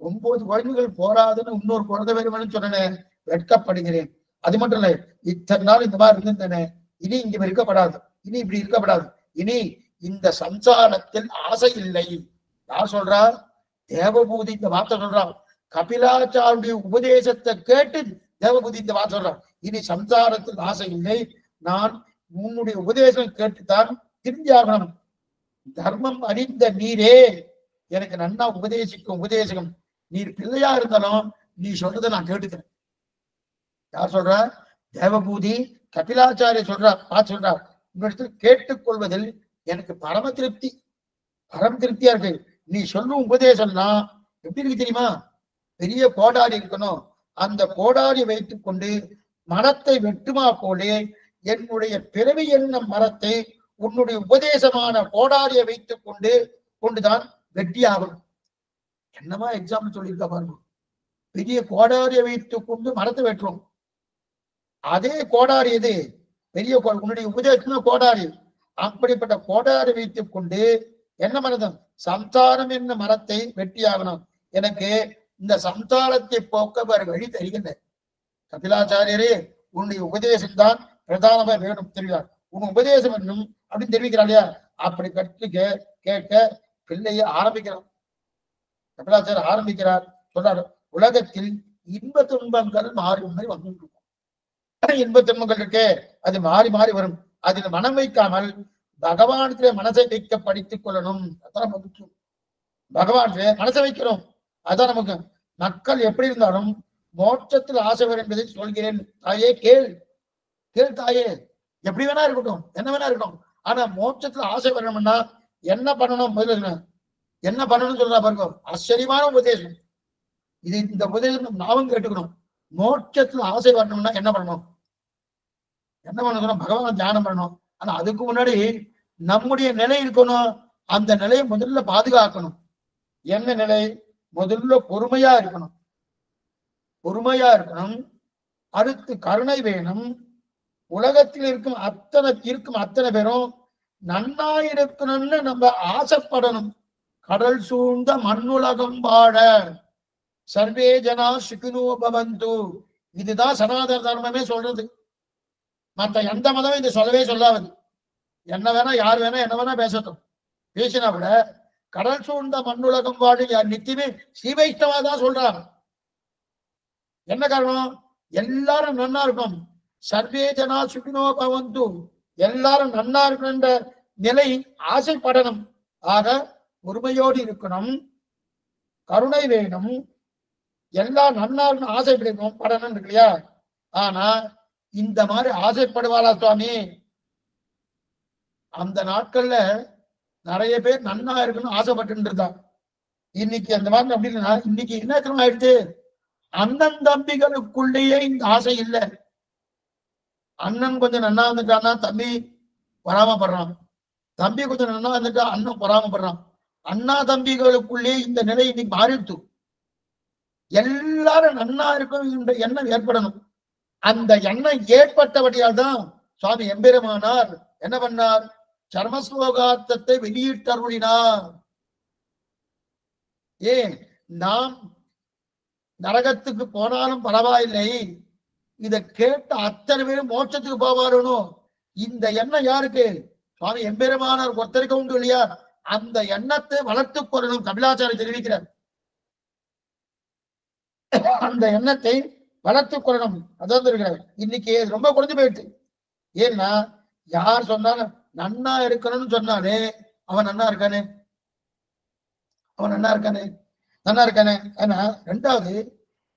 9 குழந்தைகள் போராதுன்னு இன்னொரு குழந்தை வேணும்னு சொன்னேன், வெட்கப்படுகிறேன். அது மட்டும் இல்ல, இத்தனை நாள் இந்த மாதிரி இருந்திருந்தேனே, இனி இங்க இருக்கப்படாது, இனி இப்படி இருக்கப்படாது, இனி இந்த சம்சாரத்தில் ஆசை இல்லை. யார் சொல்றா? தேவபூதி இந்த வார்த்தை சொல்றான். கபிலாச்சாருடைய உபதேசத்தை கேட்டு தேவபூதி இந்த வார்த்தை சொல்றான். இனி சம்சாரத்தில் ஆசை இல்லை, நான் உன்னுடைய உபதேசம் கேட்டுத்தான் திரும்பியாகணும். தர்மம் அறிந்த நீரே எனக்கு நன்னா உபதேசிக்கும் உபதேசம். நீர் பிள்ளையா இருந்தாலும் நீ சொல்றதை நான் கேட்டுக்கிறேன். யார் சொல்றா? தேவபூதி கபிலாச்சாரிய சொல்றார். சொல்றார், உன்னிடத்தில் கேட்டுக்கொள்வதில் எனக்கு பரம திருப்தியா இருக்கு. நீ சொல்லும் உபதேசம்னா எப்படி இருக்கு தெரியுமா? பெரிய கோடாரி இருக்கணும், அந்த கோடாரி வைத்துக் கொண்டு மரத்தை வெட்டுமா போலே என்னுடைய பிறவி என்னும் மரத்தை உன்னுடைய உபதேசமான கோடாரியை வைத்துக் கொண்டுதான் வெட்டியாகும். என்னமா எக்ஸாம்பிள் சொல்லியிருக்கா பாருங்க. பெரிய கோடாரியை வைத்துக் கொண்டு மரத்தை வெட்டுறோம். அதே கோடாரி எது? பெரிய உன்னுடைய உபதேசம் கோடாரி. அப்படிப்பட்ட கோடாரி வைத்துக் கொண்டு என்ன மரதம்? சம்சாரம் என்ன மரத்தை வெட்டியாகணும். எனக்கு இந்த சம்சாரத்தை போக்க வேறு வழி தெரிகின்ற கபிலாச்சாரியரே, உன்னுடைய உபதேசம் தான் பிரதானமா வேணும் தெரிவார். உன் உபதேசம் என்னும் அப்படின்னு தெரிவிக்கிறான் இல்லையா? அப்படி கற்று கேட்க பிள்ளைய ஆரம்பிக்கிறான். கபிலாச்சாரியர் ஆரம்பிக்கிறார், சொல்றாரு, உலகத்தில் இன்ப துன்பங்கள் மாறி மாறி வந்து இன்ப துன்பங்கள் இருக்கே, அது மாறி மாறி வரும். அதில் மனம் வைக்காமல் பகவானுக்கு மனசை வைக்க படித்துக் கொள்ளணும். அதான் முக்கியம். பகவானுக்கு மனசை வைக்கிறோம், அதான் நமக்கு. மக்கள் எப்படி இருந்தாலும் மோட்சத்தில் ஆசை வரும் என்பதை சொல்கிறேன் தாயே, கேள் தாயே. எப்படி வேணா இருக்கட்டும், என்ன வேணா இருக்கட்டும், ஆனா மோட்சத்துல ஆசை வரணும்னா என்ன பண்ணணும்? முதல்ல என்ன பண்ணணும்னு சொல்றா பாருங்க. ஆச்சரியமான உபதேசம் இது. இந்த உபதேசம் நாமும் கேட்டுக்கணும். மோட்சத்துல ஆசை வரணும்னா என்ன பண்ணணும்? பகவான் தியானம் பண்ணணும். ஆனா அதுக்கு முன்னாடி நம்முடைய நிலை இருக்கணும். அந்த நிலையை முதல்ல பாதுகாக்கணும். என்ன நிலை? முதல்ல பொறுமையா இருக்கணும். அடுத்து கருணை வேணும். உலகத்தில் இருக்கும் அத்தனை பேரும் நன்னா இருக்கணும்னு நம்ம ஆசைப்படணும். கடல் சூழ்ந்த மண்ணுலகம் வாழ சர்வே ஜனா சுகினோ பவந்து. இதுதான் சனாதன தர்மமே சொல்றது. மற்ற எந்த மதமும் இது சொல்லவே சொல்லாது. என்ன வேணா யார் வேணா என்ன வேணா பேசட்டும், பேசினா கூட கடல் சூழ்ந்த மண்ணுலகம் வாழ நித்தியமே ஸ்ரீ வைஷ்ணவா தான் சொல்றாங்க. என்ன காரணம்? எல்லாரும் நன்னா இருக்கும். சர்வே ஜனா சுகினோ பவந்து, எல்லாரும் நன்னா இருக்கணுன்ற நிலை ஆசைப்படணும். ஆக பொறுமையோடு இருக்கணும், கருணை வேணும், எல்லாம் நன்னா இருக்கணும், ஆசைப்படணும் படணும் இருக்கு இல்லையா? ஆனா இந்த மாதிரி ஆசைப்படுவாளா சுவாமி? அந்த நாட்கள்ல நிறைய பேர் நன்னா இருக்கணும் ஆசைப்பட்டு இருந்தான். இன்னைக்கு அந்த மாதிரி அப்படி இல்லைன்னா இன்னைக்கு என்ன ஆயிடுச்சு? அண்ணன் தம்பிகளுக்குள்ளேயே இந்த ஆசை இல்லை. அண்ணன் கொஞ்சம் நன்னா வந்துட்டான்னா தம்பி பொறாமப்படுறான், தம்பி கொஞ்சம் நன்னா வந்துட்டா அண்ணன் பொறாமப்படுறான். அண்ணா தம்பிகளுக்குள்ளே இந்த நிலை இன்னைக்கு மாறிடுச்சு. எல்லாரும் நன்னா இருக்கும் என்ற எண்ணம் ஏற்படணும். அந்த எண்ணம் ஏற்பட்டபடியால் தான் சுவாமி எம்பெருமானார் என்ன பண்ணார்? சர்மஸ்லோகார்த்தத்தை வெளியிட்டருளினார். ஏன்? நாம் நரகத்துக்கு போனாலும் பரவாயில்லை, இதை கேட்ட அத்தனை பேரும் மோட்சத்துக்கு போவாரணும். இந்த எண்ணம் யாருக்கு? சுவாமி எம்பெருமானார் ஒருத்தருக்கு உண்டு இல்லையா? அந்த எண்ணத்தை வளர்த்துக் கொள்ளணும். கபிலாச்சாரி தெரிவிக்கிறார், அந்த எண்ணத்தை வளர்த்துக் கொள்ளணும். அதான் இருக்கிறார். இன்னைக்கு ரொம்ப குறைஞ்சு போயிடுச்சு. ஏன்னா யார் சொன்னாலும் நன்னா இருக்கணும்னு சொன்னாலே அவன் நன்னா இருக்கானே, நன்னா இருக்கானே. ஆனா ரெண்டாவது,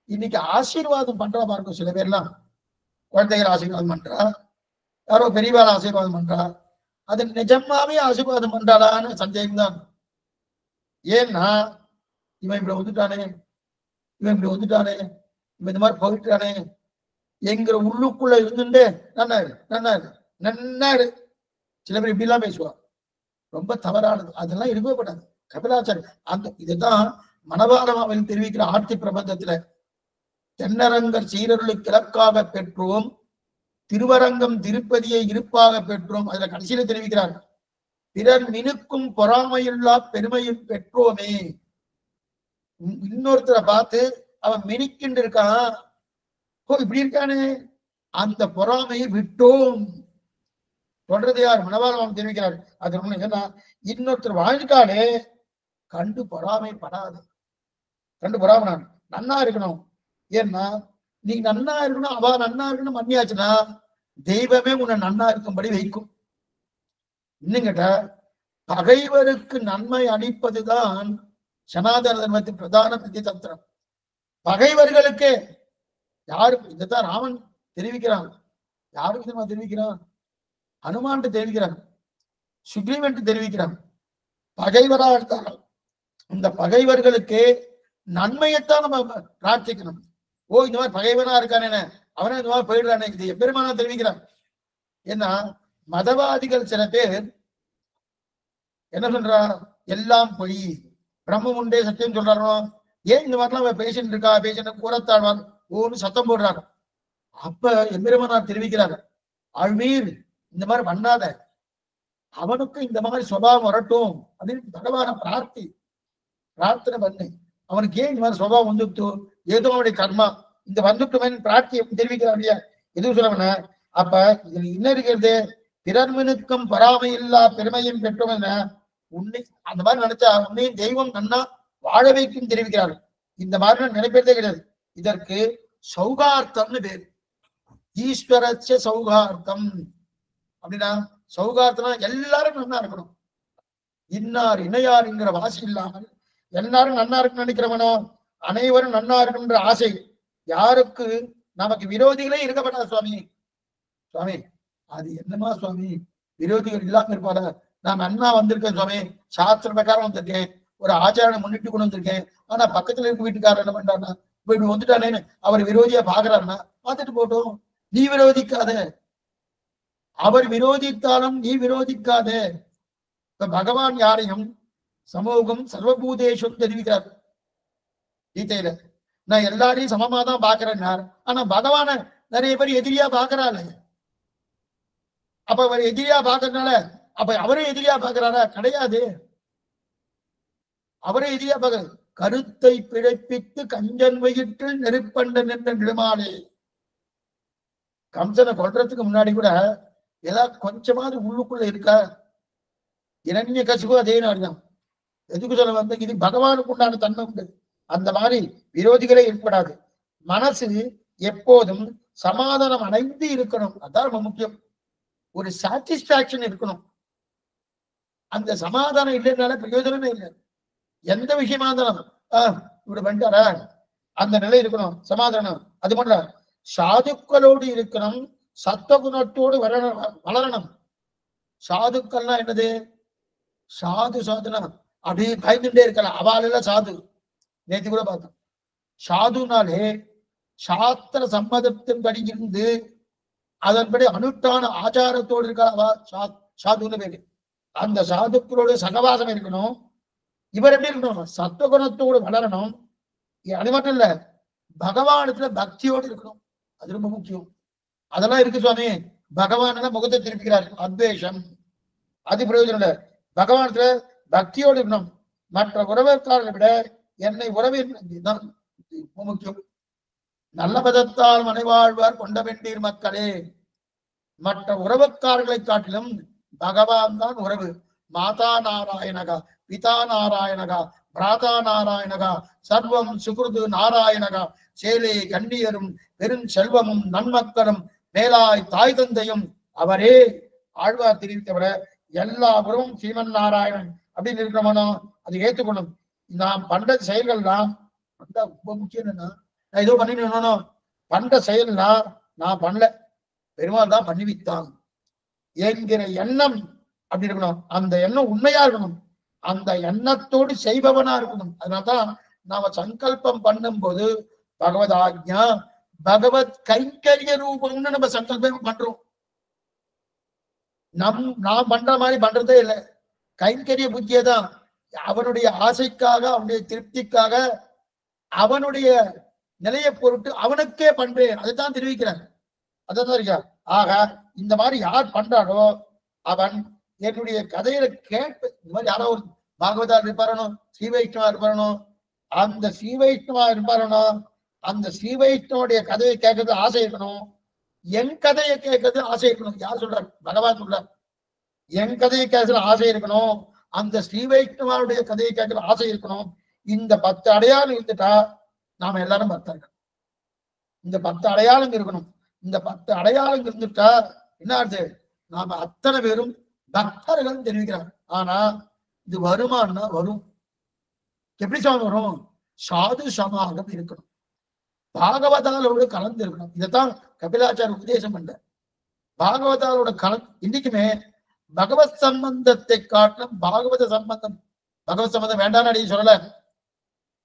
இன்னைக்கு ஆசீர்வாதம் பண்றா பாருங்க. சில பேர்லாம் குழந்தைகள் ஆசீர்வாதம் பண்றா, யாரோ பெரியவாள் ஆசீர்வாதம் பண்றா. அது நிஜமாவே ஆசீர்வாதம் பண்றாளான்னு சந்தேகம் தான். ஏன்னா இவன் இப்படி வந்துட்டானே, இவன் இந்த மாதிரி போயிட்டானே என்கிற உள்ளுக்குள்ள இருந்துட்டு நன்னாரு சில பேர் இப்படி எல்லாம் பேசுவாங்க, ரொம்ப தவறானது, அதெல்லாம் இருக்கவே கூடாது. கபிலாச்சாரியர் அந்த இதுதான் மணவாளமாவில் தெரிவிக்கிற ஆர்த்தி பிரபந்தத்துல, தென்னரங்கர் சீரருளுக்கு கிழக்காக பெற்றோம், திருவரங்கம் திருப்பதியை இருப்பாக பெற்றோம். அதுல கடைசியில தெரிவிக்கிறார், பிறர் மினுக்கும் பொறாமையுள்ளா பெருமையும் பெற்றோமே. இன்னொருத்தரை பார்த்து அவன் மினுக்கின்று இருக்கான், ஓ இப்படி இருக்கானே, அந்த பொறாமையை விட்டோம். சொல்றது யார்? மணவாளம் தெரிவிக்கிறார். அது ஏன்னா இன்னொருத்தர் வாழ்ந்துட்டாலே கண்டு பொறாமைப்படாது, கண்டு பொறாம நன்னா இருக்கணும். ஏன்னா நீ நன்னா இருக்கணும், அவ நன்னா இருக்கணும் மன்னியாச்சுன்னா தெய்வமே உன்னை நன்னா இருக்கும்படி வைக்கும். இன்னும் கேட்டா பகைவருக்கு நன்மை அளிப்பதுதான் சனாதன தர்மத்தின் பிரதான பிரதி தந்திரம். பகைவர்களுக்கே யாருக்கு இதைத்தான் ராமன் தெரிவிக்கிறான். யாருக்கு தெரிவிக்கிறான்? ஹனுமான் தெரிவிக்கிறான், சுக்ரீவன் தெரிவிக்கிறான். பகைவரா இருந்தாலும் இந்த பகைவர்களுக்கு நன்மையைத்தான் நம்ம பிரார்த்திக்கணும். ஓ இந்த மாதிரி பகைவனா இருக்கானே, அவனே இந்த மாதிரி போயிடுறானே, இது எப்பெருமானா தெரிவிக்கிறான். ஏன்னா மதவாதிகள் சில பேர் என்ன சொல்றா, எல்லாம் பொய், பிரம்மம் உண்டே சத்தியம் சொல்றாரோ, ஏன் இந்த மாதிரிலாம் பேசிட்டு இருக்கா, பேசிட்டு கூறத்தாழ்வான் ஓன்னு சத்தம் போடுறாங்க. அப்ப எம்பெருமானார் தெரிவிக்கிறாங்க, ஆழ்வீர் இந்த மாதிரி பண்ணாத, அவனுக்கு இந்த மாதிரி சுபாவம் வரட்டும் அப்படின்னு பகவான பிரார்த்தனை பண்ணு. அவனுக்கு ஏன் இந்த மாதிரி சுபாவம் வந்துட்டு, ஏதோ அவனுடைய கர்மா இந்த வந்துட்டுமே பிரார்த்தி தெரிவிக்கிறான் இல்லையா, எதுவும் சொல்லவன. அப்ப இதுல என்ன இருக்கிறது, பிறர்மினுக்கும் பொறாமை இல்லா பெருமையும் பெற்றோம் என்ன, உன்னை அந்த மாதிரி நினைச்சா உன்னையும் தெய்வம் நன்னா வாழ வைக்கும் தெரிவிக்கிறார்கள். இந்த மாதிரி நினைப்பதே கிடையாது. இதற்கு சௌகார்த்தம்னு பேரு, ஈஸ்வரஸ்ய சௌகார்த்தம். அப்படின்னா சௌகார்த்தம்னா எல்லாரும் நன்னா இருக்கணும், இன்னார் இணையாருங்கிற வாசி இல்லாமல் எல்லாரும் நன்னா இருக்குன்னு நினைக்கிறவனோ, அனைவரும் நன்னா இருக்குன்ற ஆசை யாருக்கு, நமக்கு விரோதிகளே இருக்கப்படாது சுவாமி. சுவாமி அது என்னமா சுவாமி, விரோதிகள் இல்லாம இருப்பாரா? நான் நன்னா வந்திருக்கேன் சுவாமி, சாஸ்திர பிரகாரம் வந்திருக்கேன், ஒரு ஆச்சாரனை முன்னிட்டு கொண்டு வந்திருக்கேன், ஆனா பக்கத்துல இருக்க வீட்டுக்காரர் என்ன பண்றாருன்னா, இப்ப இப்படி வந்துட்டானேன்னு அவர் விரோதியா பாக்குறாருன்னா பார்த்துட்டு போட்டோம், நீ விரோதிக்காத. அவர் விரோதித்தாலும் நீ விரோதிக்காத. இப்ப பகவான் யாரையும் சமூகம் சர்வபூதேஷம் தெரிவிக்கிறார் கீதையில. நான் எல்லாரையும் சமமாதான் பாக்குறேன்னார், ஆனா பகவான நிறைய பேர் எதிரியா பாக்குறாள். அப்ப அவர் எதிரியா பாக்குறதுனால அப்ப அவரே எதிரியா பாக்குறாரா? கிடையாது. அவரே எதிரியா பாக்குறாரு. கருத்தை பிழைப்பித்து கஞ்சன் வயிற்றில் நெருப்பண்டன் என்ற நிலமாலே. கம்சனை கொல்றதுக்கு முன்னாடி கூட ஏதாவது கொஞ்சமாவது உள்ளுக்குள்ள இருக்கா? இரண்ய கசிவு அதே நாடுதான். எதுக்கு சொல்ல வந்த, இது பகவானுக்கு உண்டான தன்மை உண்டு. அந்த மாதிரி விரோதிகளே ஏற்படாது. மனசு எப்போதும் சமாதானம் அடைந்து இருக்கணும், அதான் ரொம்ப முக்கியம். ஒரு சாட்டிஸ்பாக்சன் இருக்கணும். அந்த சமாதானம் இல்லைனால பிரயோஜனமே இல்லை. எந்த விஷயமா இருந்தாலும் இப்படி பண்ணிட்டாரா அந்த நிலை இருக்கணும், சமாதானம். அது மட்டும் சாதுக்களோடு இருக்கணும், சத்துவகுணத்தோடு வளரணும். சாதுக்கள்னா என்னது? சாது சாதுனா அப்படியே பயந்துட்டே இருக்கலாம், அவாளெல்லாம் சாது. நேற்று கூட பார்த்தோம், சாதுனாலே சாஸ்திர சம்மதத்தின்படி இருந்து அதன்படி அனுஷ்டான ஆச்சாரத்தோடு இருக்காவா சாதுன்னு பேரு. அந்த சாதுக்களோடு சகவாசம் இருக்கணும். இவர் எப்படி இருக்கணும்? சத்துவகுணத்தோடு வளரணும். அது மட்டும் இல்ல, பகவானத்துல பக்தியோடு இருக்கணும், அது ரொம்ப முக்கியம். அதெல்லாம் இருக்கு சுவாமி. பகவான முகத்தை திருப்பிக்கிறார், அத்வேஷம், அது பிரயோஜனம் இல்ல. பகவானத்துல பக்தியோடு இருக்கணும். மற்ற உறவுக்காரர்களை விட என்னை உறவின் தான் முக்கியம். நல்ல பதத்தால் மனைவாழ்வார் கொண்ட வேண்டீர் மக்களே. மற்ற உறவுக்காரர்களை காட்டிலும் பகவான் தான் உறவு. மாதா நாராயணகா, பிதா நாராயணகா, பிராதா நாராயணகா, சர்வம் சுகிருது நாராயணகா, சேலே கண்ணியரும் பெரும் செல்வமும் நன்மக்களும் மேலாய் தாய் தந்தையும் அவரே. ஆழ்வார் தெரிவித்தவர எல்லா உறவும் ஸ்ரீமன் நாராயணன் அப்படின்னு இருக்கிறோமோ அது ஏற்றுக்கணும். நாம் பண்ற செயல்கள்லாம் ரொம்ப முக்கியம். என்னன்னா, நான் ஏதோ பண்ணிடணும், பண்ற செயல்லாம் நான் பண்ணல, பெருமாள் தான் பண்ணி வைத்தான் என்கிற எண்ணம் அப்படி இருக்கணும். அந்த எண்ணம் உண்மையா இருக்கணும், அந்த எண்ணத்தோடு செய்பவனா இருக்கணும். அதனால்தான் நாம சங்கல்பம் பண்ணும் போது பகவத் ஆக்ஞா பகவத் கைங்கரிய ரூபம்னு நம்ம சங்கல்பம் பண்றோம். நான் பண்ற மாதிரி பண்றதே இல்லை. கைங்கரிய புத்தியே தான். அவனுடைய ஆசைக்காக, அவனுடைய திருப்திக்காக, அவனுடைய நிலையை பொருட்டு அவனுக்கே பண்றேன். அதைத்தான் தெரிவிக்கிறார். அதான் இருக்கா. ஆக இந்த மாதிரி யார் பண்றானோ அவன் என்னுடைய கதையில கேட்ப. இந்த மாதிரி யாரோ ஒரு பாகவதா இருப்பாரனோ, ஸ்ரீ வைஷ்ணவா இருப்பாரனோ, அந்த ஸ்ரீ வைஷ்ணவா இருப்பாரனோ, அந்த ஸ்ரீ வைஷ்ணவனுடைய கதையை கேட்கறது ஆசை இருக்கணும். என் கதையை கேட்கறது ஆசை இருக்கணும். யார் சொல்றார்? பகவான் சொல்றார். என் கதையை கேட்கறது ஆசை இருக்கணும், அந்த ஸ்ரீ வைஷ்ணவனுடைய கதையை கேட்கறது ஆசை இருக்கணும். இந்த 10 அடையாளம் இருந்துட்டா நாம எல்லாரும் பக்தர்கள். இந்த 10 அடையாளம் இருக்கணும். இந்த 10 அடையாளம் இருந்துட்டா என்ன ஆகுது? நாம அத்தனை பேரும் பக்தர்கள் தெரிவிக்கிறாங்க. ஆனா இது வருமானா வரும். எப்படி சாமி வரும்? சாது சமாகம் இருக்கணும், பாகவதாலோடு கலந்து இருக்கணும். இதைத்தான் கபிலாச்சார உபதேசம் பண்ற. பாகவதாலோட இன்னைக்குமே பகவத் சம்பந்தத்தை காட்டிலும் பாகவத சம்பந்தம். பகவத் சம்பந்தம் வேண்டாம்னு அடி சொல்லல.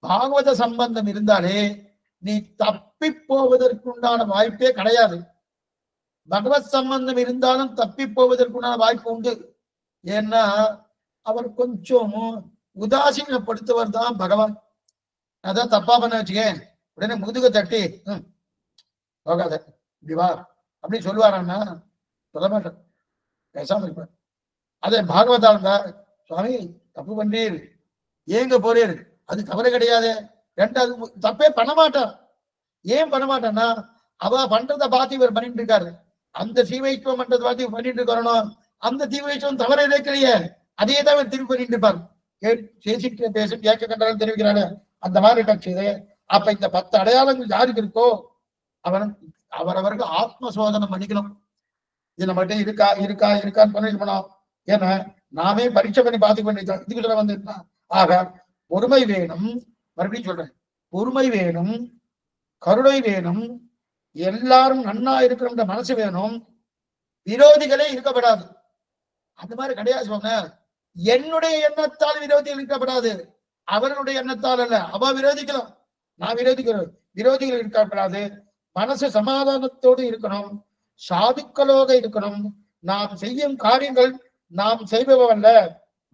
பாகவத சம்பந்தம் இருந்தாலே நீ தப்பி போவதற்குண்டான வாய்ப்பே கிடையாது. பகவத் சம்பந்தம் இருந்தாலும் தப்பி போவதற்குண்டான வாய்ப்பு உண்டு. ஏன்னா அவர் கொஞ்சம் உதாசீனப்படுத்துவர் தான் பகவான். அதான் தப்பா பண்ண வச்சுக்க, உடனே முதுக தட்டி போகாத இப்படி வா அப்படின்னு சொல்லுவாரான்னா சொல்ல மாட்டார், பேசாம இருப்பார். அதே பாகவதா இருந்தா, சுவாமி தப்பு பண்றீர், ஏங்க போறீர், அது தவறு கிடையாது. ரெண்டாவது தப்பே பண்ண மாட்டார். ஏன் பண்ண மாட்டான்னா அவ பண்றதை பார்த்து இவர் பண்ணிட்டு இருக்காரு. அந்த தீவைத்துவம் பண்றதை பார்த்து இவர் பண்ணிட்டு இருக்காரோ, அந்த தீவைத்துவம் தவறே கிடையாது. அதே தான் இவர் திருப்பி பண்ணிட்டு இருப்பார். பேச கேட்க கண்டாலும் தெரிவிக்கிறாரு. அந்த மாதிரி கட்சிது. அப்ப இந்த 10 அடையாளங்கள் யாருக்கு இருக்கோ அவரவர்கள் ஆத்ம சோதனை பண்ணிக்கணும். இது நம்மகிட்ட இருக்கா இருக்கா இருக்கான்னு பண்ணிக்கணும். ஏன்னா நாமே பரீட்சை பண்ணி பார்த்துக்க வேண்டியது. இதுக்கு சொல்ல வந்து ஆக பொறுமை வேணும். மறுபடியும் சொல்றேன், பொறுமை வேணும், கருணை வேணும், எல்லாரும் நன்னா இருக்கிற மனசு வேணும், விரோதிகளே இருக்கப்படாது. அந்த மாதிரி கிடையாது. சொன்ன என்னுடைய எண்ணத்தால் விரோதிகள் இருக்கப்படாது, அவர்களுடைய எண்ணத்தால் அல்ல. அவ விரோதிக்கலாம், நான் விரோதிக்கிறோம். விரோதிகள் இருக்கப்படாது. மனசு சமாதானத்தோடு இருக்கணும், சாதுக்களோக இருக்கணும். நாம் செய்யும் காரியங்கள் நாம் செய்பவல்ல,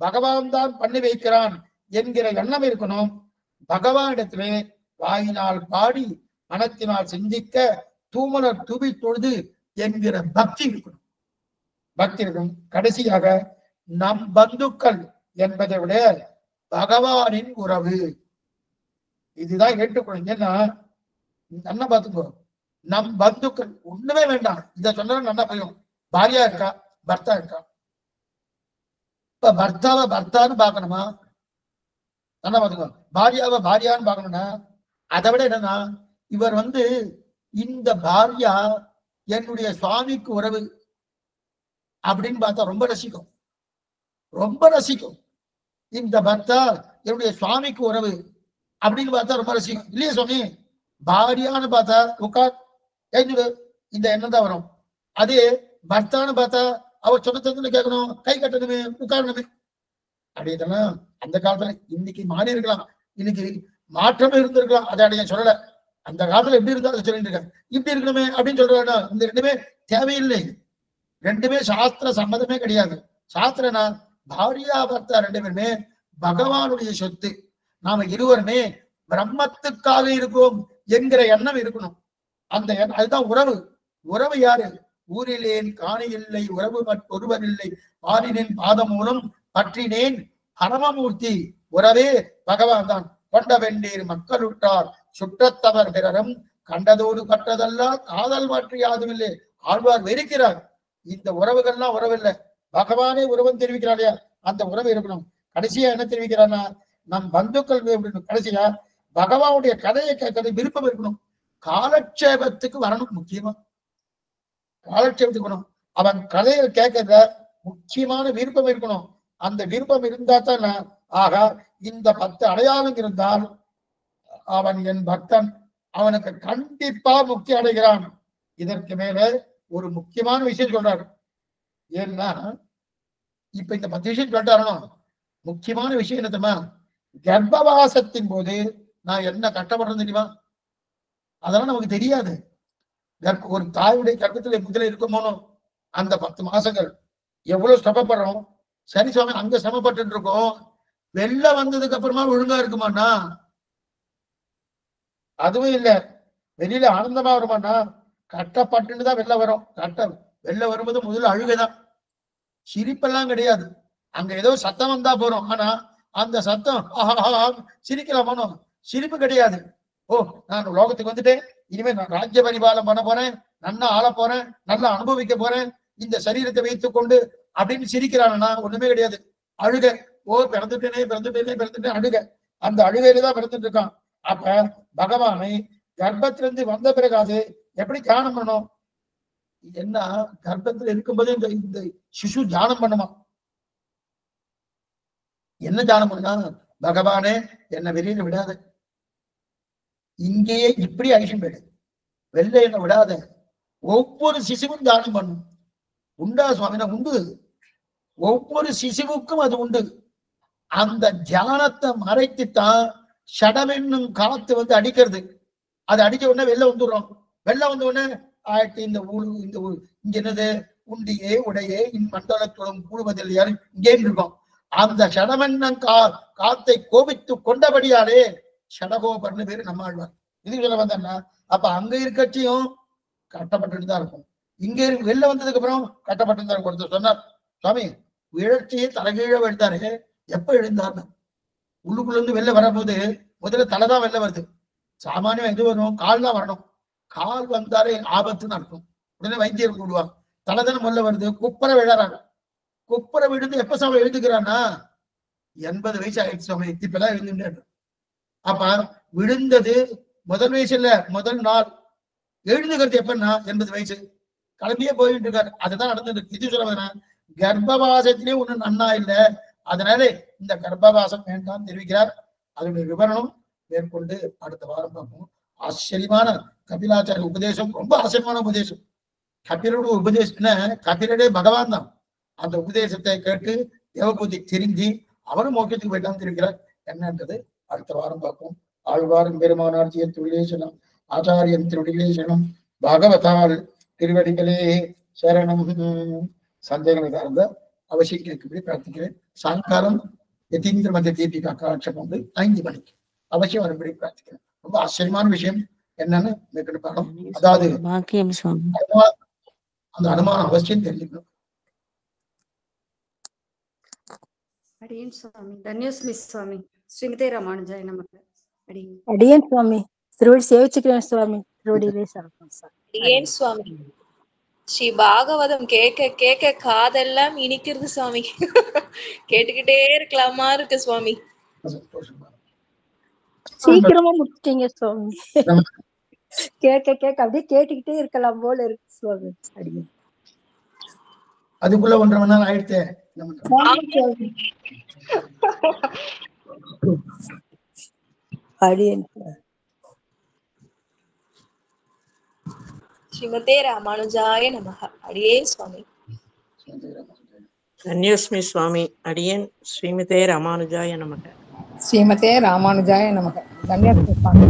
பகவான் தான் பண்ணி வைக்கிறான் என்கிற எண்ணம் இருக்கணும். பகவானிடத்திலே வாயினால் பாடி மனத்தினால் சிந்திக்க தூமலர் தூவி தொழுது என்கிற பக்தி இருக்கணும். பக்தி இருக்கும். கடைசியாக நம் பந்துக்கள் என்பதை விட பகவானின் உறவு, இதுதான் ஏற்றுக்கொள்ளுங்க. ஏன்னா நல்லா பார்த்துக்கோ, நம் பந்துக்கள் ஒண்ணுமே வேண்டாம். இதை சொன்னா நல்லா புரியும். பாரியா இருக்கா, பர்த்தா இருக்கா. இப்ப பர்த்தாவை பர்த்தான்னு பார்க்கணுமா? நல்லா பார்த்துக்கோ. பாரியாவை பாரியான்னு பார்க்கணும்னா அதை விட என்னன்னா, இவர் இந்த பாரியா என்னுடைய சுவாமிக்கு உறவு அப்படின்னு பார்த்தா ரொம்ப ரசிக்கும், ரொம்ப ரசிக்கும். இந்த பர்த்தா என்னுடைய சுவாமிக்கு உறவு அப்படின்னு பார்த்தா ரொம்ப ரசிக்கும். இல்லையா சுவாமி? பாரியான்னு பார்த்தா உட்கார் எழுந்துடு, இந்த எண்ணம் தான் வரும். அதே பர்த்தான்னு பார்த்தா அவர் சொன்னது கேட்கணும், கை கட்டணுமே, உட்காரணுமே அப்படின்னா அந்த காலத்துல. இன்னைக்கு மாறி இருக்கலாம், இன்னைக்கு மாற்றமே இருந்திருக்கலாம், அதை அடைய சொல்லல. அந்த காலத்துல எப்படி இருந்தா அதை சொல்லிட்டு இருக்காங்க. இப்படி இருக்கணுமே அப்படின்னு சொல்றாங்க. இந்த ரெண்டுமே தேவையில்லை, ரெண்டுமே சாஸ்திர சம்மதமே கிடையாது. சாஸ்திரனா பாரியா பர்த்தா ரெண்டு பேருமே பகவானுடைய சொத்து, நாம இருவருமே பிரம்மத்துக்காக இருக்கோம் என்கிற எண்ணம் இருக்கணும். அந்த அதுதான் உறவு. உறவு யாரு? ஊரிலேன் காணி இல்லை, உறவு ஒருவர் இல்லை, ஆறினேன் பாதம் மூலம் பற்றினேன் பரமமூர்த்தி. உறவே பகவான் தான். கொண்ட வெண்டீர் மக்களுற்றார் சுற்றத்தவர் பிறரும் கண்டதோடு கட்டதல்ல காதல் மாற்றி யாதும் இல்லை. ஆழ்வார் வெறுக்கிறார். இந்த உறவுகள்லாம் உறவில்லை, பகவானே உறவன் தெரிவிக்கிறார் இல்லையா? அந்த உறவு இருக்கணும். கடைசியா என்ன தெரிவிக்கிறான்னா, நம் பந்துக்கள் கடைசியா பகவானுடைய கதையை கேட்கறது விருப்பம் இருக்கணும். காலட்சேபத்துக்கு வரணும். முக்கியமா காலட்சேபத்துக்கு வரணும். அவன் கதையை கேட்கறத முக்கியமான விருப்பம் இருக்கணும். அந்த விருப்பம் இருந்தா தான் ஆகா இந்த 10 அடையாளம் இருந்தால் அவன் என் பக்தன், அவனுக்கு கண்டிப்பா முக்தி அடைகிறான். இதற்கு மேல ஒரு முக்கியமான விஷயம் சொல்றாரு. ஏன்னா இப்ப இந்த 10 விஷயம் சொல்லிட்டாரோ, முக்கியமான விஷயம் என்ன தெரியுமா? கர்ப்பவாசத்தின் போது நான் என்ன கஷ்டப்படுறது தெரியுமா? அதெல்லாம் நமக்கு தெரியாது. ஒரு தாயுடைய கர்ப்பத்தில் முதல்ல இருக்குமோனோ அந்த 10 மாசங்கள் எவ்வளவு சிரமப்படுறோம். சரி சுவாமி, அங்க சிரமப்பட்டு இருக்கோம், வெளில வந்ததுக்கு அப்புறமா ஒழுங்கா இருக்குமாண்ணா? அதுவும் இல்ல. வெளியில ஆனந்தமா வருமாண்ணா? கட்டப்பட்டுன்னு தான் வெளில வரும். வெளில வரும்போது முதல்ல அழுகைதான், சிரிப்பெல்லாம் கிடையாது. அங்க ஏதோ சத்தம் வந்தா போறோம், ஆனா அந்த சத்தம் சிரிக்கலாமானோ? சிரிப்பு கிடையாது. ஓ, நான் லோகத்துக்கு வந்துட்டேன், இனிமே நான் ராஜ்ய பரிபாலம் பண்ண போறேன், நல்லா ஆள போறேன், நல்லா அனுபவிக்க போறேன் இந்த சரீரத்தை வைத்துக் கொண்டு அப்படின்னு சிரிக்கிறானா? ஒண்ணுமே கிடையாது. அழுக. ஓ, பிறந்துட்டேனே அழுக. அந்த அழுகையில தான் பிறந்துட்டு இருக்கான். அப்ப பகவானை கர்ப்பத்திலிருந்து வந்த பிறகு அது எப்படி தியானம் பண்ணணும்? என்ன, கர்ப்பத்தில் இருக்கும்போது இந்த சிசு தியானம் பண்ணுமா? என்ன தியானம் பண்ணா? பகவானே, என்ன வெளியில விடாத, இங்கேயே இப்படி ஐஷன் போயிடு, வெளில என்ன விடாத. ஒவ்வொரு சிசுவும் தியானம் பண்ணும். உண்டா சுவாமினா? உண்டு. ஒவ்வொரு சிசுவுக்கும் அது உண்டு. அந்த தியானத்தை மறைத்துத்தான் ஷடமென்னும் காத்து வந்து அடிக்கிறது. அது அடிக்க உடனே வெளில வந்துடுறோம். வெளில வந்த உடனே ஆயிட்டு இந்த இங்க என்னது, உண்டியே உடையே இம்மண்டலத்துடன் கூடுவதில் யாரு இங்கே இருக்கோம். அந்த ஷடமென்னும் காத்தை கோபித்து கொண்டபடியாலே ஷடகோபர்னு பேரு நம்மாழ்வார். இதுக்கு சொல்ல வந்தேன்னா, அப்ப அங்க இருக்கட்சியும் கட்டப்பட்டு தான் இருக்கும், இங்க வெளில வந்ததுக்கு அப்புறம் கட்டப்பட்டு தான் இருக்கும். ஒருத்தர் சொன்னார், சுவாமி விழச்சியை தலைகீழ எழுந்தாரு. எப்ப எழுந்தார்னு, உள்ளுக்குள்ள இருந்து வெளில வரும்போது முதல்ல தலைதான் வெளில வருது. சாமானியம் எது வரும்? கால் தான் வரணும். கால் வந்தாலே ஆபத்துன்னு அர்த்தம். உடனே வைத்தியர் கூடுவாங்க. தலைதானே முதல்ல வருது. குப்பரை விழறாங்க. குப்பரை விழுந்து எப்ப சாமி எழுதுக்கிறான்னா, 80 வயசு ஆயிடுச்சு சுவாமி, இப்பதான் எழுந்துட்டாரு. அப்ப விழுந்தது முதல் வயசு இல்ல, முதல் நாள். எழுதுகிறது எப்பன்னா 80 வயசு. கிளம்பியே போயிட்டு இருக்காரு. அதுதான் நடந்தது. இது சொல்ல கர்ப்பவாசத்திலே ஒண்ணு நன்னா இல்லை, அதனால இந்த கர்ப்பவாசம் வேண்டாம் தெரிவிக்கிறார். அதனுடைய விவரணம் மேற்கொண்டு அடுத்த வாரம் பார்ப்போம். ஆச்சரியமான கபிலாச்சாரிய உபதேசம், ரொம்ப ஆச்சரியமான உபதேசம். கபிலோட உபதேசம்னா, கபிலரே பகவான் தான். அந்த உபதேசத்தை கேட்டு தேவபூதி தெரிஞ்சு அவரும் மோட்சத்துக்கு போயிட்டான்னு தெரிவிக்கிறார். என்னன்றது அடுத்த வாரம் பார்ப்போம். ஆழ்வாரும் பெருமானார் திருவிழேசனம், ஆச்சாரியன் திருவிழேசனம், பாகவதால் திருவடிகளே சரணம். சந்தேகங்களை சார்ந்த அவசியம் கேட்கும்படி பிரார்த்திக்கிறேன். சாயங்காலம் யதீந்திர மத்திய தீபிகா காட்சம் வந்து 5 மணிக்கு அவசியம் வரும்படி பிரார்த்திக்கிறேன். ரொம்ப ஆச்சரியமான விஷயம் என்னன்னு மேற்கொண்டு பார்க்கணும். அதாவது அந்த அனுமானம் அவசியம் தெரிஞ்சுக்கணும். அடியேன் சுவாமி. தன்யோஸ்மி சுவாமி. ஸ்ரீமதே ராமானுஜாய நமக. அடியேன் சுவாமி. திருவடி சேவிச்சுக்கிறேன் சுவாமி. திருவடியிலே சரணம் சார். அடியேன் சுவாமி. ஸ்ரீ பாகவதம் கேட்க கேட்க காதெல்லாம் இனிக்கிறது சுவாமி. கேட்டுக்கிட்டே இருக்கலாமா இருக்கு சுவாமி. சீக்கிரமா முடிச்சிட்டீங்க சுவாமி. கேட்க கேட்க அப்படியே கேட்டுக்கிட்டே இருக்கலாம் போல இருக்கு சுவாமி. அடியேன் அதுக்குள்ள 1.5 மணி நேரம் ஆயிடுச்சு. அடியேன் ஸ்ரீமதே ராமானுஜாய நமக. அடியேன் சுவாமி. தன்யோஸ்மி சுவாமி. அடியேன் ஸ்ரீமதே ராமானுஜாய நமக. ஸ்ரீமதே ராமானுஜாய நமக. தன்யோஸ்மி சுவாமி.